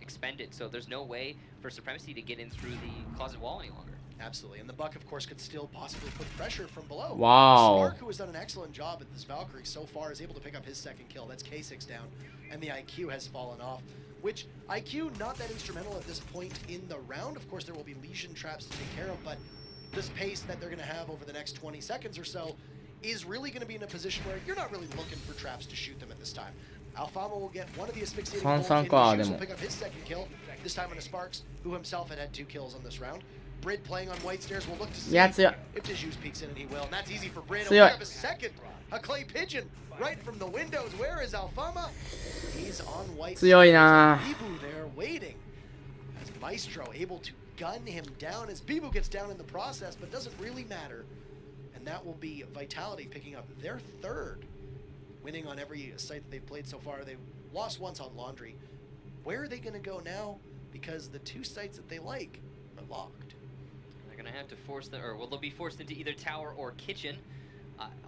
expended, so there's no way for Supremacy to get in through the closet wall any longer. Absolutely, and the buck, of course, could still possibly put pressure from below. Wow. Spark, who has done an excellent job at this Valkyrie so far, is able to pick up his second kill. That's K6 down, and the IQ has fallen off. Which, IQ, not that instrumental at this point in the round. Of course, there will be Legion traps to take care of, but this pace that they're going to have over the next 20 seconds or so is really going to be in a position where you're not really looking for traps to shoot them at this time. Alfama will get one of the asphyxiating bolts in. Hughes will pick up his second kill, this time on a Sparks, who himself had 2 kills on this round. Brid playing on white stairs will look to see if Dejus peeks in, and he will. And that's easy for Brid. He'll pick up his second. A clay pigeon right from the windows. Where is Alfama? He's on white stairs. 強いな。 Bibu there waiting. As Maestro able to gun him down as Bibu gets down in the process, but doesn't really matter. And that will be Vitality picking up their 3rd. Winning on every site that they've played so far. They lost once on Laundry. Where are they going to go now? Because the 2 sites that they like are locked. They're going to have to force them, or well, they'll be forced into either tower or kitchen.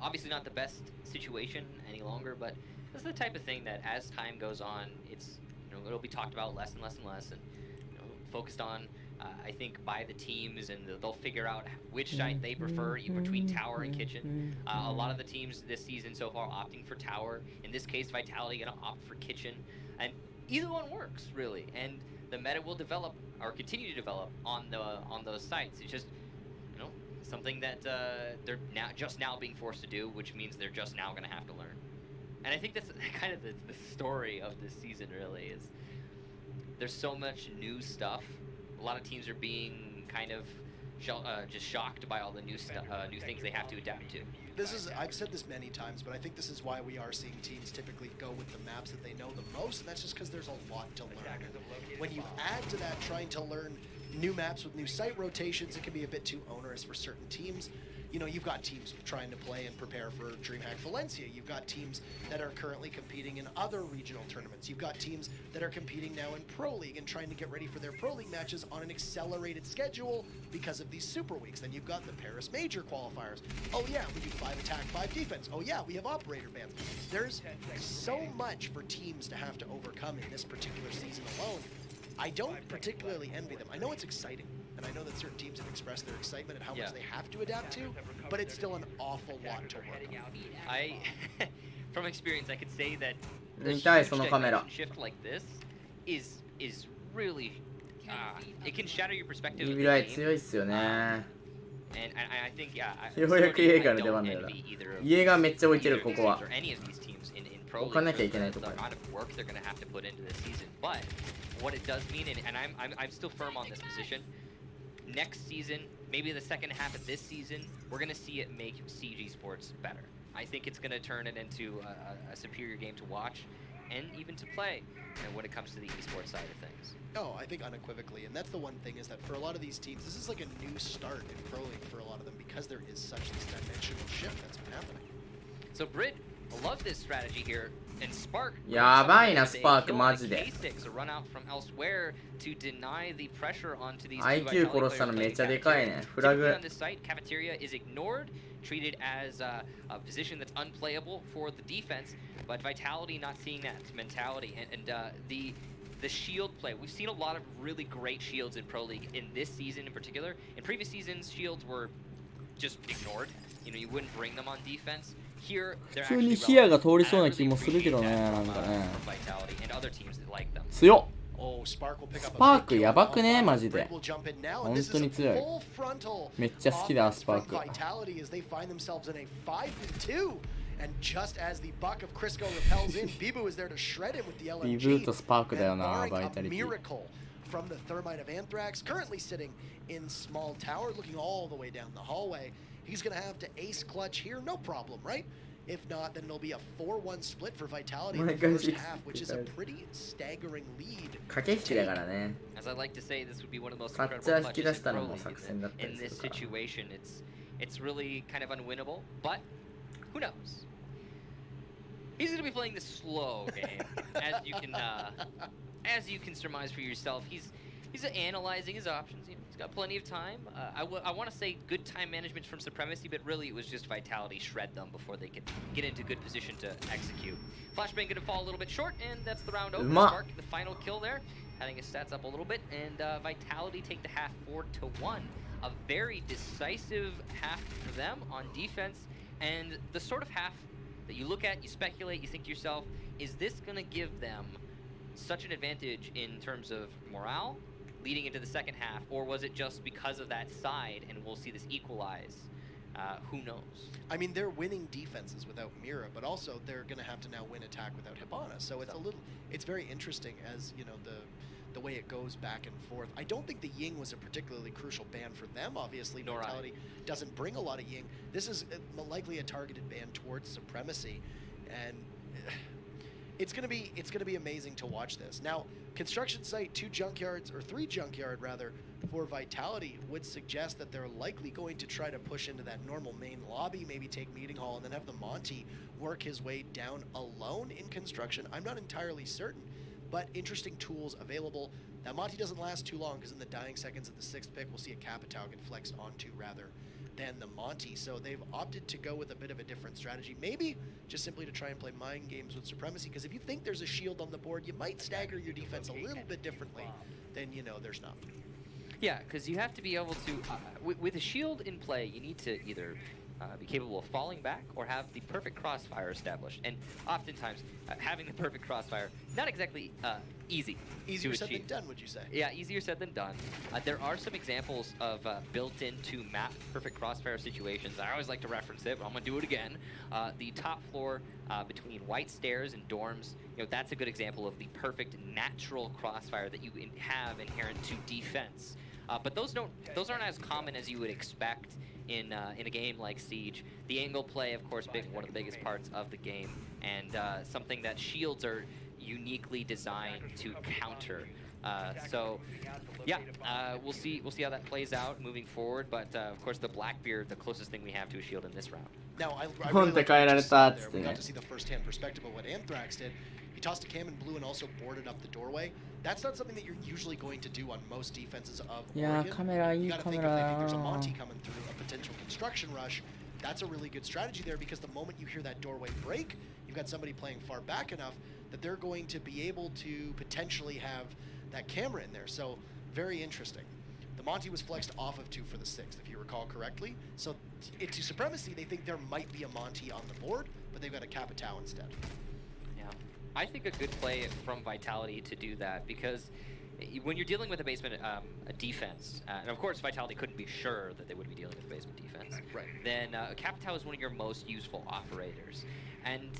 Obviously not the best situation any longer, but this is the type of thing that as time goes on, it's, you know, it'll be talked about less and less and less, and you know, focused on, I think, by the teams, and they'll figure out which site they prefer between tower and kitchen. A lot of the teams this season so far opting for tower. In this case, Vitality going to opt for kitchen, and either one works really, and the meta will develop or continue to develop on those sites. It's just, you know, something that they're just now being forced to do, which means they're just now going to have to learn. And I think that's kind of the story of this season really is there's so much new stuff. A lot of teams are being kind of just shocked by all the new things they have to adapt to. This is, I've said this many times, but I think this is why we are seeing teams typically go with the maps that they know the most, and that's just because there's a lot to learn. When you add to that trying to learn new maps with new site rotations, it can be a bit too onerous for certain teams. you know, you've got teams trying to play and prepare for DreamHack Valencia. You've got teams that are currently competing in other regional tournaments. You've got teams that are competing now in Pro League and trying to get ready for their Pro League matches on an accelerated schedule because of these Super Weeks. Then you've got the Paris Major qualifiers. Oh yeah, we do 5 attack, 5 defense. Oh yeah, we have operator bans. There's so much for teams to have to overcome in this particular season alone. I don't particularly envy them. I know it's exciting, and I know that certain teams have expressed their excitement at how much they have to adapt to, but it's still an awful lot to work on. From experience, I could say that the 見たい huge そのカメラ dimension shift like this is really it can shatter your perspective of リ the ビライ game. 強いっすよね And I think, yeah, ようやくイエーガーの出 I 番 don't だよな envy either of イエーガーめっちゃ置いてる either こ of こ these は teams or any of these teams in Pro 置か League なきゃい for けない the ところ amount of work they're going to have to put into this season. But what it does mean, and I'm still firm on this position, next season, maybe the second half of this season, we're going to see it make Siege Esports better. I think it's going to turn it into a superior game to watch and even to play when it comes to the esports side of things. No, I think unequivocally, and that's the one thing is that for a lot of these teams, this is like a new start in Pro League for a lot of them because there is such this dimensional shift that's been happening. So Brit, I love this strategy here, and Spark. やばいな they スパーク kill マ the ジで K6, a run out from elsewhere to deny the pressure onto these two IQ Vitality 殺したの players めっちゃ playing でかいね Cafeteria. フラグ Typically on this site, Cafeteria is ignored, treated as a position that's unplayable for the defense, but Vitality not seeing that mentality, and the shield play. We've seen a lot of really great shields in Pro League in this season in particular. In previous seasons, shields were just ignored. You know, you wouldn't bring them on defense. Here, they're 普通に actually ヒアが relevant. 通りそう And I な気 really もするけどね appreciate な that ん from, かね from Vitality and other teams that like them. 強っ Oh, Spark will pick up a スパー big ク kill やばく on ね Alpha. マジで Brit will jump in now, 本 and this 当 is に a 強い full frontal めっちゃ好きだ offense スパー from ク Vitality as they find themselves in a 5-2. And just as the buck of Crisco repels in, Bibu is there to shred him with the ビブ LMG. とスパークだよ And な barring バイ a タリティ miracle from the Thermite of Anthrax, currently sitting in small tower, looking all the way down the hallway. He's going to have to ace clutch here, no problem, right? If not, then it'll be a 4-1 split for Vitality in the first half, which is a pretty staggering lead. 駆け引きだからね As I like to say, this would be one of the most カッ incredible チャー引き clutches 出 in したの Pro も League. 作戦だったり In す this るから situation, it's really kind of unwinnable, but who knows? He's going to be playing the slow game, as you can surmise for yourself. He's analyzing his options. You know, he's got plenty of time. I want to say good time management from Supremacy, but really it was just Vitality shred them before they could get into good position to execute. Flashbang going to fall a little bit short, and that's the round over. Spark, the final kill there, having his stats up a little bit, and Vitality take the half 4-1. A very decisive half for them on defense, and the sort of half that you look at, you speculate, you think to yourself, is this going to give them such an advantage in terms of morale leading into the second half, or was it just because of that side and we'll see this equalize? Who knows? I mean, they're winning defenses without Mira, but also they're going to have to now win attack without Hibana. So it's very interesting as, you know, the way it goes back and forth. I don't think the Ying was a particularly crucial ban for them. Obviously, Vitality doesn't bring a lot of Ying. This is likely a targeted ban towards Supremacy, and it's gonna be amazing to watch this. Now, construction site, 3 junkyard rather, for Vitality would suggest that they're likely going to try to push into that normal main lobby, maybe take meeting hall, and then have the Monty work his way down alone in construction. I'm not entirely certain, but interesting tools available. Now, Monty doesn't last too long because in the dying seconds of the 6th pick, we'll see a Capitao get flexed onto rather than the Monty. So they've opted to go with a bit of a different strategy. Maybe just simply to try and play mind games with Supremacy, because if you think there's a shield on the board, you might stagger your defense a little bit differently than, you know, there's not. Yeah, because you have to be able to, with a shield in play, you need to either be capable of falling back or have the perfect crossfire established. And oftentimes, having the perfect crossfire, not exactly easy. Easier said than done, would you say? Yeah, easier said than done. There are some examples of built-into map perfect crossfire situations. I always like to reference it, but I'm going to do it again. The top floor between white stairs and dorms, you know, that's a good example of the perfect natural crossfire that you have inherent to defense. But those aren't as common as you would expect in a game like Siege. The angle play, of course, one of the biggest parts of the game, and something that shields are uniquely designed to counter. So yeah, we'll see how that plays out moving forward. But of course, the Blackbeard, the closest thing we have to a shield in this round. Now, I really Honte like kai what you era said taat there. We sitten. got to see the first-hand perspective of what Anthrax did. He tossed a cam in blue and also boarded up the doorway. That's not something that you're usually going to do on most defenses of Yeah, Oregon. camera, You iyi got to think if they think there's a camera. Monty coming through, a potential construction rush. That's a really good strategy there because the moment you hear that doorway break, you've got somebody playing far back enough that they're going to be able to potentially have that camera in there. So very interesting. The Monty was flexed off of 2 for the 6th, if you recall correctly. So to Supremacy, they think there might be a Monty on the board, but they've got a Capitao instead. Yeah, I think a good play from Vitality to do that because when you're dealing with a basement a defense, and of course Vitality couldn't be sure that they would be dealing with a basement defense, Right. then Capitao is one of your most useful operators. And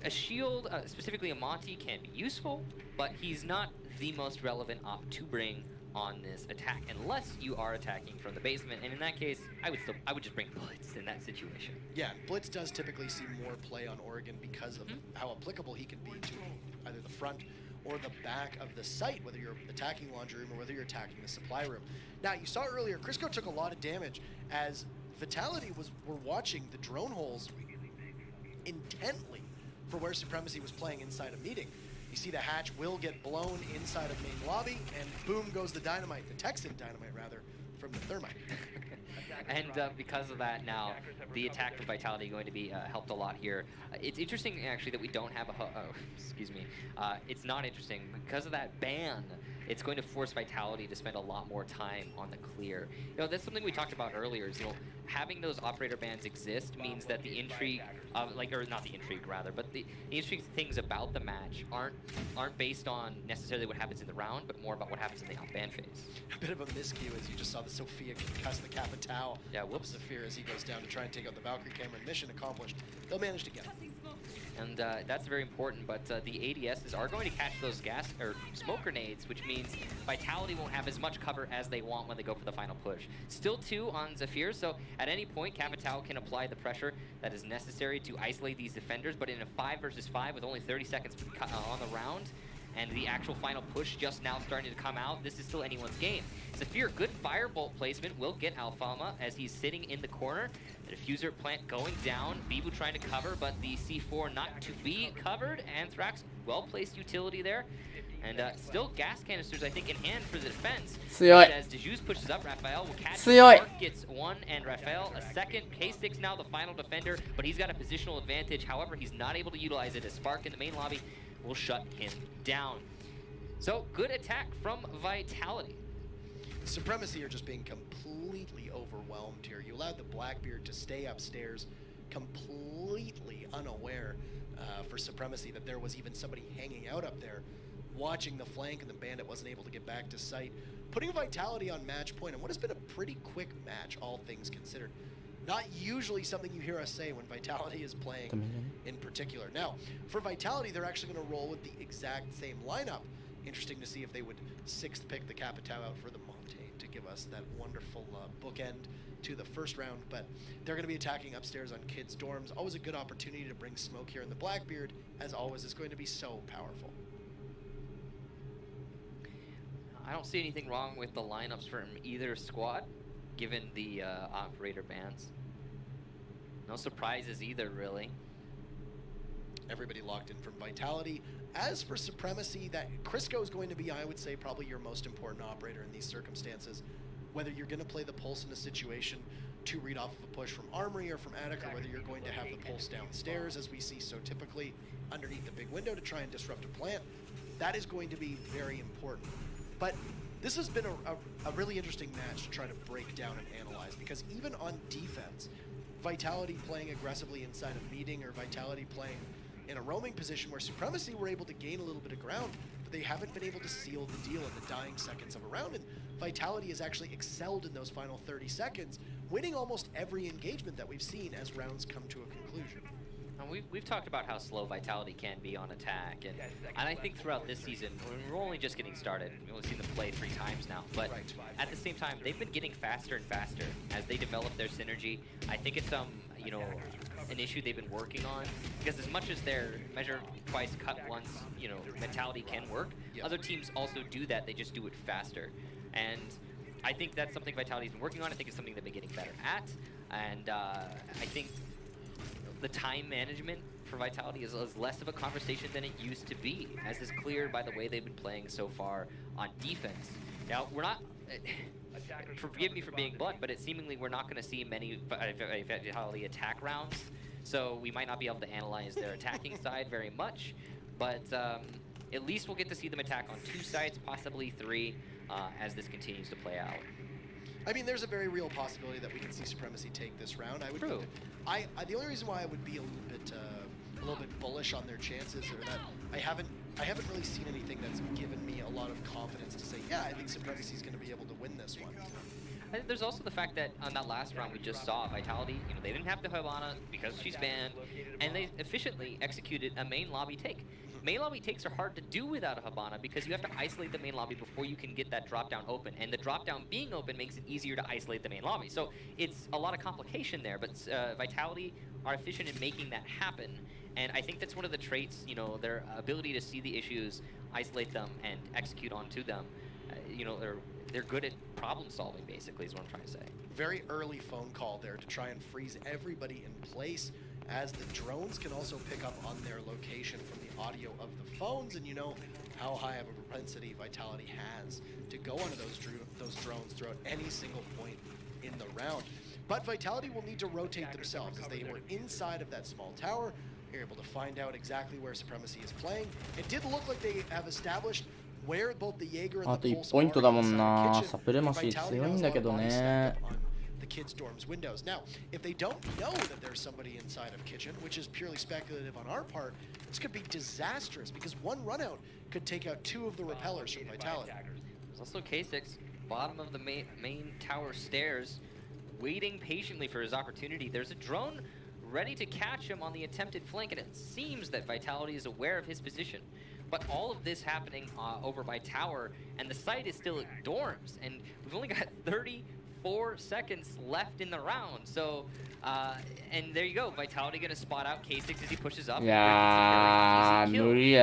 a shield, specifically a Monty, can be useful, but he's not the most relevant op to bring on this attack unless you are attacking from the basement, and in that case I would just bring Blitz in that situation. Yeah, Blitz does typically see more play on Oregon because of how applicable he can be to either the front or the back of the site, whether you're attacking laundry room or whether you're attacking the supply room. Now, you saw earlier, Crisco took a lot of damage as Vitality were watching the drone holes intently for where Supremacy was playing inside a meeting. You see the hatch will get blown inside of main lobby, and boom goes the dynamite, the Texan dynamite rather, from the thermite. And because of that now, the attack from Vitality going to be helped a lot here. It's interesting actually that we don't have a excuse me. It's not interesting because of that ban. It's going to force Vitality to spend a lot more time on the clear. You know, that's something we talked about earlier. Is, you know, having those operator bans exist means that the intrigue, or not the intrigue rather, but the interesting things about the match aren't based on necessarily what happens in the round, but more about what happens in the out-ban phase. A bit of a miscue as you just saw the Sophia concuss the Capitao. Yeah, whoops. Zafir as he goes down to try and take out the Valkyrie Cameron. Mission accomplished. They'll manage to get it. And that's very important, but the ADSs are going to catch those gas or smoke grenades, which means Vitality won't have as much cover as they want when they go for the final push. Still 2 on Zafir, so at any point, Capitao can apply the pressure that is necessary to isolate these defenders, but in a 5 versus 5 with only 30 seconds on the round, and the actual final push just now starting to come out, this is still anyone's game. Zafir, good firebolt placement, will get Alfama as he's sitting in the corner. The diffuser plant going down, Bibu trying to cover, but the C4 not to be covered. Anthrax, well-placed utility there. And still gas canisters, I think, in hand for the defense.強い. But as DeJuice pushes up, Raphael will catch強い. Mark gets 1, and Raphael a second. K6 now the final defender, but he's got a positional advantage. However, he's not able to utilize it as Spark in the main lobby will shut him down. So, good attack from Vitality. Supremacy are just being completely overwhelmed here. You allowed the Blackbeard to stay upstairs completely unaware for Supremacy that there was even somebody hanging out up there watching the flank, and the Bandit wasn't able to get back to site. Putting Vitality on match point in what has been a pretty quick match, all things considered. Not usually something you hear us say when Vitality is playing in particular. Now, for Vitality, they're actually going to roll with the exact same lineup. Interesting to see if they would 6th pick the Capitao out for the Monte to give us that wonderful bookend to the first round. But they're going to be attacking upstairs on kids' dorms. Always a good opportunity to bring smoke here. And the Blackbeard, as always, is going to be so powerful. I don't see anything wrong with the lineups from either squad, given the operator bans. No surprises either, really. Everybody locked in from Vitality. As for Supremacy, that Crisco is going to be, I would say, probably your most important operator in these circumstances. Whether you're going to play the Pulse in a situation to read off of a push from Armory or from Attic, or whether you're going to have the Pulse downstairs, as we see so typically underneath the big window to try and disrupt a plant, that is going to be very important. But this has been a really interesting match to try to break down and analyze, because even on defense, Vitality playing aggressively inside a meeting, or Vitality playing in a roaming position where Supremacy were able to gain a little bit of ground, but they haven't been able to seal the deal in the dying seconds of a round, and Vitality has actually excelled in those final 30 seconds, winning almost every engagement that we've seen as rounds come to a conclusion. And we've talked about how slow Vitality can be on attack, and I think throughout this season, we're only just getting started. We've only seen them play 3 times now, but at the same time, they've been getting faster and faster as they develop their synergy. I think it's you know, an issue they've been working on, because as much as their measure twice, cut once, you know, mentality can work, other teams also do that, they just do it faster. And I think that's something Vitality's been working on. I think it's something they've been getting better at. And I think the time management for Vitality is less of a conversation than it used to be, as is clear by the way they've been playing so far on defense. Now, we're not... forgive me for being blunt, but seemingly we're not going to see many Vitality attack rounds, so we might not be able to analyze their attacking side very much, but at least we'll get to see them attack on 2 sides, possibly 3, as this continues to play out. I mean, there's a very real possibility that we can see Supremacy take this round. I would. True. The only reason why I would be a little bit bullish on their chances, or that I haven't really seen anything that's given me a lot of confidence to say, yeah, I think Supremacy is going to be able to win this one. I think there's also the fact that on that last round we just saw Vitality, you know, they didn't have the Hibana because she's banned, and they efficiently executed a main lobby take. Main lobby takes are hard to do without a Hibana because you have to isolate the main lobby before you can get that drop down open, and the drop down being open makes it easier to isolate the main lobby. So it's a lot of complication there, but Vitality are efficient in making that happen, and I think that's one of the traits, you know, their ability to see the issues, isolate them, and execute onto them. You know, they're good at problem solving, basically, is what I'm trying to say. Very early phone call there to try and freeze everybody in place, as the drones can also pick up on their location from the audio of the phones, and you know how high of a propensity Vitality has to go onto those drones throughout any single point in the round. But Vitality will need to rotate themselves, as they were inside of that small tower. You're able to find out exactly where Supremacy is playing. It did look like they have established where both the Jaeger and the Pulse are inside the kitchen. Vitality knows a lot of bodies stacked up on the kids' dorms windows. Now, if they don't know that there's somebody inside of kitchen, which is purely speculative on our part, this could be disastrous, because one runout could take out 2 of the repellers from Vitality. There's also K6, bottom of the main tower stairs, waiting patiently for his opportunity. There's a drone ready to catch him on the attempted flank, and it seems that Vitality is aware of his position. But all of this happening over by tower, and the site is still at dorms, and we've only got 34 seconds left in the round. So, and there you go, Vitality gonna spot out K6 as he pushes up. Yeah, Vitality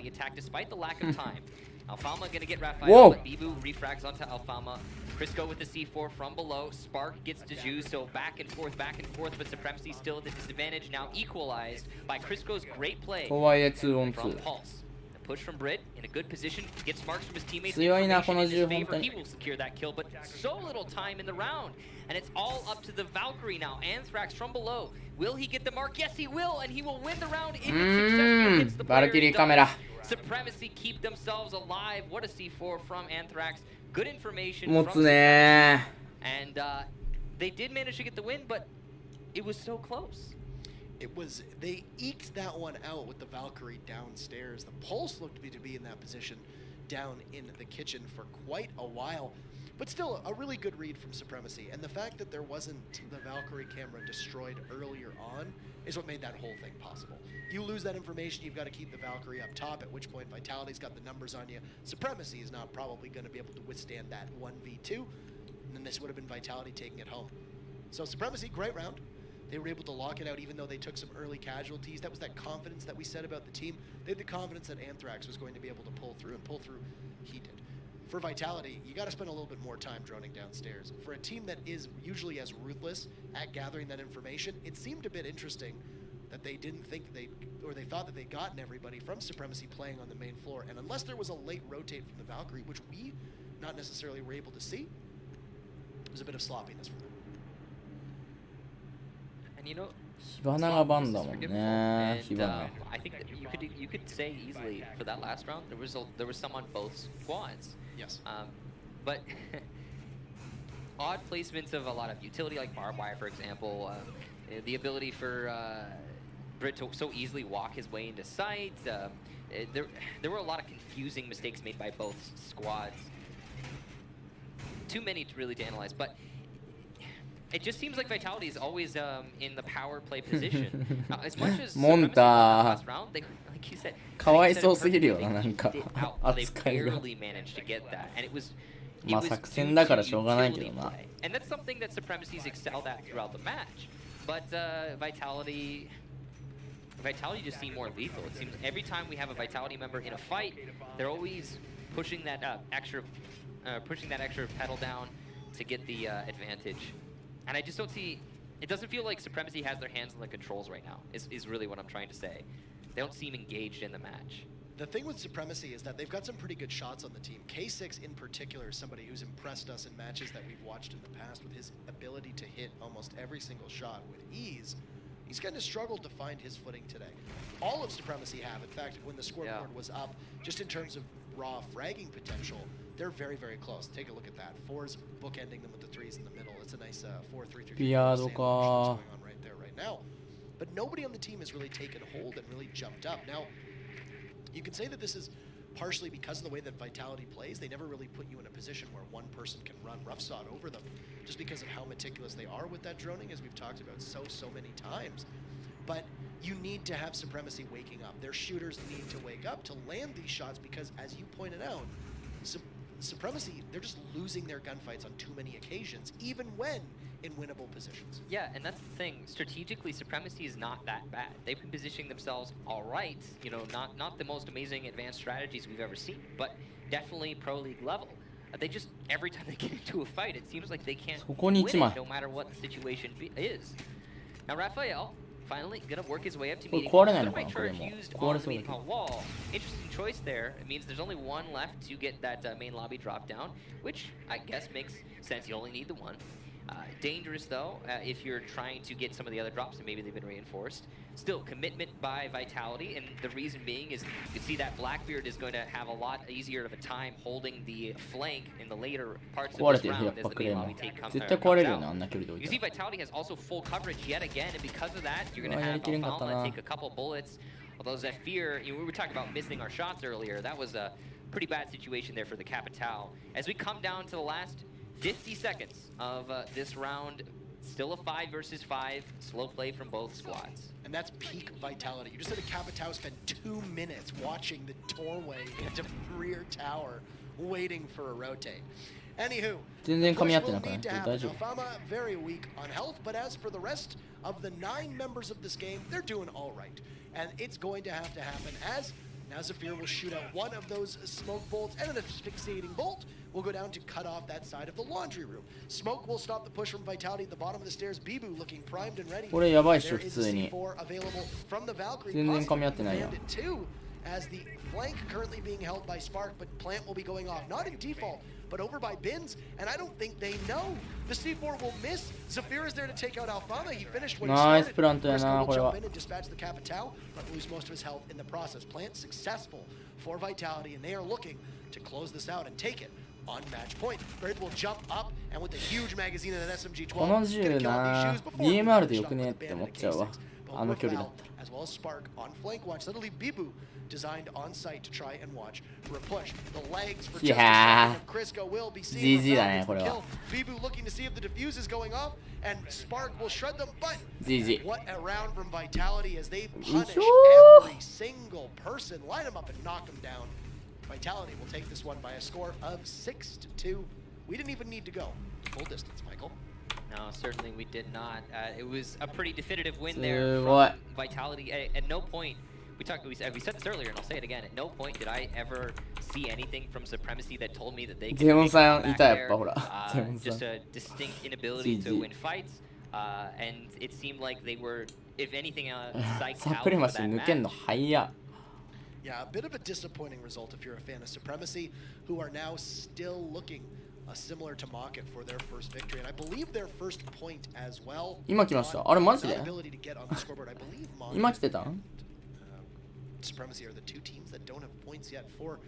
attack despite the lack of time. Alfama gonna get Raphael, Whoa. but Bibu refrags onto Alfama. Crisco with the C4 from below. Spark gets Deju, so back and forth, but Supremacy still at the disadvantage, now equalized by Crisco's great play from Pulse. The push from Brit in a good position, gets marks from his teammates. Information in his favor, he will secure that kill, but so little time in the round. And it's all up to the Valkyrie now. Anthrax from below. Will he get the mark? Yes, he will, and he will win the round if it successfully hits the Valkyrie player's camera. Supremacy keep themselves alive. What a C4 from Anthrax. Good information 持 from つね and they did manage to get the win, but it was so close. They eked that one out with the Valkyrie downstairs. The Pulse looked to be in that position down in the kitchen for quite a while. But still, a really good read from Supremacy. And the fact that there wasn't the Valkyrie camera destroyed earlier on is what made that whole thing possible. You lose that information, you've got to keep the Valkyrie up top, at which point Vitality's got the numbers on you. Supremacy is not probably going to be able to withstand that 1v2. And then this would have been Vitality taking it home. So Supremacy, great round. They were able to lock it out even though they took some early casualties. That was that confidence that we said about the team. They had the confidence that Anthrax was going to be able to pull through, and pull through he did. For Vitality, you got to spend a little bit more time droning downstairs. For a team that is usually as ruthless at gathering that information, it seemed a bit interesting that they didn't think they thought that they'd gotten everybody from Supremacy playing on the main floor. And unless there was a late rotate from the Valkyrie, which we not necessarily were able to see, it was a bit of sloppiness from them. And you know, 火花がバンだもんね 火花 I think that you could say easily for that last round there was some on both squads. Yes. But odd placements of a lot of utility, like barbed wire, for example. The ability for Brit to so easily walk his way into sight. There were a lot of confusing mistakes made by both squads. Too many really to analyze, but it just seems like Vitality is always in the power play position. As much as last round, they, like you said, かわいそうすぎるよな、なんか they 扱いが barely managed to get that, and it was It まあ was 作 due 戦だから to しょうがないけ utility どな。 play. And that's something that Supremacy's excelled at throughout the match. But Vitality just seem more lethal. It seems every time we have a Vitality member in a fight, they're always pushing that extra pedal down to get the advantage. And I just don't see. It doesn't feel like Supremacy has their hands on the controls right now. Is really what I'm trying to say. They don't seem engaged in the match. The thing with Supremacy is that they've got some pretty good shots on the team. K6 in particular is somebody who's impressed us in matches that we've watched in the past with his ability to hit almost every single shot with ease. He's kind of struggled to find his footing today. All of Supremacy have. In fact, when the scoreboard was up, just in terms of raw fragging potential, they're very, very close. Take a look at that. 4's bookending them with the 3's in the middle. It's a nice 4-3-3 Piado going on right there, right now. But nobody on the team has really taken hold and really jumped up. Now, you can say that this is partially because of the way that Vitality plays. They never really put you in a position where one person can run roughshod over them, just because of how meticulous they are with that droning, as we've talked about so many times. But you need to have Supremacy waking up. Their shooters need to wake up to land these shots because, as you pointed out, Supremacy, they're just losing their gunfights on too many occasions, even when in winnable positions. Yeah, and that's the thing. Strategically, Supremacy is not that bad. They've been positioning themselves all right. You know, not the most amazing advanced strategies we've ever seen, but definitely pro league level. They just, every time they get into a fight, it seems like they can't win it, no matter what the situation is. Now, Raphael finally gonna work his way up to meeting. My charge used on the meeting hall wall. Interesting choice there. It means there's only one left to get that main lobby drop down, which I guess makes sense. You only need the one. Dangerous though, if you're trying to get some of the other drops and maybe they've been reinforced. Still, commitment by Vitality, and the reason being is you can see that Blackbeard is going to have a lot easier of a time holding the flank in the later parts of this round as the main lobby take comes out. You see Vitality has also full coverage yet again, and because of that, you're going to have Alfalma take a couple bullets. Although Zephyr, we were talking about missing our shots earlier. That was a pretty bad situation there for the Capitao. As we come down to the last 50 seconds of this round, still a 5 versus 5, slow play from both squads. And that's peak Vitality. You just had a Capitao spend 2 minutes watching the doorway into rear tower, waiting for a rotate. Anywho, we'll need to have Alfama very weak on health, but as for the rest of the 9 members of this game, they're doing all right. And it's going to have to happen as now Zephyr will shoot out one of those smoke bolts, and an asphyxiating bolt will go down to cut off that side of the laundry room. Smoke will stop the push from Vitality at the bottom of the stairs. Bibu looking primed and ready. There is a C4 available from the Valkyrie. Bandit 2, as the flank currently being held by Spark, but Plant will be going off, not in default, but over by Bins, and I don't think they know. The C4 will miss. Zephyr is there to take out Alfama. He finished what he started. Briscoe will jump in and dispatch the Capitao, but lose most of his health in the process. Plant successful for Vitality, and they are looking to close this out and take it on match point. Bird will jump up, and with a huge magazine and an SMG-12, この銃な DMR でよくねって思っちゃうわ。あの距離だったら。 as well as Spark on flank watch. That'll leave Bibu designed on site to try and watch for a push. The legs for just a Crisco will be seen. Bibu looking to see if the defuse is going off, and Spark will shred them, but what a round from Vitality as they punish every single person, line them up and knock them down. Vitality will take this one by a score of 6-2. We didn't even need to go full distance, Michael. No, certainly we did not. It was a pretty definitive win there from Vitality. At no point, we said this earlier, and I'll say it again. At no point did I ever see anything from Supremacy that told me that they could make back there. Just a distinct inability to win fights, and it seemed like they were, if anything, psyched out for that match. Yeah, a bit of a disappointing result if you're a fan of Supremacy, who are now still looking similar to Mocket for their first victory, and I believe their first point as well. 今来ました。あれマジで？ 今来てたん？ Supremacy are the two teams that don't have points yet for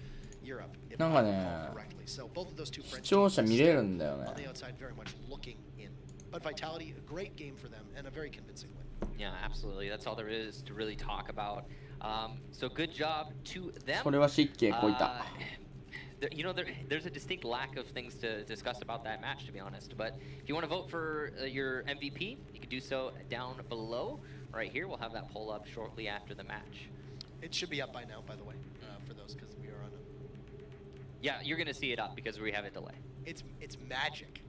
Europe. なんかね、視聴者見れるんだよね。 On the outside, very much looking in. But Vitality, a great game for them and a very convincing win. Yeah, absolutely. That's all there is to really talk about. So good job to them. それは失敬こいた。 You know, there's a distinct lack of things to discuss about that match, to be honest. But if you want to vote for your MVP, you can do so down below. Right here, we'll have that poll up shortly after the match. It should be up by now, by the way, for those, because we are on a Yeah, you're gonna see it up because we have a delay. It's magic.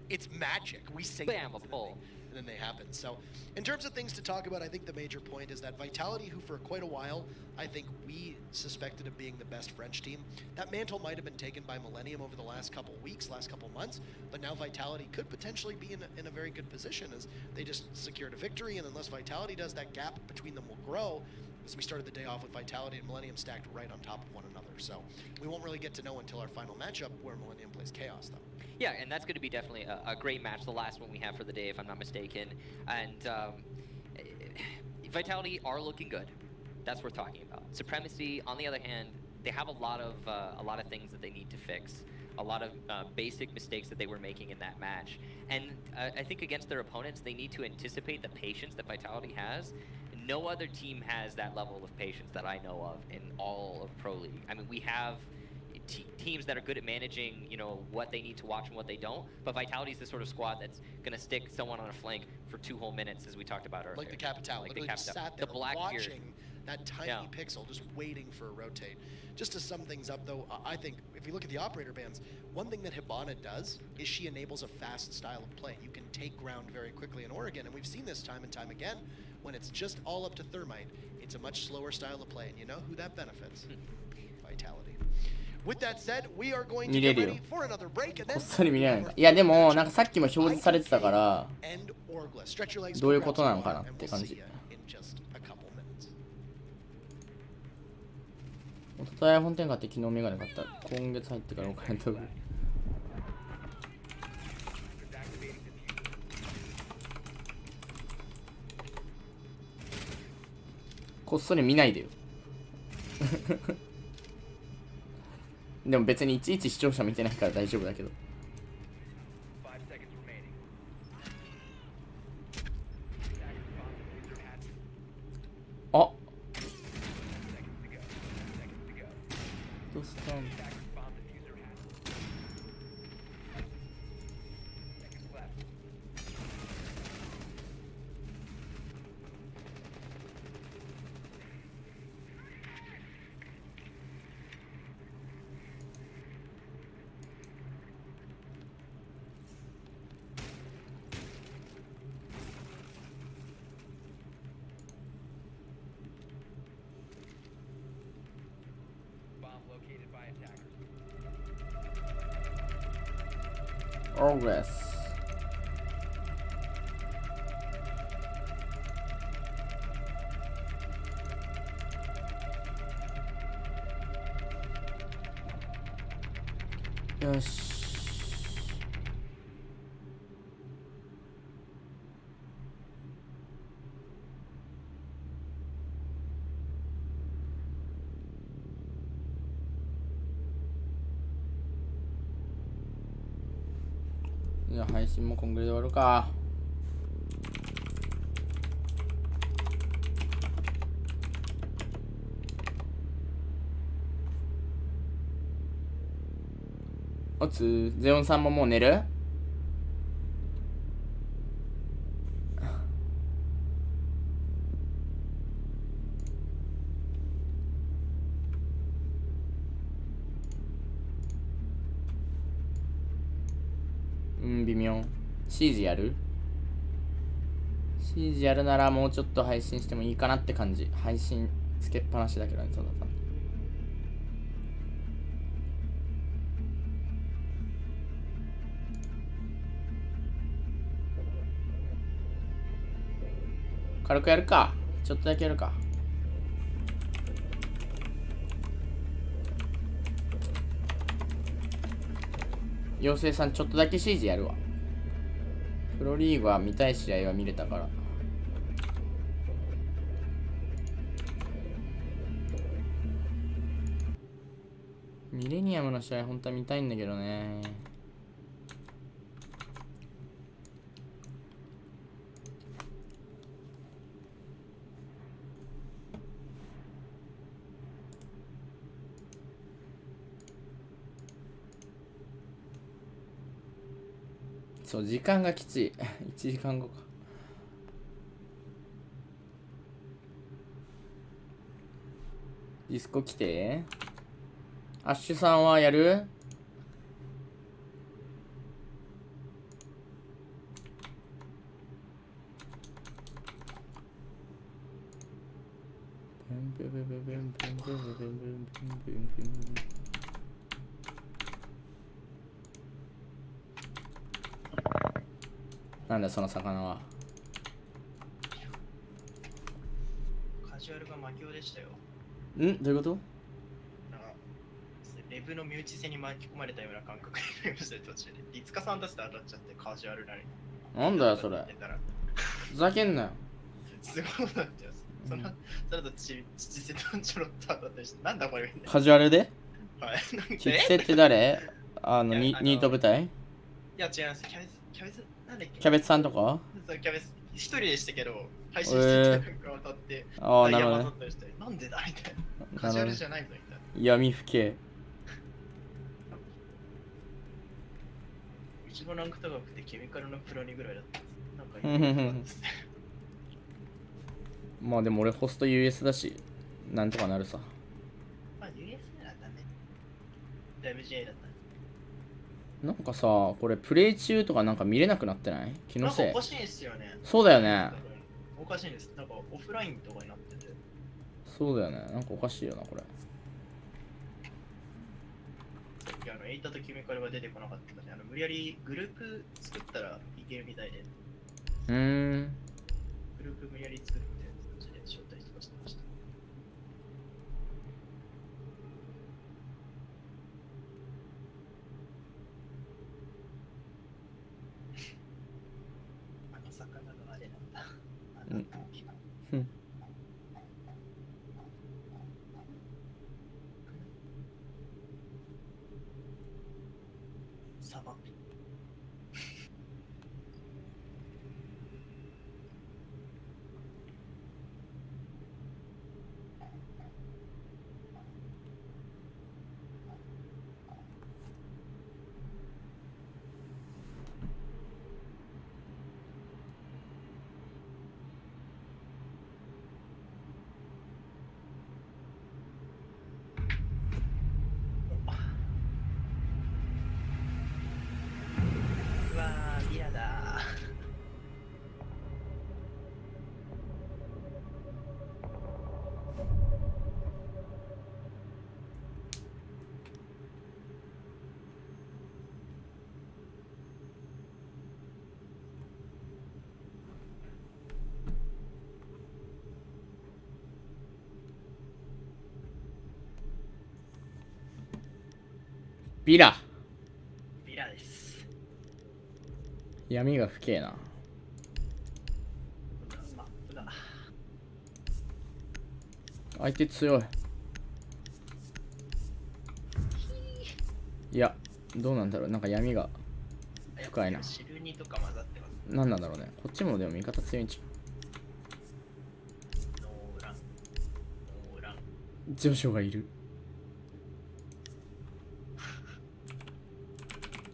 It's magic. We say Bam, a things pull. and then they happen. So, in terms of things to talk about, I think the major point is that Vitality, who for quite a while, I think we suspected of being the best French team, that mantle might have been taken by Millennium over the last couple weeks, last couple months, but now Vitality could potentially be in a very good position as they just secured a victory, and unless Vitality does, that gap between them will grow, as we started the day off with Vitality and Millennium stacked right on top of one another. So we won't really get to know until our final matchup where Millennium plays Chaos, though. Yeah, and that's going to be definitely a great match, the last one we have for the day, if I'm not mistaken. And Vitality are looking good. That's worth talking about. Supremacy, on the other hand, they have a lot of things that they need to fix. A lot of basic mistakes that they were making in that match. And I think against their opponents, they need to anticipate the patience that Vitality has. No other team has that level of patience that I know of in all of Pro League. I mean, we have teams that are good at managing, you know, what they need to watch and what they don't, but Vitality is the sort of squad that's going to stick someone on a flank for 2 whole minutes, as we talked about earlier. Like the Capital, Like the literally just Capital. sat there The Blackbeard. watching that tiny pixel, just waiting for a rotate. Just to sum things up, though, I think if you look at the operator bans, one thing that Hibana does is she enables a fast style of play. You can take ground very quickly in Oregon, and we've seen this time and time again. When it's just all up to Thermite, it's a much slower style of play, and you know who that benefits? Vitality. With that said, we are going to get ready for another break, and こ then っそり見れないんだ。いやでもなんかさっきも表示されてたからどういうことなのかなって感じ。おととい本店買って昨日メガネ買った。今月入ってからお金取る。こっそり見ないでよ。でも別にいちいち視聴者見てないから大丈夫だけど。あ、どうしたん？Progress. Yes. じゃあ配信もこんぐらいで終わるか。おつゼオンさんももう寝る？微妙。シージやる？シージやるならもうちょっと配信してもいいかなって感じ。配信つけっぱなしだけどね、そうだった。軽くやるか。ちょっとだけやるか。妖精さんちょっとだけ CG やるわ。プロリーグは見たい試合は見れたから。ミレニアムの試合本当は見たいんだけどね。そう、時間がきつい。1時間後か。ディスコ来て。アッシュさんはやる？なんだその魚は。カジュアルが魔境でしたよ。ん？どういうこと？なんかレブの身内戦に巻き込まれたような感覚になりましたよ、途中で。リツカさんたちと当たっちゃって、カジュアルなり。なんだよそれ。ふざけんなよ。すごいなってます。そのだと父瀬とちょろっと当たったりして、なんだこれみたいな。カジュアルで？はい。キツセって誰？ニート部隊？いや違います。キャベツ、なんだっけ？キャベツさんとか？そうキャベツ、一人でしたけど、配信してきたから当たって、ああ、なるほどね。なんでだみたいな。カジュアルじゃないぞみたいな。闇ふけ。一番ランク高くてケミカルのプロ2ぐらいだったんです。なんかいいことですね。まあでも俺ホスト US だし、なんとかなるさ。まあ US だったね。WGA だったね。なんかさ、これプレイ中とかなんか見れなくなってない？気のせい。なんかおかしいですよね。そうだよね。おかしいです。なんかオフラインとかになってて。そうだよね。なんかおかしいよな、これ。さっきエイタとケミカルが出てこなかったので、無理やりグループ作ったらいけるみたいで。グループ無理やり作って、そっちで招待とかしてました。あの魚のあれなんだ。あの大きな。サバ。うわー、ビラだー。ビラ。ビラです。闇が深えな。相手強い。いや、どうなんだろう。なんか闇が深いな。シルニとか混ざってます。なんなんだろうね。こっちもでも味方強いんちゃノーラン。ノーラン。う。ジョジョがいる。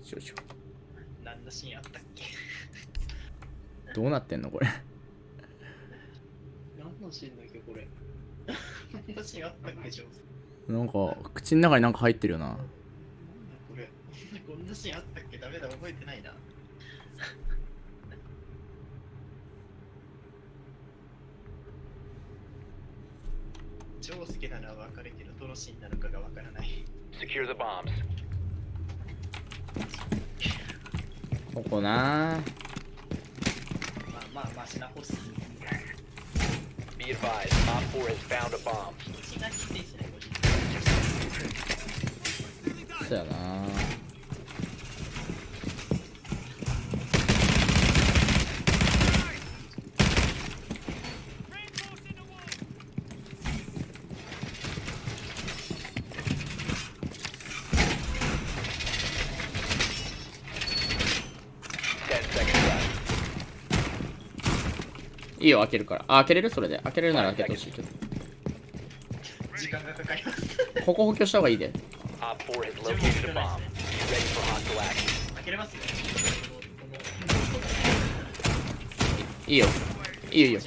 ジョジョ。何のシーンあったっけ？どうなってんのこれ。何のシーンだっけこれ。何のシーンあったっけジョー。なんか口の中になんか入ってるよな。なんだこれ。こんなシーンあったっけ？ダメだ、覚えてないな。超好きなのはわかるけど、どのシーンなのかがわからない。Secure the bombs. ここな。まあマシなホス。Be advised, Op 4 has found a bomb. 一がきついですね、そうやな。いいよ、開けるから。あ、開けれる？それで。開けれるなら開けてほしいけど。時間がかかります。ここ補強した方がいいで。Op 4 has located a bomb. Be ready for hostile action. 開けれますね。いいよ。いいよいいよ。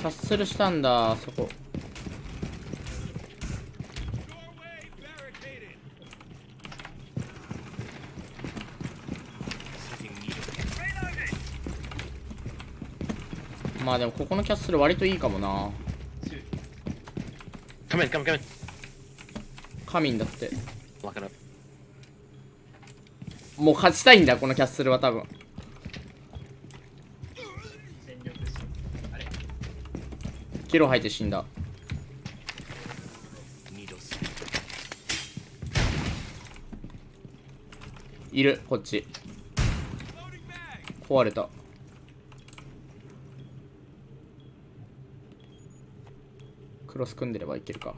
ャッスルしたんだ、そこ。まあでもここのキャッスル割といいかもな。Come in, come in, come in. カミンだって。 Lock it up. もう勝ちたいんだこのキャッスルは多分。全力です。あれキロ入って死んだ。いるこっち。壊れた。クロス組んでればいけるか。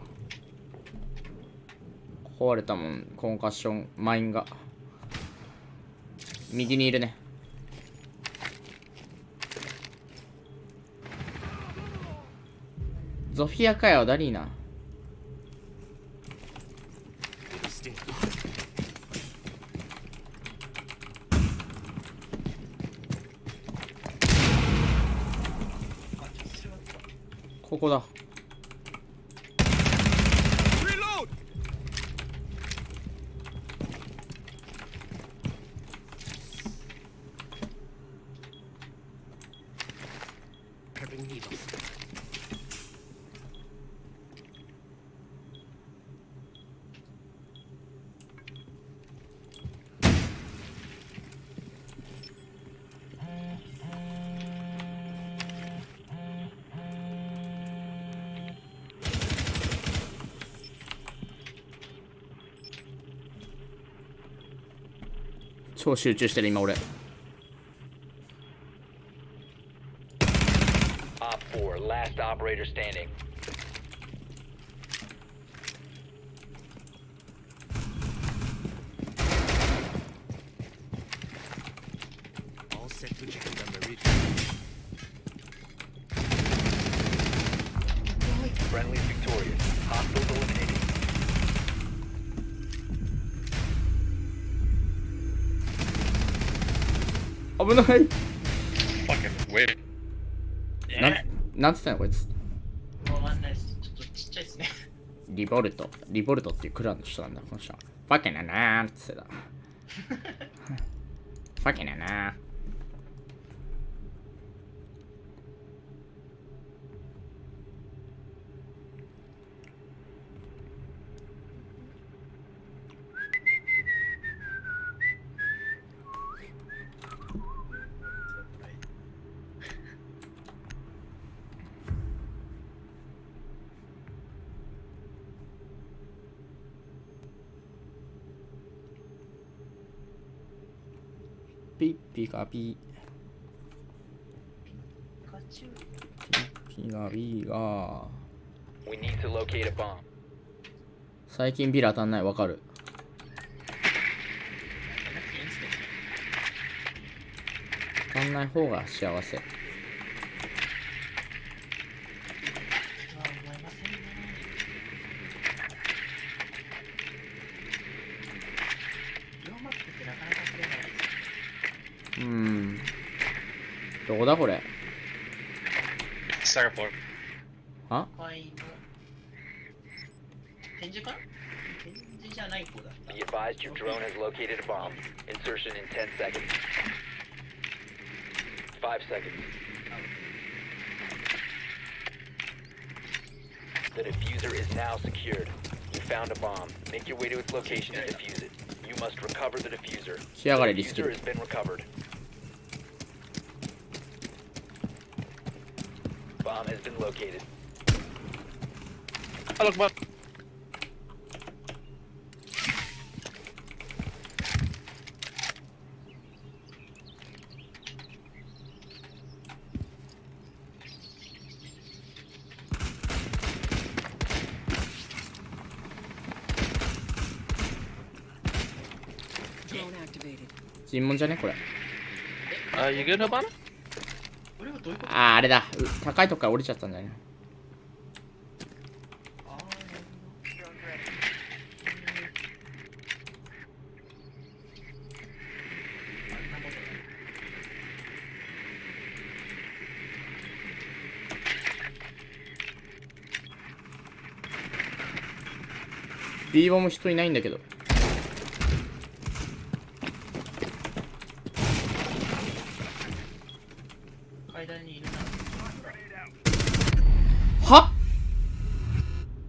壊れたもん。コンカッションマインが右にいるね。ゾフィアかよダリーナ。ここだ。超集中してる今俺。Op 4, last operator standing. All set to check on the region. Friendly victorious. Hostiles eliminated. 危ない。 Fucking wait. なんつったのこいつ。わかんないです。ちょっとちっちゃいですね。リボルトっていうクランの人なんだこの人は。ファケナなーって言ってた。ファケナなー。ピッピカピピピがビーが We need to locate a bomb. 最近ビラ当たんないわかる。当たんない方が幸せ。どこだこれ。 Second floor. あ展示かな？展示じゃない方だ。 Be advised your drone has located a bomb. Insertion in 10 seconds. 5 seconds. The diffuser is now secured. You found a bomb. Make your way to its location and defuse it. You must recover the diffuser. 来やがれ The リスキ diffuser ル。 has been recovered. Bomb has been located. Oh, look, bud. Drone activated. 尋問じゃねこれ。 You good, Habana? これはどういうこと？あれだ。高いとこから降りちゃったんじゃないの。B ボム人いないんだけど。階段にいるは？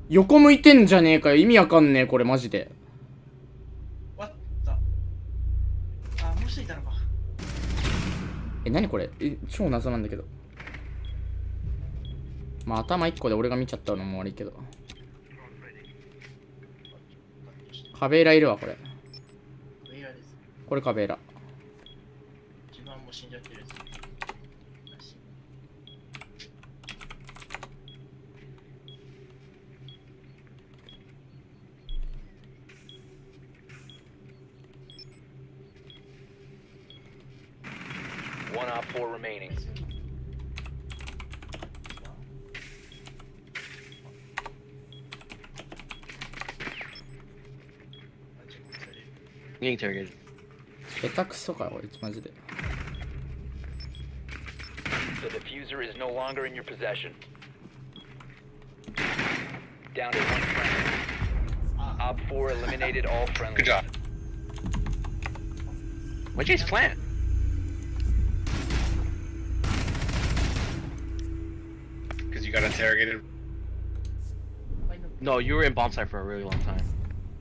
横向いてんじゃねえかよ。意味わかんねえこれマジで。な。あ、もう一人いたのか。何これ、超謎なんだけど。まあ頭1個で俺が見ちゃったのも悪いけど。壁裏いるわこれ。ベイラです。これ壁裏。自分はもう死んじゃってるやつ。One op 4 remaining. Getting interrogated. 下手くそかこいつマジで。 The diffuser is no longer in your possession. Down to one friendly. Op 4 eliminated all friendly. Good job. What'd you guys plant? Because you got interrogated? No, you were in bomb site for a really long time.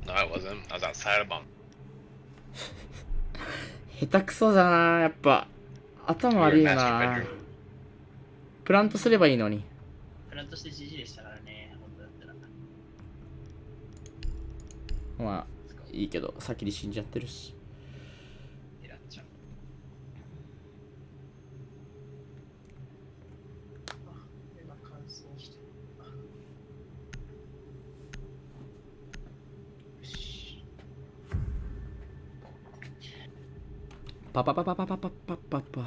No, I wasn't. I was outside of bomb. 下手くそだなやっぱ。頭悪いよな。プラントすればいいのに。プラントして GG でしたからね、本当だったら。まあいいけど先に死んじゃってるし。狙っちゃう。今乾燥してる。パパパパパパパパパパ。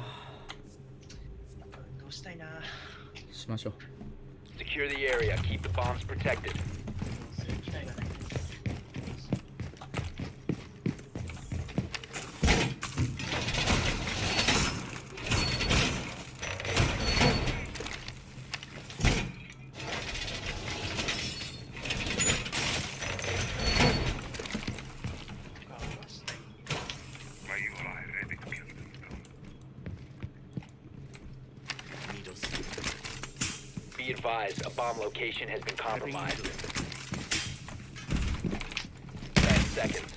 どうしたいな。しましょう。 Secure the area. Keep the bombs protected. する機会がない。Be advised, a bomb location has been compromised. 10 seconds.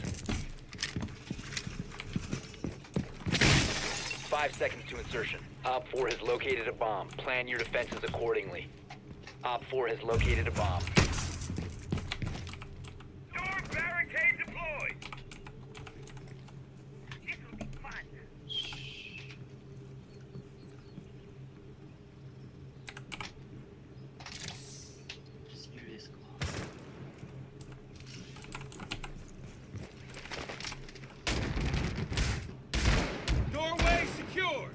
5 seconds to insertion. Op 4 has located a bomb. Plan your defenses accordingly. Op 4 has located a bomb. Door barricade deployed. This will be fun. Doorway secured.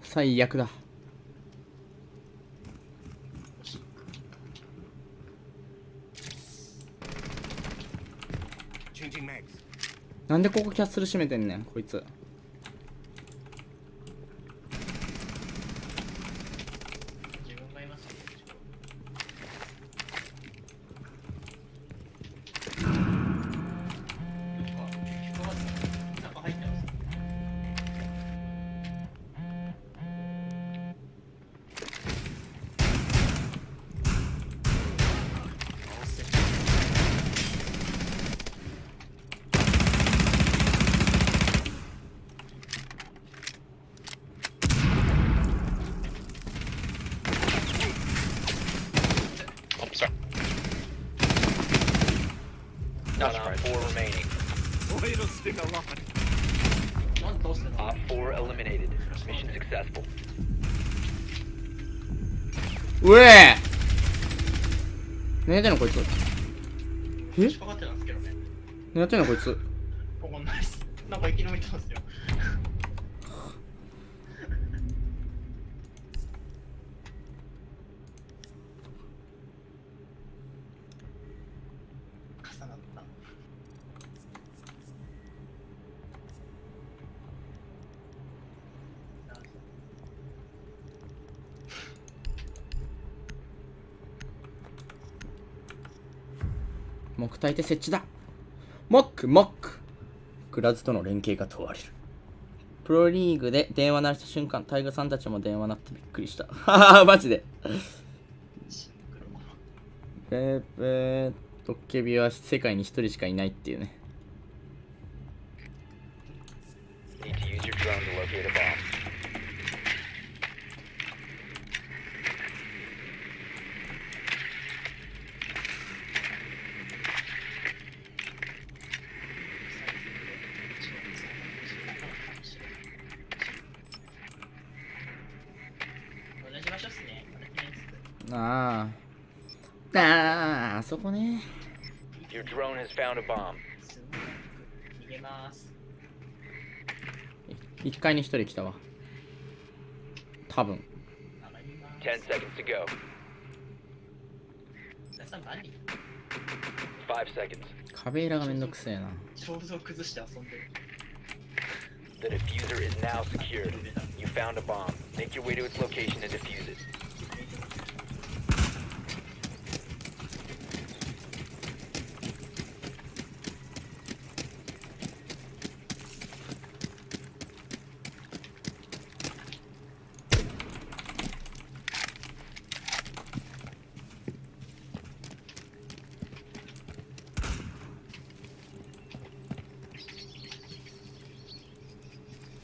最悪だ。Changing mags. なんでここキャッスル閉めてんねんこいつ。自分がいますよ。中入ってます。Oh, sorry. One op 4 remaining. Oh, it'll stick a lot. Op 4 eliminated. Mission successful. うえ何やってんのこいつ。え引っかかってたんですけどね。何やってんのこいつ。わかんないっす。なんか生き延びてますよ。重なった。木焚いて設置だ。モックグラズとの連携が問われる。プロリーグで電話鳴らした瞬間、タイガさんたちも電話鳴ってびっくりした。ははマジで。ドッケビは世界に一人しかいないっていうね。Need to use your drone to locate a bomb. Ah, そこね。Your drone has found a bomb. 逃げます。1階に1人来たわ。多分。10 seconds to go. 5 seconds. 壁裏がめんどくせえな。想像崩して遊んでる。The diffuser is now secured. You found a bomb. Make your way to its location and defuse it.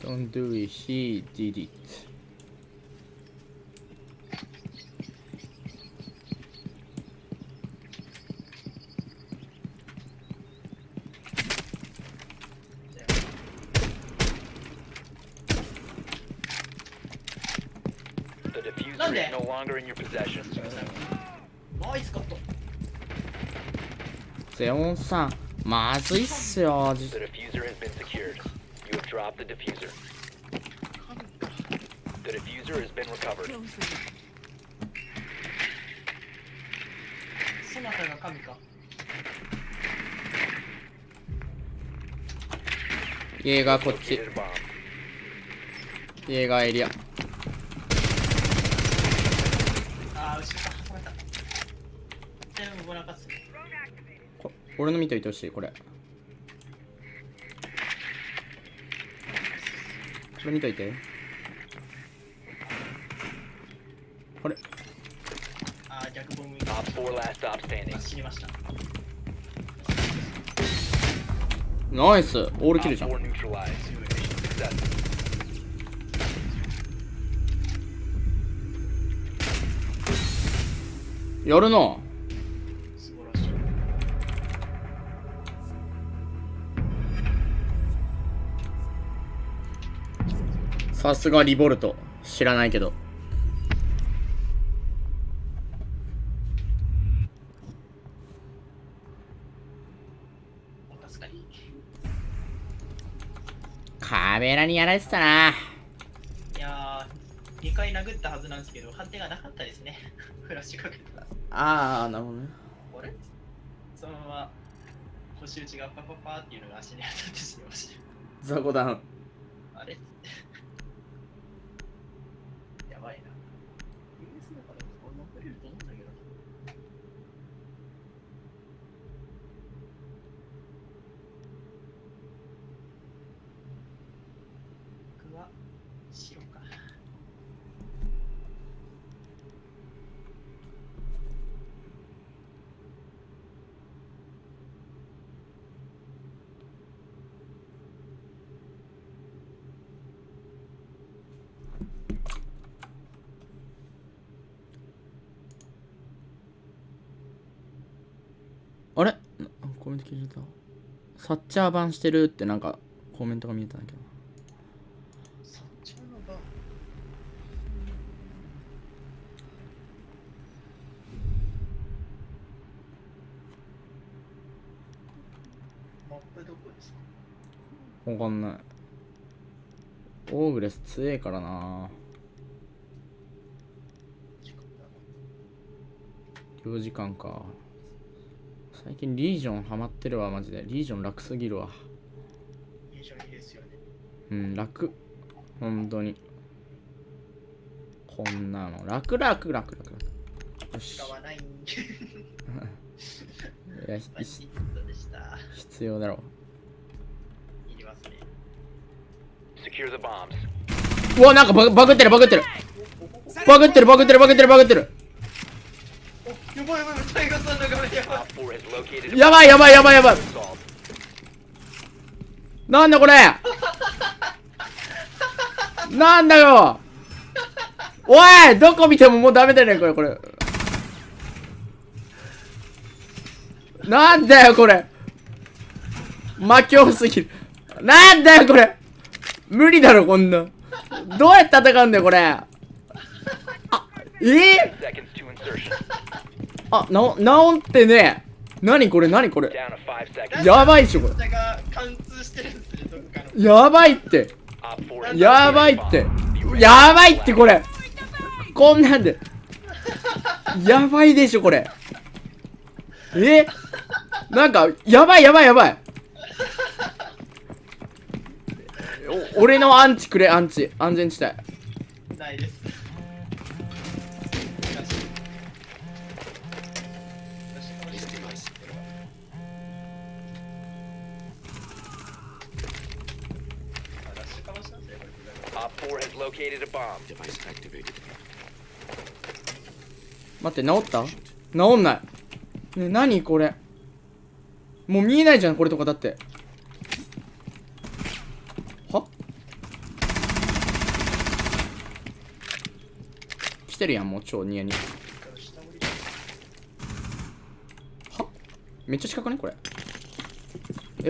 Don't do it, he did it. The diffuser is no longer in your possession. ナイスカット。ゼオンさん、まずいっすよ。 The diffuser has been secured. You have dropped the diffuser. The diffuser has been recovered. そなたが神か。イエーガーこっち。 Located a bomb. イエーガーエリア。あー、後ろか。ごめんなさい。全部ごらかす。俺の見といてほしい、これ。これ見といて。これ。あー、逆ボム。Op 4 last stop standing. 死にました。ナイス、オールキルじゃん。 Op 4 neutralized. Success. やるな。素晴らしい。さすがリボルト。知らないけど。確かに。カメラにやられてたな。いやー、2回殴ったはずなんですけど、判定がなかったですね。フラッシュかけたら。あー、なるほどね。あれそのまま腰打ちがパパパーっていうのが足に当たってしまいました。ザコダウン。あれやばいな。US だからこれ残れると思うんだけど。僕は白か。あれコメント聞いた。サッチャー版してるってなんかコメントが見えたんだけど。サッチャーの場マップどこですか？わかんない。オーグレス強えからな。領時間か。最近リージョンハマってるわ、マジで。リージョン楽すぎるわ。リージョンいいですよね。うん、楽。本当に。こんなの。楽。よし。使わないんいや、まあ、ヒットでした。必要だろいりますね。Secure the bombs. う。うわ、なんかバグってる。お、やばい。タイガーさんの画面やばい。Op 4 has located a やばい。 assault. なんだこれ。なんだよ。おい、どこ見てももうダメだね、これ。なんだよ、これ。魔境すぎる。なんだよ、これ。無理だろ、こんな。どうやって戦うんだよ、これ。あ、10 seconds to insertion. あ、治ってね。何これ。 Down to 5 seconds. やばいっしょ、これ。が貫通してるんですね、どこかの。やばいって。 Op 4 has やばいってこれ。こんなんで。やばいでしょ、これ。なんか、やばい。俺のアンチくれ、安全地帯。ないです。Op 4 has located a bomb. 待って、治った？治んない。ね、何これ。もう見えないじゃん、これとかだって。は？来てるやん、もう超ニヤニヤ。は？めっちゃ近くねこれ。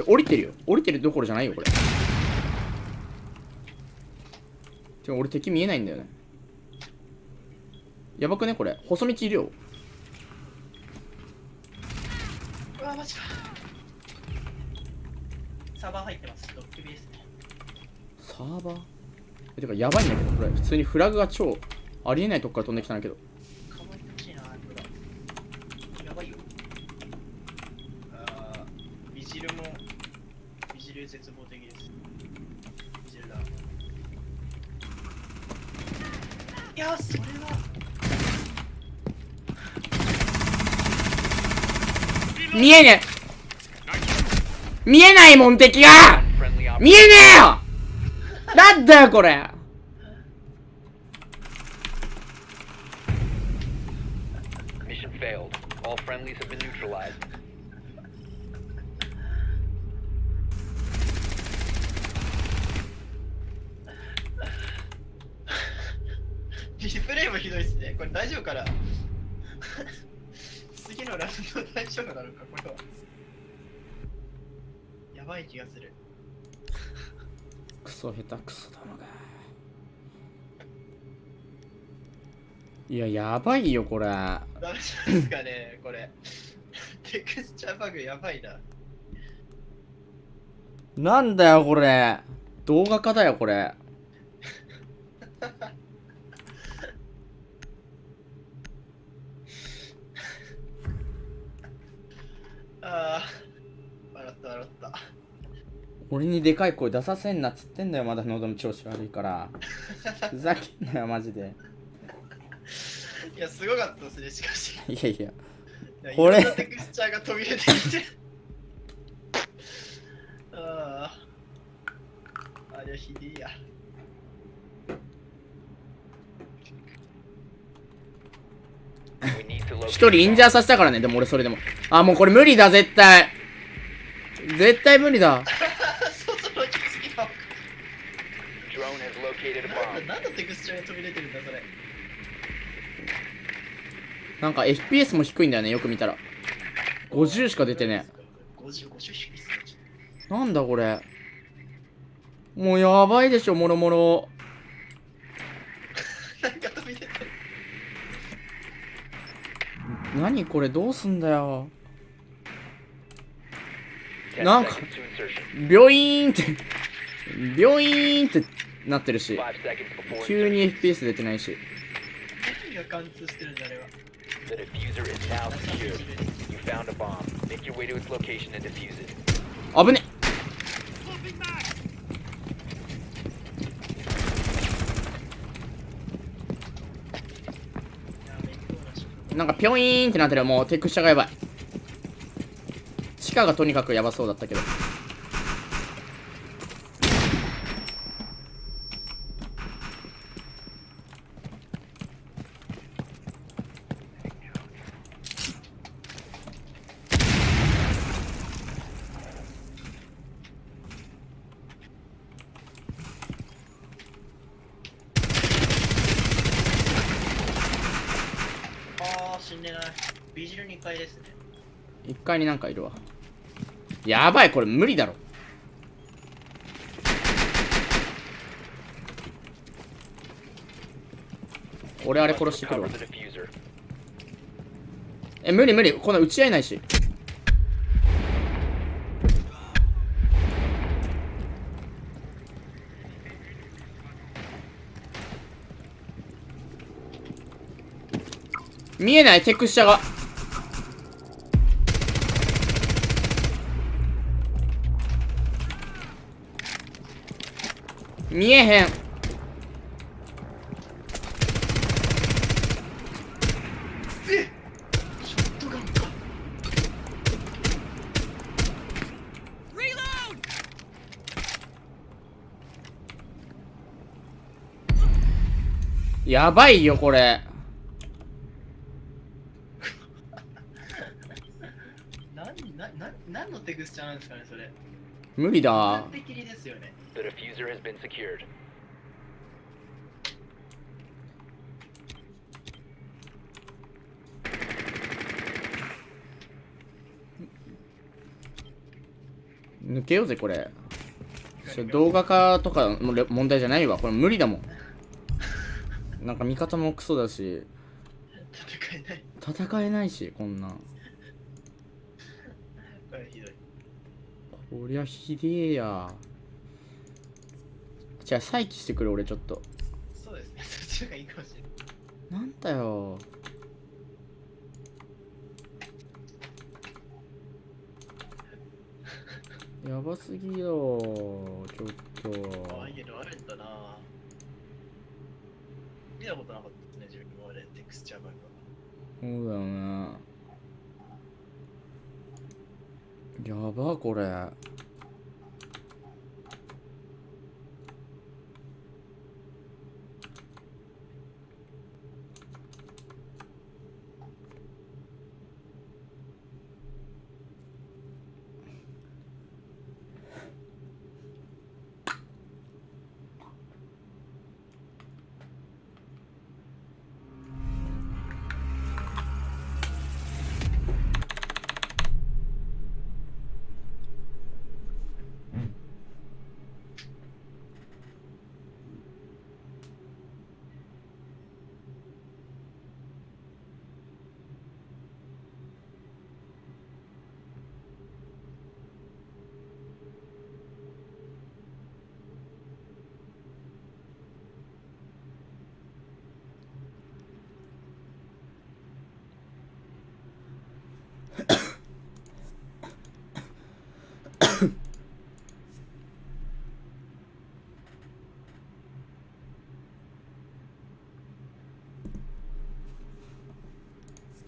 降りてるよ。降りてるどころじゃないよ、これ。でも俺敵見えないんだよね。やばくねこれ。細道いるよ。うわ、マジか。サーバー入ってます。ドッキビですね。サーバー？てかやばいんだけど、これ普通にフラグが超ありえないとこから飛んできたんだけど。かわいてほしいな、これ。やばいよ。ビジル絶望的です。ビジルだ。いや、それは。見えねえ。見えないもん、敵が見えねえよ。なんだよこれ。Mission failed. All friendlies have been neutralized. リプレイもひどいっすね。これ大丈夫かな。次のラウンド大丈夫なのか、これは。やばい気がする。クソ下手くそだのか。いや、やばいよこれ。ダメじゃないですかね、これ。テクスチャーバグやばいな。なんだよこれ。動画化だよこれ。ああ、笑った。俺にでかい声出させんなっつってんだよ。まだ喉の調子悪いから。ふざけんなよマジで。いや、すごかったですね、しかし。いやこれテクスチャーが飛び出てきて。あれはひでえや。一人インジャーさせたからね。でも俺それでも。あ、もうこれ無理だ、絶対無理だ。外の気づきばっか。 Drone has located a bomb. なんでテクスチャーが飛び出てるんだ、それ。なんか FPS も低いんだよね、よく見たら。50しか出てね。50低いっすね。なんだこれ。もうやばいでしょ、もろもろ。なんか飛び出てる。何これ、どうすんだよ。なんか病院ってなってるし、急に FPS 出てないし。何が貫通してるんだ、あれは。 The diffuser is now secured. You found a bomb. Make your way to its location and defuse it. 危ね。なんかピョイーンってなってるよ。もうテクスチャがやばい。下がとにかくやばそうだったけど。あー、死んでない。ビジル2階ですね。1階になんかいるわ。やばい、これ無理だろ。俺あれ殺してくるわ。無理無理、こんな撃ち合えないし。見えない、テクスチャが。見えへん。やばいよこれ。何のテクスチャなんですかねそれ。無理だ。完璧ですよね。The diffuser has been secured. 抜けようぜこれ。動画化とかも問題じゃないわ。これ無理だもん。なんか味方もクソだし戦えないし、こんなんこりゃひでえや。じゃあ再起してくる。俺ちょっとそうですね、そっちがいいかもしれない。なんだよ。やばすぎよちょっと。ああいうのあるんだな。見たことなかったですね、自分今までテクスチャーバグは。そうだよね。やばこれ。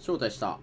招待した。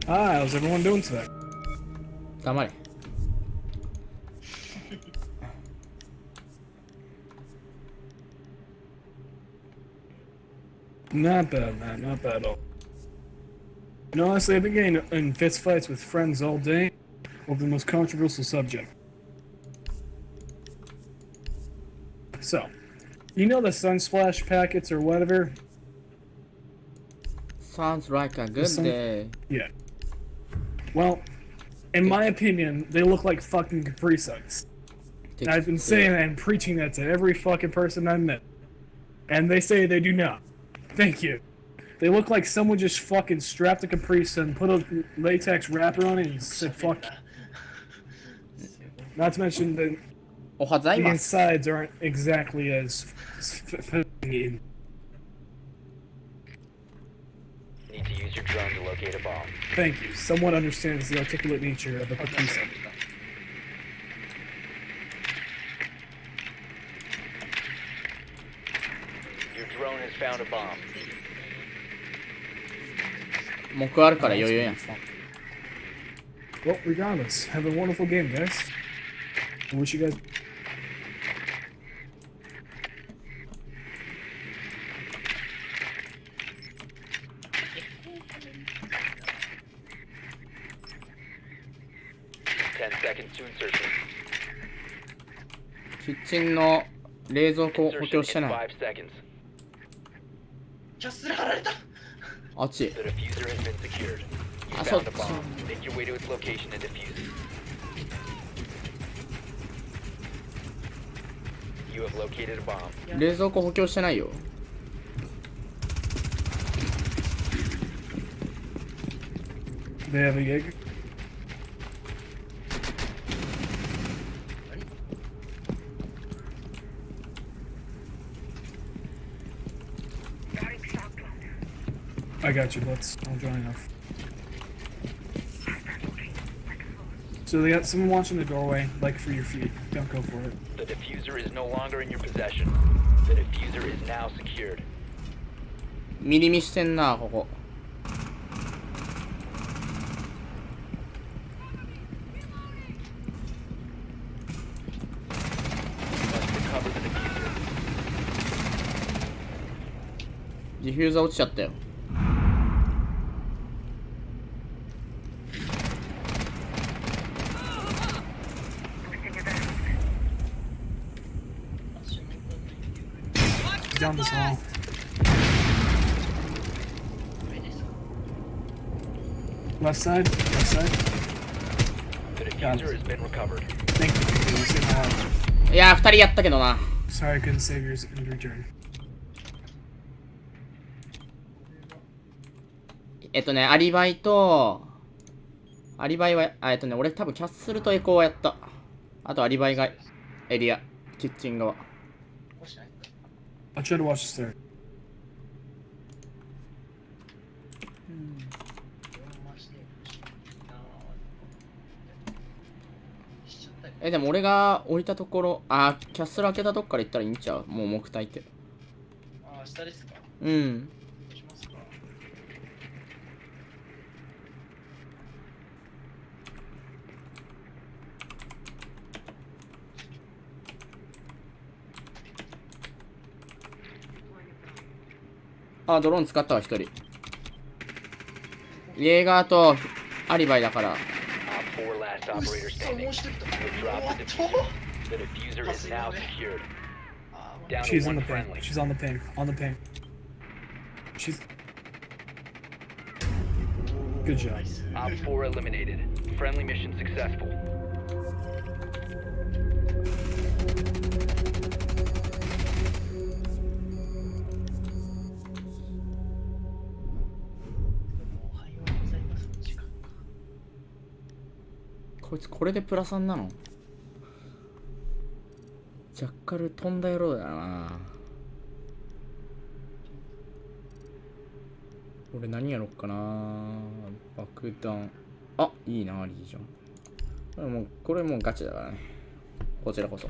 Hi, how's everyone doing today? 黙れ。Not bad, man. Not bad at all. And honestly, I've been getting in fist fights with friends all day over the most controversial subject. So, you know the Sunsplash packets or whatever? Sounds like a good day. Yeah. Well, In my opinion, they look like fucking Capri Suns. And I've been saying and preaching that to every fucking person I met. And they say they do not. Thank you. They look like someone just fucking strapped a Capri Sun, put a latex wrapper on it, and said fuck. Not to mention that the insides aren't exactly as fitting in. Need to use your drone to locate a bomb. Thank you. Someone understands the articulate nature of a Capri Sun. Your drone has found a bomb. 木あるから余裕やん。 Well, regardless, have a wonderful game, guys. I wish you guys. Seconds to insertion. キッチンの冷蔵庫補強してない。 5 seconds. キャッスル貼られた。あっち。 The diffuser has been secured. You found a bomb. Make your way to its location and defuse it. You have located a bomb. 冷蔵庫補強してないよ。 They have a Jaeger. I got you, Blitz. I'll join enough. So they got someone watching the doorway, like for your feet. Don't go for it. The diffuser is no longer in your possession. The diffuser is now secured. ミリミしてんな、ここ。 ディフューザー落ちちゃったよ。 Down this hall. Left side. Left side. The diffuser has been recovered. Thank you for using that. いやー、2人やったけどな。 Sorry I couldn't save yours in return. アリバイと、アリバイは、俺多分キャッスルとエコーはやった。あとアリバイがエリア、キッチン側。 I'll try to watch the stairs. でも俺が降りたところ、キャッスル開けたとこから行ったらいいんちゃう？もう木体って。あ、下ですか？うん。ドローン使ったわ、一人。イェーガーとアリバイだから。 4 last operator standing. You dropped the diffuser. The diffuser is now secured. Down to She's on one the ping. friendly. She's on the ping. On the ping. She's. Good job. Op 4 eliminated. Friendly mission successful. Oh, こいつこれでプラ3なの？ジャッカル飛んだ野郎だな。俺何やろっかな。爆弾。いいな、リージョン。これもうガチだからね。こちらこそ。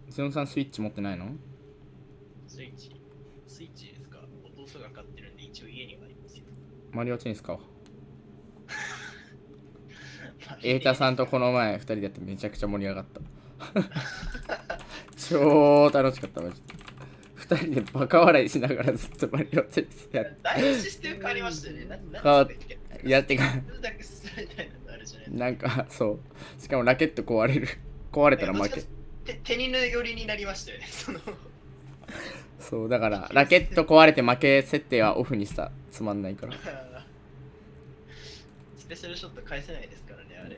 ゼノさんスイッチ持ってないの？スイッチですか？弟が買ってるんで一応家にはありますよ。マリオテニス買おう。エータさんとこの前2人でやってめちゃくちゃ盛り上がった。超楽しかったマジで。2人でバカ笑いしながらずっとマリオテニスやって。だいぶシステム変わりましたよね。いやってか、だけ進めたいなのあるじゃないですか。なんかそう。しかもラケット壊れる。壊れたら負け。手にぬ寄りになりましたよね。そう、だからラケット壊れて負け設定はオフにした。つまんないから。スペシャルショット返せないですからね、あれ。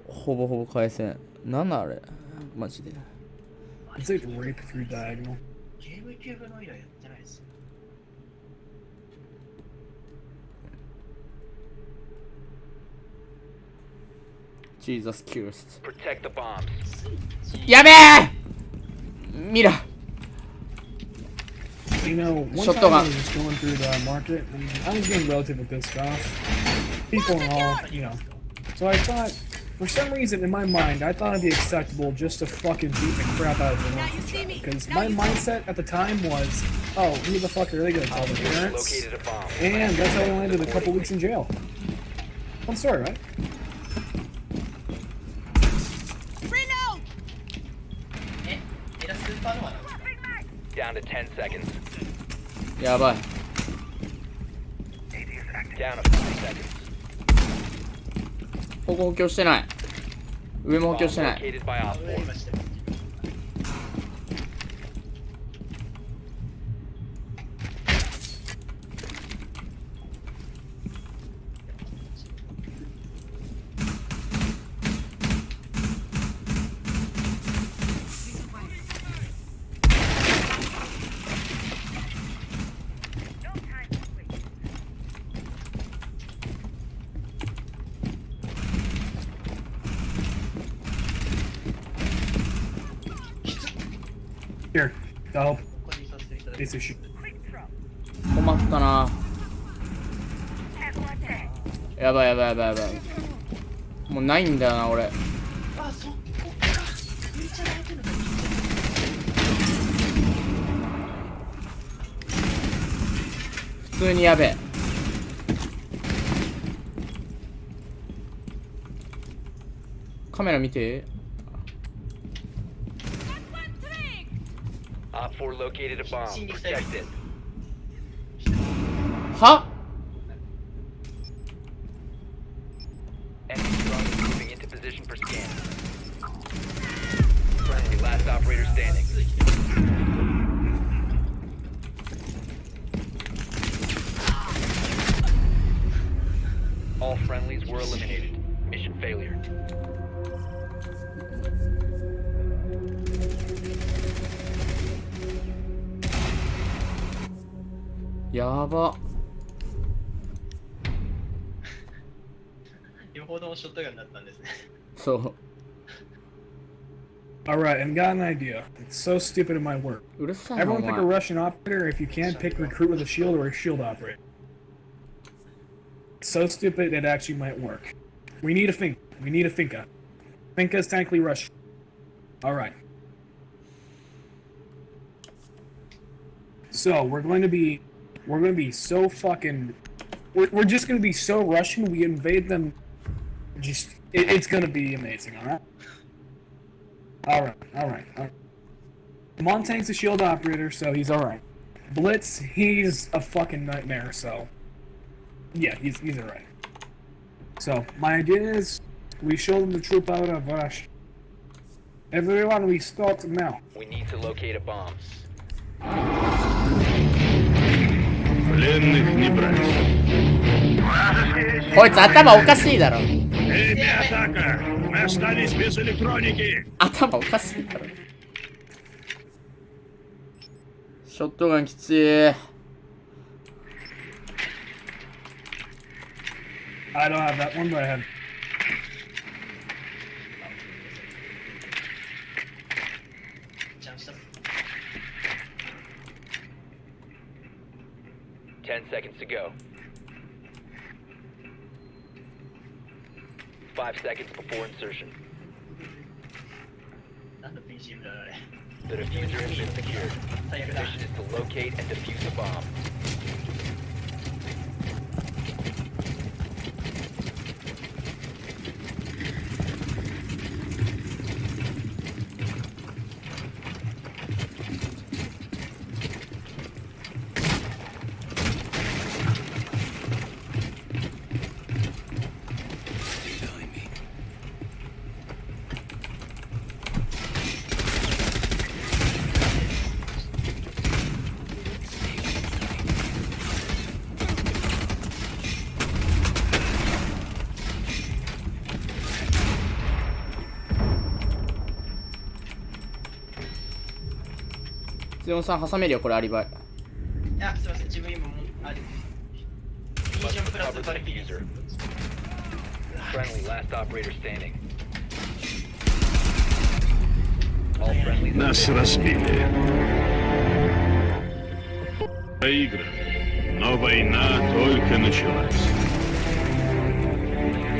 ほぼほぼ返せん。なんなんあれマジで。It's like rape through diagonal. ゲームキューブの以来やってないですよ。Jesus Christ. Protect the bombs. やべえミラ You know, one Shut time the I was just going through the market, and I was getting relatively pissed off. People and all, you know. So I thought, for some reason in my mind, I thought it'd be acceptable just to fucking beat the crap out of them. Because my mindset at the time was, oh, who the fuck are they gonna tell their parents? And that's how I landed a couple weeks in jail. Fun story, right? Down to 10 seconds. やばい。 Down to 5 seconds. ここ補強してない。上も補強してない。 Located by Op 4. Here, that'll help. Piece of shit. 困ったな。やばいやばいやばいやばい。もうないんだよな俺。あ、そっか。めっちゃ泣いてるのか。普通にやべえ。カメラ見て。Op 4 located a bomb. Protect it. は Enemy drone is moving into position for scan. Friendly, last operator standing. All friendlies were eliminated. Mission failure. やば。両方ともショットガンだったんですね。そう。 Alright, and got an idea. It's so stupid in my work. うるさいな。 Everyone pick a Russian operator. If you can, pick recruit with a shield or a shield operator. It's so stupid it actually might work. We need a Finka. We need a Finka. Finka is technically Russian. Alright. So, we're going to be so fucking... We're just going to be so Russian, we invade them. It's going to be amazing, alright? Alright. Montaig's a shield operator, so he's alright. Blitz, he's a fucking nightmare, so... Yeah, he's alright. So, my idea is, we show them the troop out of Russia. Everyone, we start now. We need to locate a bomb. Пленных не брать. こいつ頭おかしいだろ。атака! Мы остались без электроники! 頭おかしいだろ。ショットガンきつい。I don't have that one, but I have... Ten seconds to go. 5 seconds before insertion. The diffuser has been secured. Your mission is to locate and defuse the bomb. クヨンさん挟めるよ、これアリバイ。いや、すいません、自分今もあれ。ビジョンプラスバルピーズ。Friendly, last operator standing. All friendlies. Нас разбили. Проиграли. Но война только началась.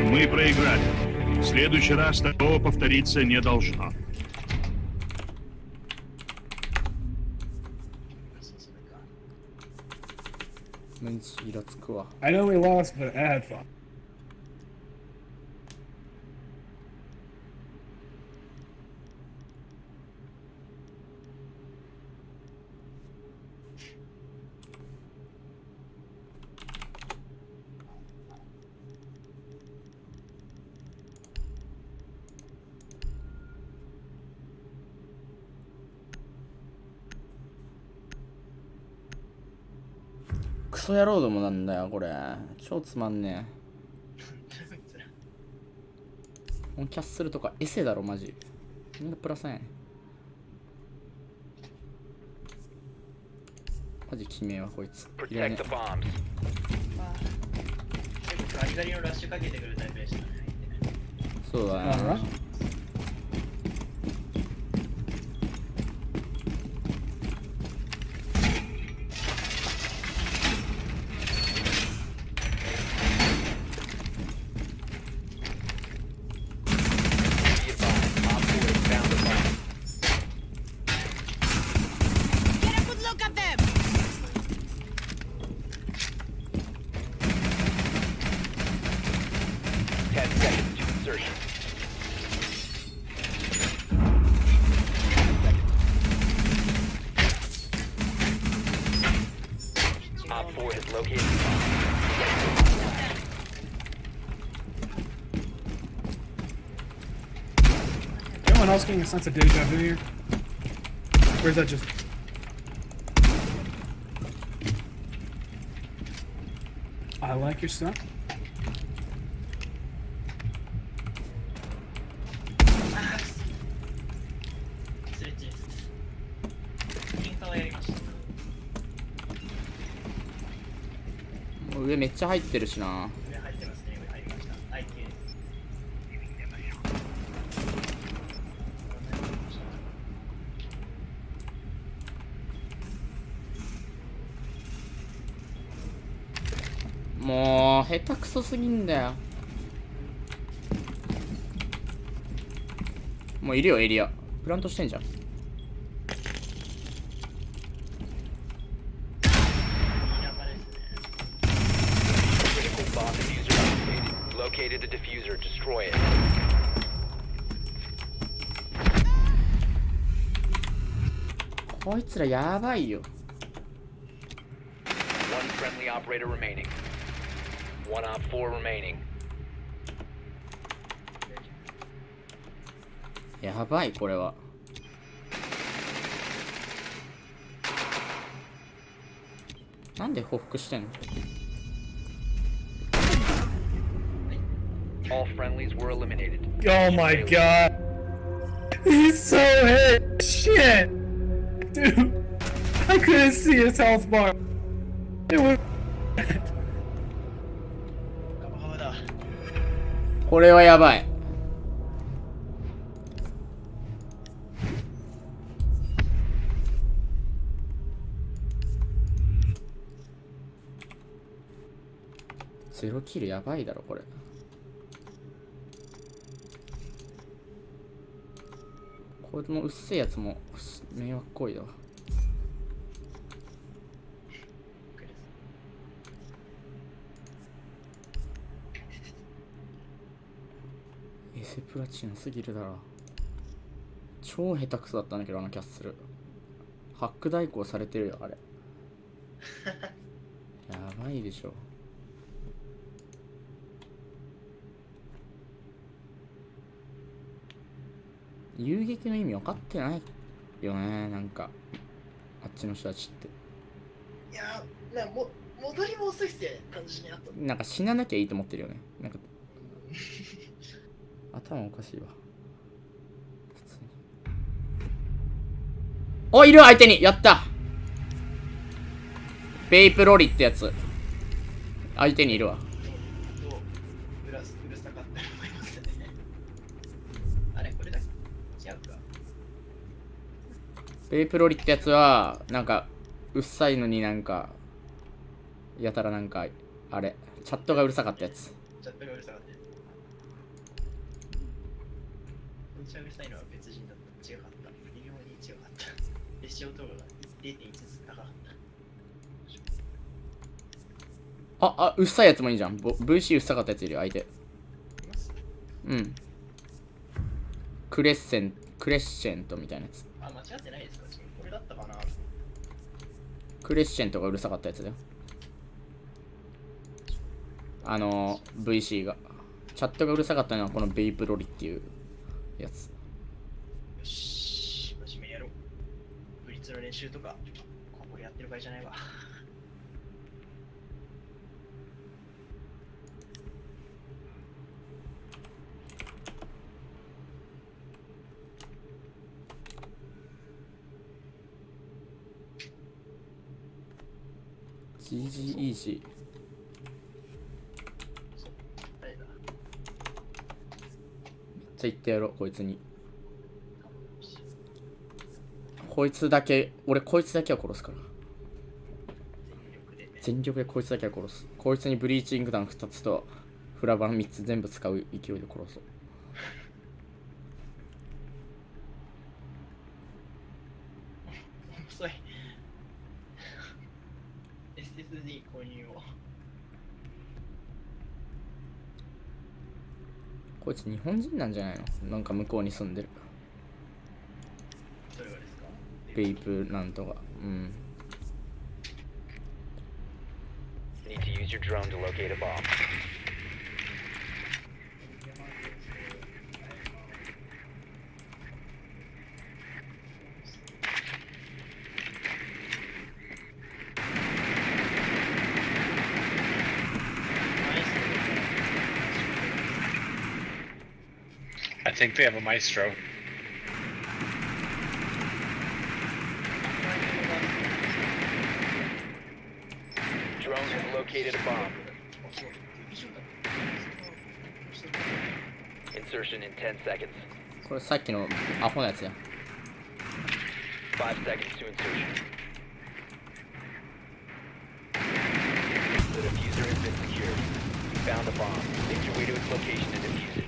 Мы проиграли. В следующий раз такого повториться не должно. I know we lost, but I had fun.「クソ野郎どもなんだよこれ。超つまんねえ。キャッスルとかエセだろマジ。みんなプラスやねん。マジ決めはこいつ。いらね Protect the bombs. 結構ガリガリのラッシュかけてくるタイプでしたね。そうだな。Anyone else getting a sense of deja vu here? Or is that just... I like your stuff.もう上めっちゃ入ってるしな。上入ってますね、上入りました。IQ です。もう下手くそすぎんだよ。もういるよエリア。プラントしてんじゃん。Located the diffuser. Destroy it. こいつらやばいよ。One friendly operator remaining. One op 4 remaining. やばいこれは。なんで報復してんの？ All friendlies were eliminated. Oh my god. He's so hit. Shit. Dude. I couldn't see his health bar. It was... これはやばい。ゼロキルやばいだろこれ。これもうっせえやつも迷惑行為だわ。エセプラチナすぎるだろ。超下手くそだったんだけどあのキャッスル。ハック代行されてるよあれ。やばいでしょ。遊撃の意味分かってないよね、なんかあっちの人たちって。いやー、なんか戻りも遅いっすよね、単純に。あとなんか死ななきゃいいと思ってるよね。なんか頭おかしいわ普通に。お、いる相手に。やった。ベイプロリってやつ。相手にいるわ。うるさかったと思いますね。あれこれだけ違うか。ベイプロリってやつは、なんか、うっさいのになんか、やたらなんか、あれ、チャットがうるさかったやつ。チャットがうるさかったやつ。めっちゃうるさいのは別人だった。違かった。微妙に違かった。列車音が 0.1 ずつ高かった。うっさいやつもいいじゃん。VC うっさかったやついるよ、相手。うん。クレッシェントみたいなやつ。あ、間違ってないですか？これだったかな？クレッシェントがうるさかったやつだよ。VC が。チャットがうるさかったのはこのベイプロリっていうやつ。よし、真面目やろう。ブリッツの練習とか、これやってる場合じゃないわ。GG イージー。めっちゃ言ってやろう、こいつに。こいつだけは殺すから。全力でこいつだけは殺す。こいつにブリーチング弾2つとフラバン3つ全部使う勢いで殺そう。遅い。SSD 購入を。こいつ日本人なんじゃないの？なんか向こうに住んでる。それがですか？ベイプなんとか。うん。Need to use your drone to locate a bomb. I think they have a maestro. Drone has located a bomb. Insertion in 10 seconds. これさっきのアホなやつや。5 seconds to insertion. The diffuser has been secured. You found a bomb. Make your way to its location and defuse it.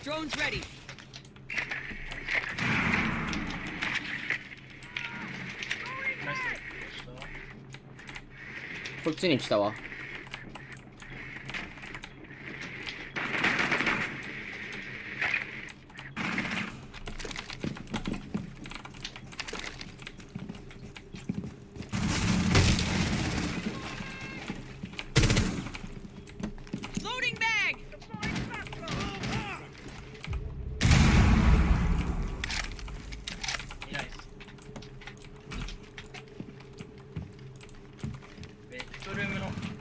Drone's ready. こっちに来たわ。Loading bag.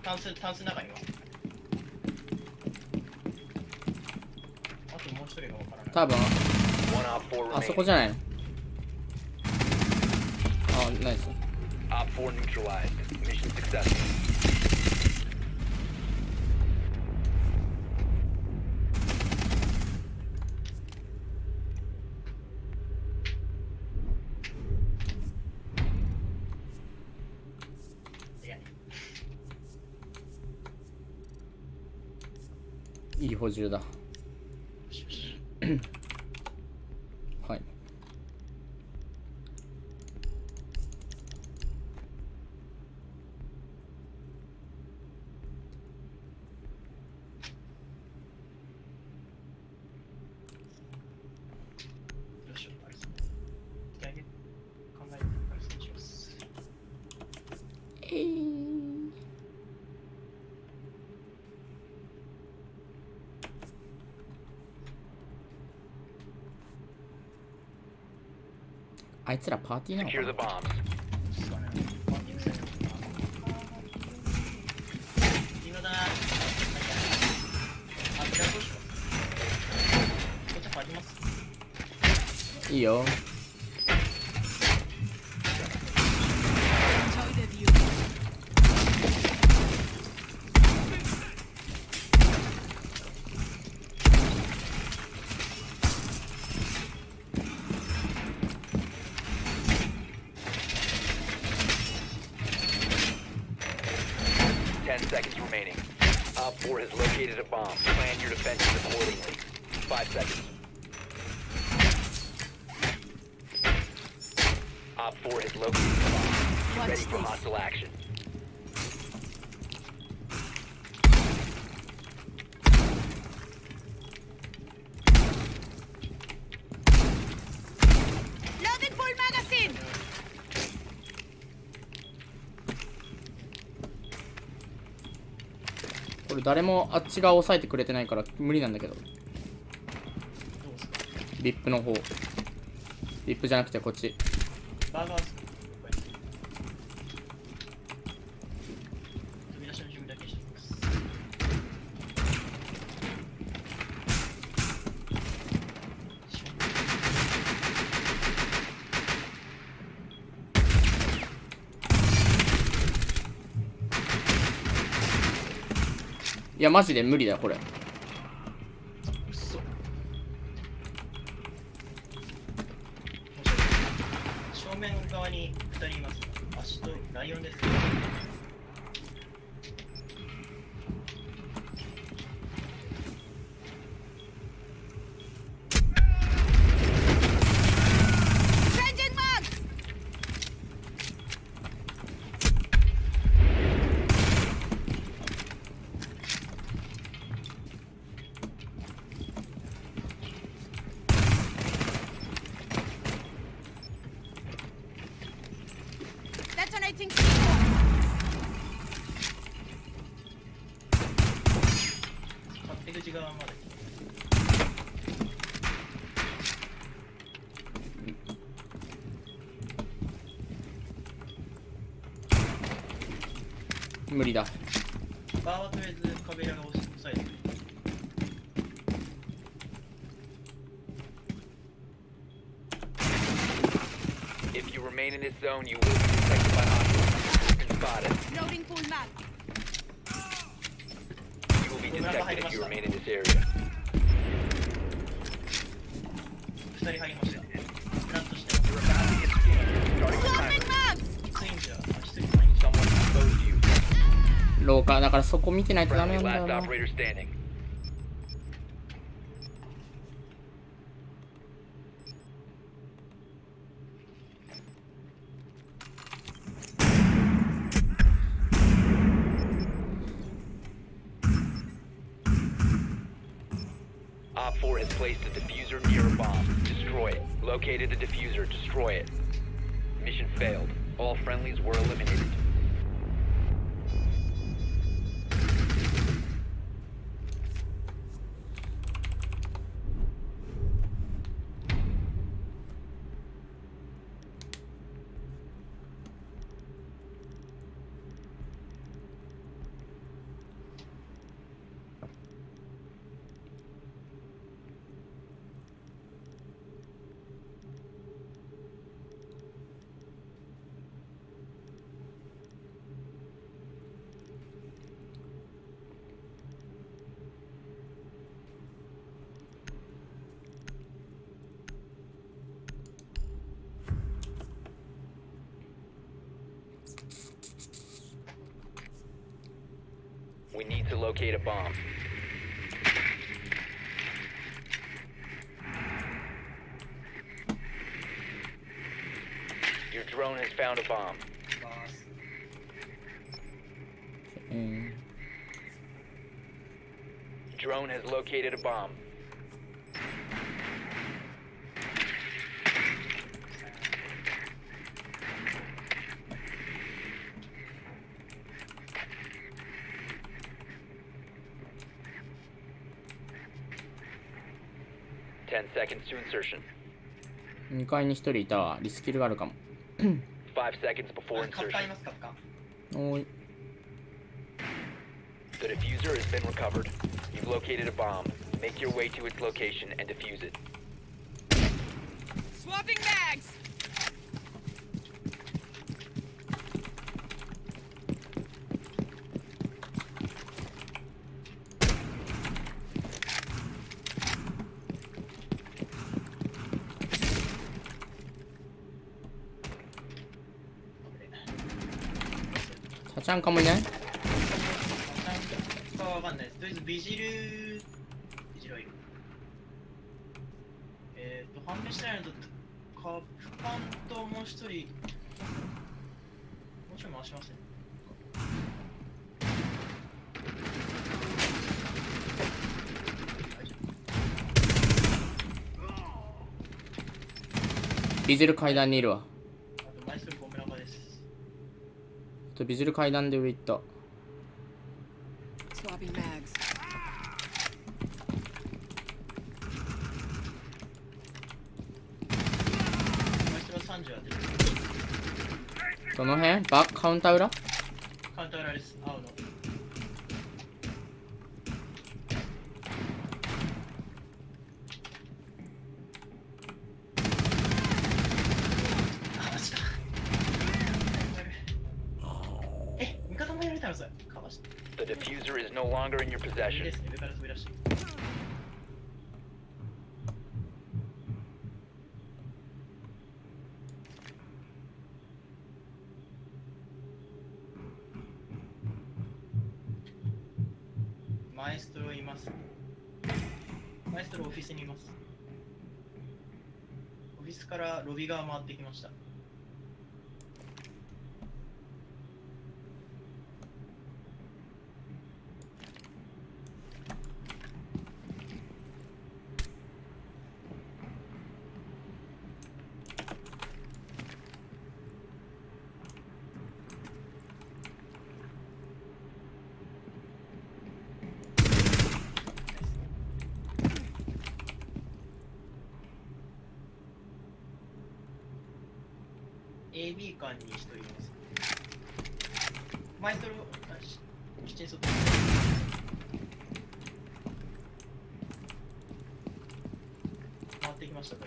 タンスの中にいます。あともう一人がわからない。多分 One op 4あそ remaining. こじゃないの。あ、ナイス。 Op 4 neutralized. Mission successful. いい補充だ。はい。どうしよう、あれですね。考えてあれそうします。あいつらパーティーなの Secure the かな。 bombs. いいのだな。あ、じゃあどうしよう。こっち入ります。いいよ。 Enjoy the view. 10 seconds remaining. Op 4 has located a bomb. Plan your defenses accordingly. 5 seconds. Op 4 has located a bomb. Be Watch ready for this. hostile action. Loading full magazine. これ誰もあっち側押さえてくれてないから無理なんだけど。リップの方。リップじゃなくてこっち。バーガーですか。飛び出しの準備だけしています。いやマジで無理だよこれ。正面側に2人います。足とライオンです。Changing mags. 出口側まで。無理だ。バーはとりあえずカベラが押さえてる。If you remain in this zone, you will be detected by hostiles. You've been spotted. Loading full mag. You will be detected if you remain in this area. 2人入りました。プランとして You're about to get scanned. Starting the Swapping timer. mags. ツインじゃ、Someone exposed you. 廊下だからそこ見てないとダメ Friendly なんだよ last な。 operator standing. Op 4 has placed a diffuser near a bomb. Destroy it. Located the diffuser. Destroy it. Mission failed. All friendlies were eliminated. We need to locate a bomb. Your drone has found a bomb. Drone has located a bomb. Ten seconds to insertion. 2階に1人いたわ。リスキルがあるかも。 5 seconds before insertion. おい。 The diffuser has been recovered. You've located a bomb. Make your way to its location and defuse it. Swapping bags!タちゃんかもいない？わかんないです。とりあえずビジルはいる。判明してないのと、カフカンともう一人、もうちょい回しますね。ビジル階段にいるわ。あと、マイストルゴムラバです。ビジル階段で上行った。Swapping bags. マイストル30は出てる。どの辺？カウンター裏？カウンター裏です。青の。あ、マジか。味方もやられたのさ。かわして。The diffuser is no longer in your いい possession. ですね。上から飛び出して。マエストロいます。マエストロオフィスにいます。オフィスからロビー側回ってきました。AB 間に1人います。マイストロ、キッチン外。回ってきましたか。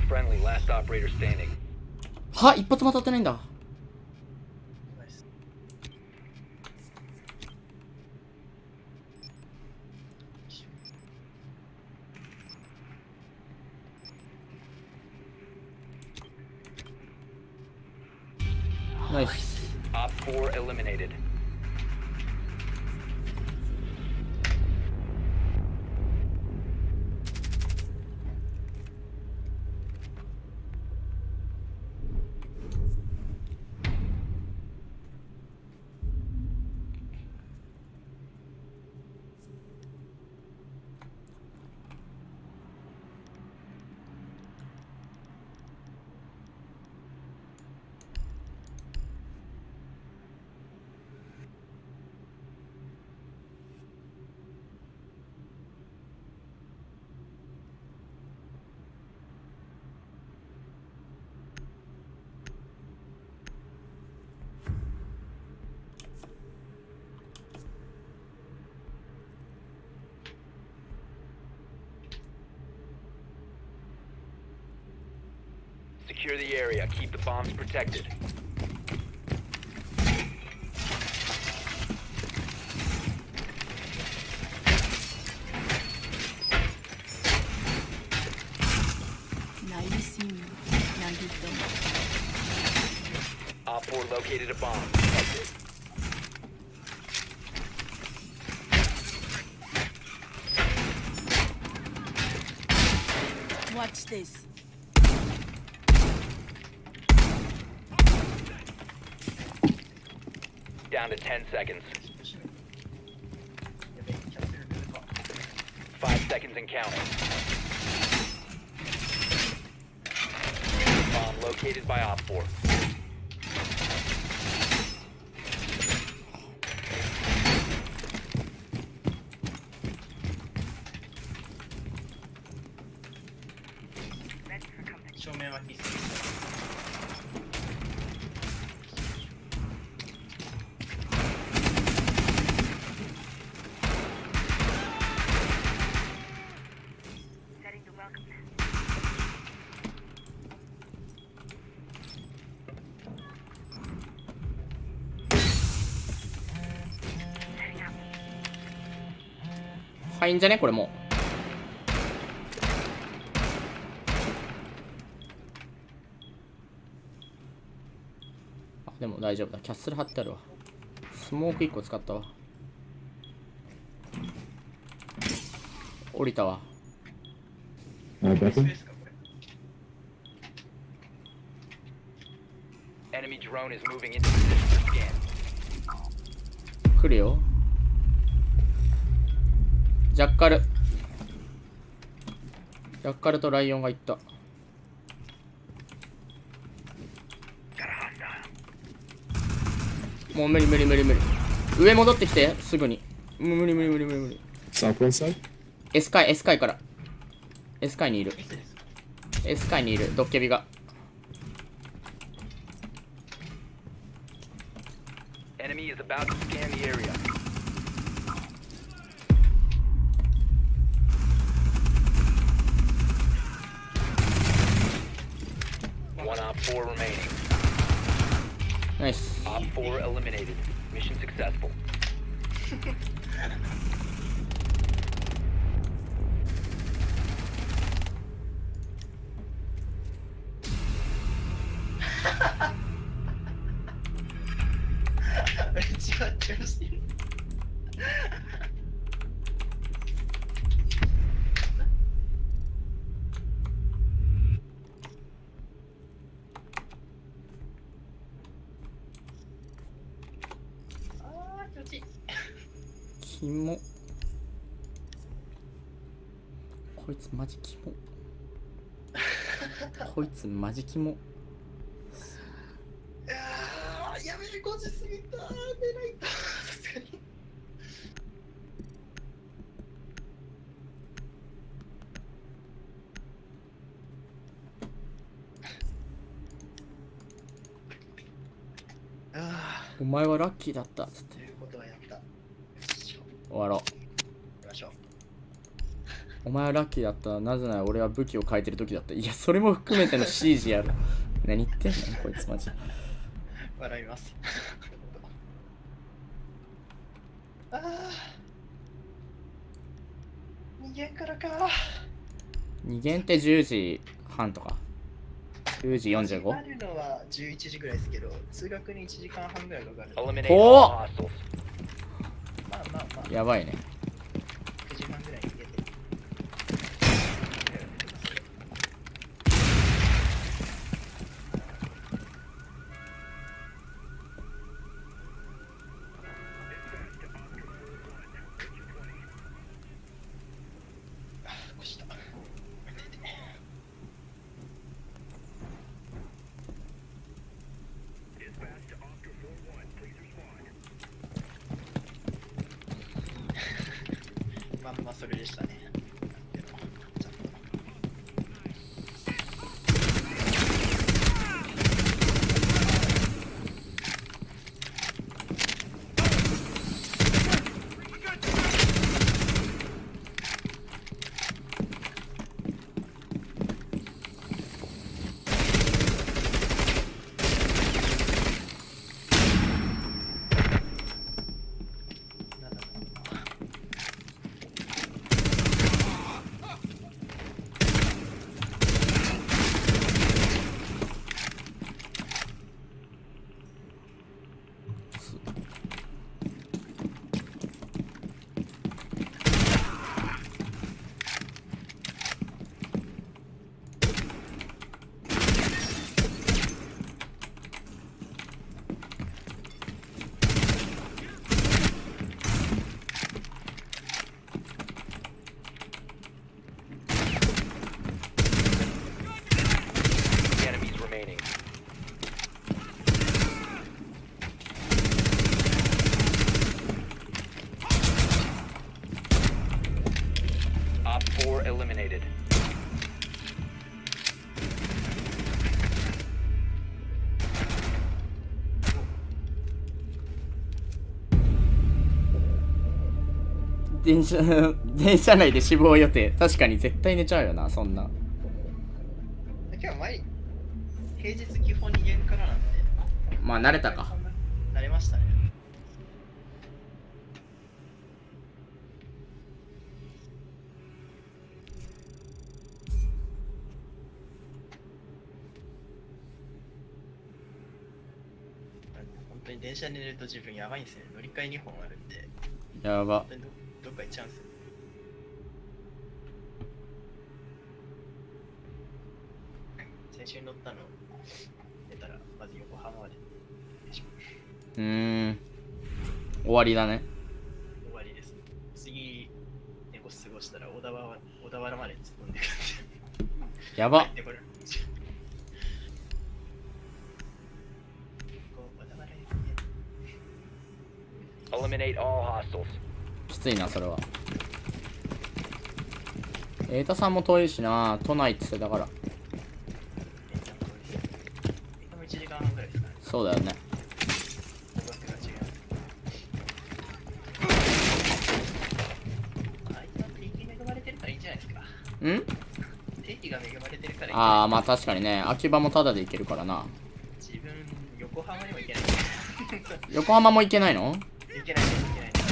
Friendly, last operator standing. は、一発も当たってないんだ。ナイス。Op 4 eliminated. Secure the area. Keep the bombs protected. located a bomb. Protect it. Watch this. Down to 10 seconds. 5 seconds and counting. Bomb located by Op 4.入んじゃねこれもう。あ、でも大丈夫だ。キャッスル貼ってあるわ。スモーク1個使ったわ。降りたわ。Enemy drone is moving into position to scan. 来るよ。ジャッカル。ジャッカルとライオンが行った。もう無理無理無理無理。上戻ってきて、すぐに。無理無理無理無理無理。S 階、S 階から。S 階にいる。S 階にいる。ドッケビが。Enemy is about to scan the area. One Op 4 remaining. Nice. Op 4 eliminated. Mission successful. Ah, キモ。こいつマジキモ。こいつマジキモ。やべえ、5時過ぎた。寝ないと。さすがに。お前はラッキーだったっつって。ということはやった。終わろう。行きましょう。お前はラッキーだった。なぜなら俺は武器を変えてる時だった。いや、それも含めての CG やろ。何言ってんのこいつマジ。笑います。ああ。逃げんからか。2限って10時半とか。10時 45？ 始まるのは11時ぐらいですけど、通学に1時間半ぐらいかかる。Eliminate お all ー hostiles. まあまあまあ。やばいね。 9時半ぐらいに出て。まあまあそれでしたね。電車内で死亡予定。確かに絶対寝ちゃうよな、そんな。今日前平日基本2限からなんで。まあ慣れたか。慣れましたね。本当に電車に寝ると自分やばいんですよね。乗り換え2本あるんで。やば。本当にどっか行っちゃうんですよ。先週乗ったの寝たらまず横浜まで終わりだね。終わりです。次猫過ごしたら小田原まで突っ込んでくるんでやば。入ってこれるんですよ。小田原Eliminate all hostiles. きついな、それは。瑛太さんも遠いしな、都内って言ってたから。1時間半ぐらいですかね。そうだよね。方角が違う。あいつは天気恵まれてるからいいんじゃないですか。天気が恵まれてるからいいんじゃないですか。ああ、まあ確かにね、秋葉もタダで行けるからな。自分、横浜にも行けない。横浜も行けないの？行けないです、行けないです。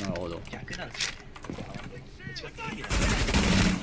なるほど。逆なんですよね。横浜とどっちかっていうと駅なんですよ。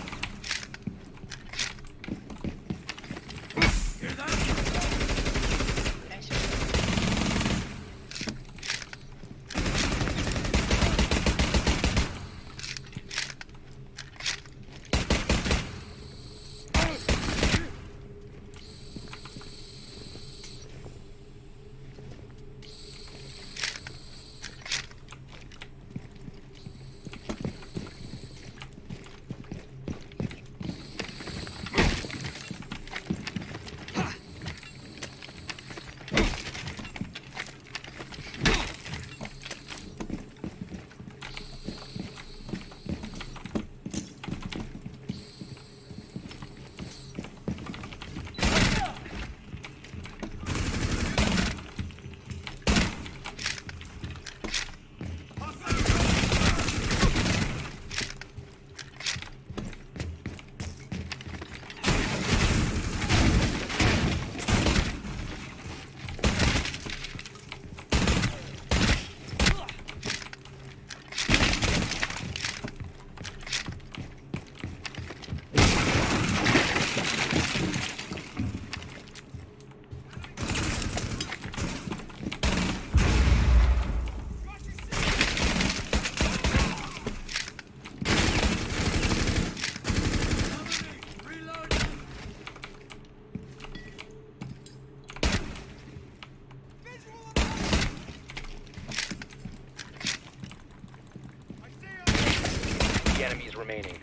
Enemies remaining.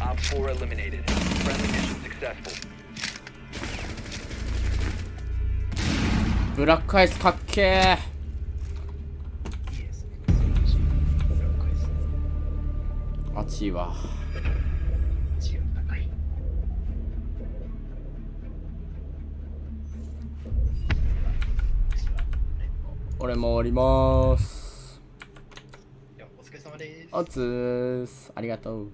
Op 4 eliminated. Friendly mission successful. ブラックアイスかっけー。熱いわ。俺も終わりまーす。お疲れ様です。おつーす。ありがとう。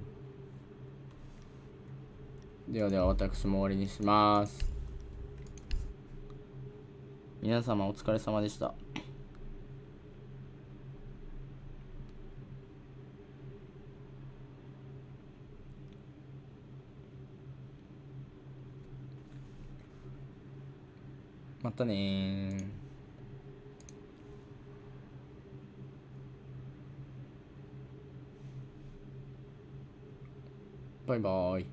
ではでは私も終わりにします。皆様お疲れ様でした。またねー。バイバーイ。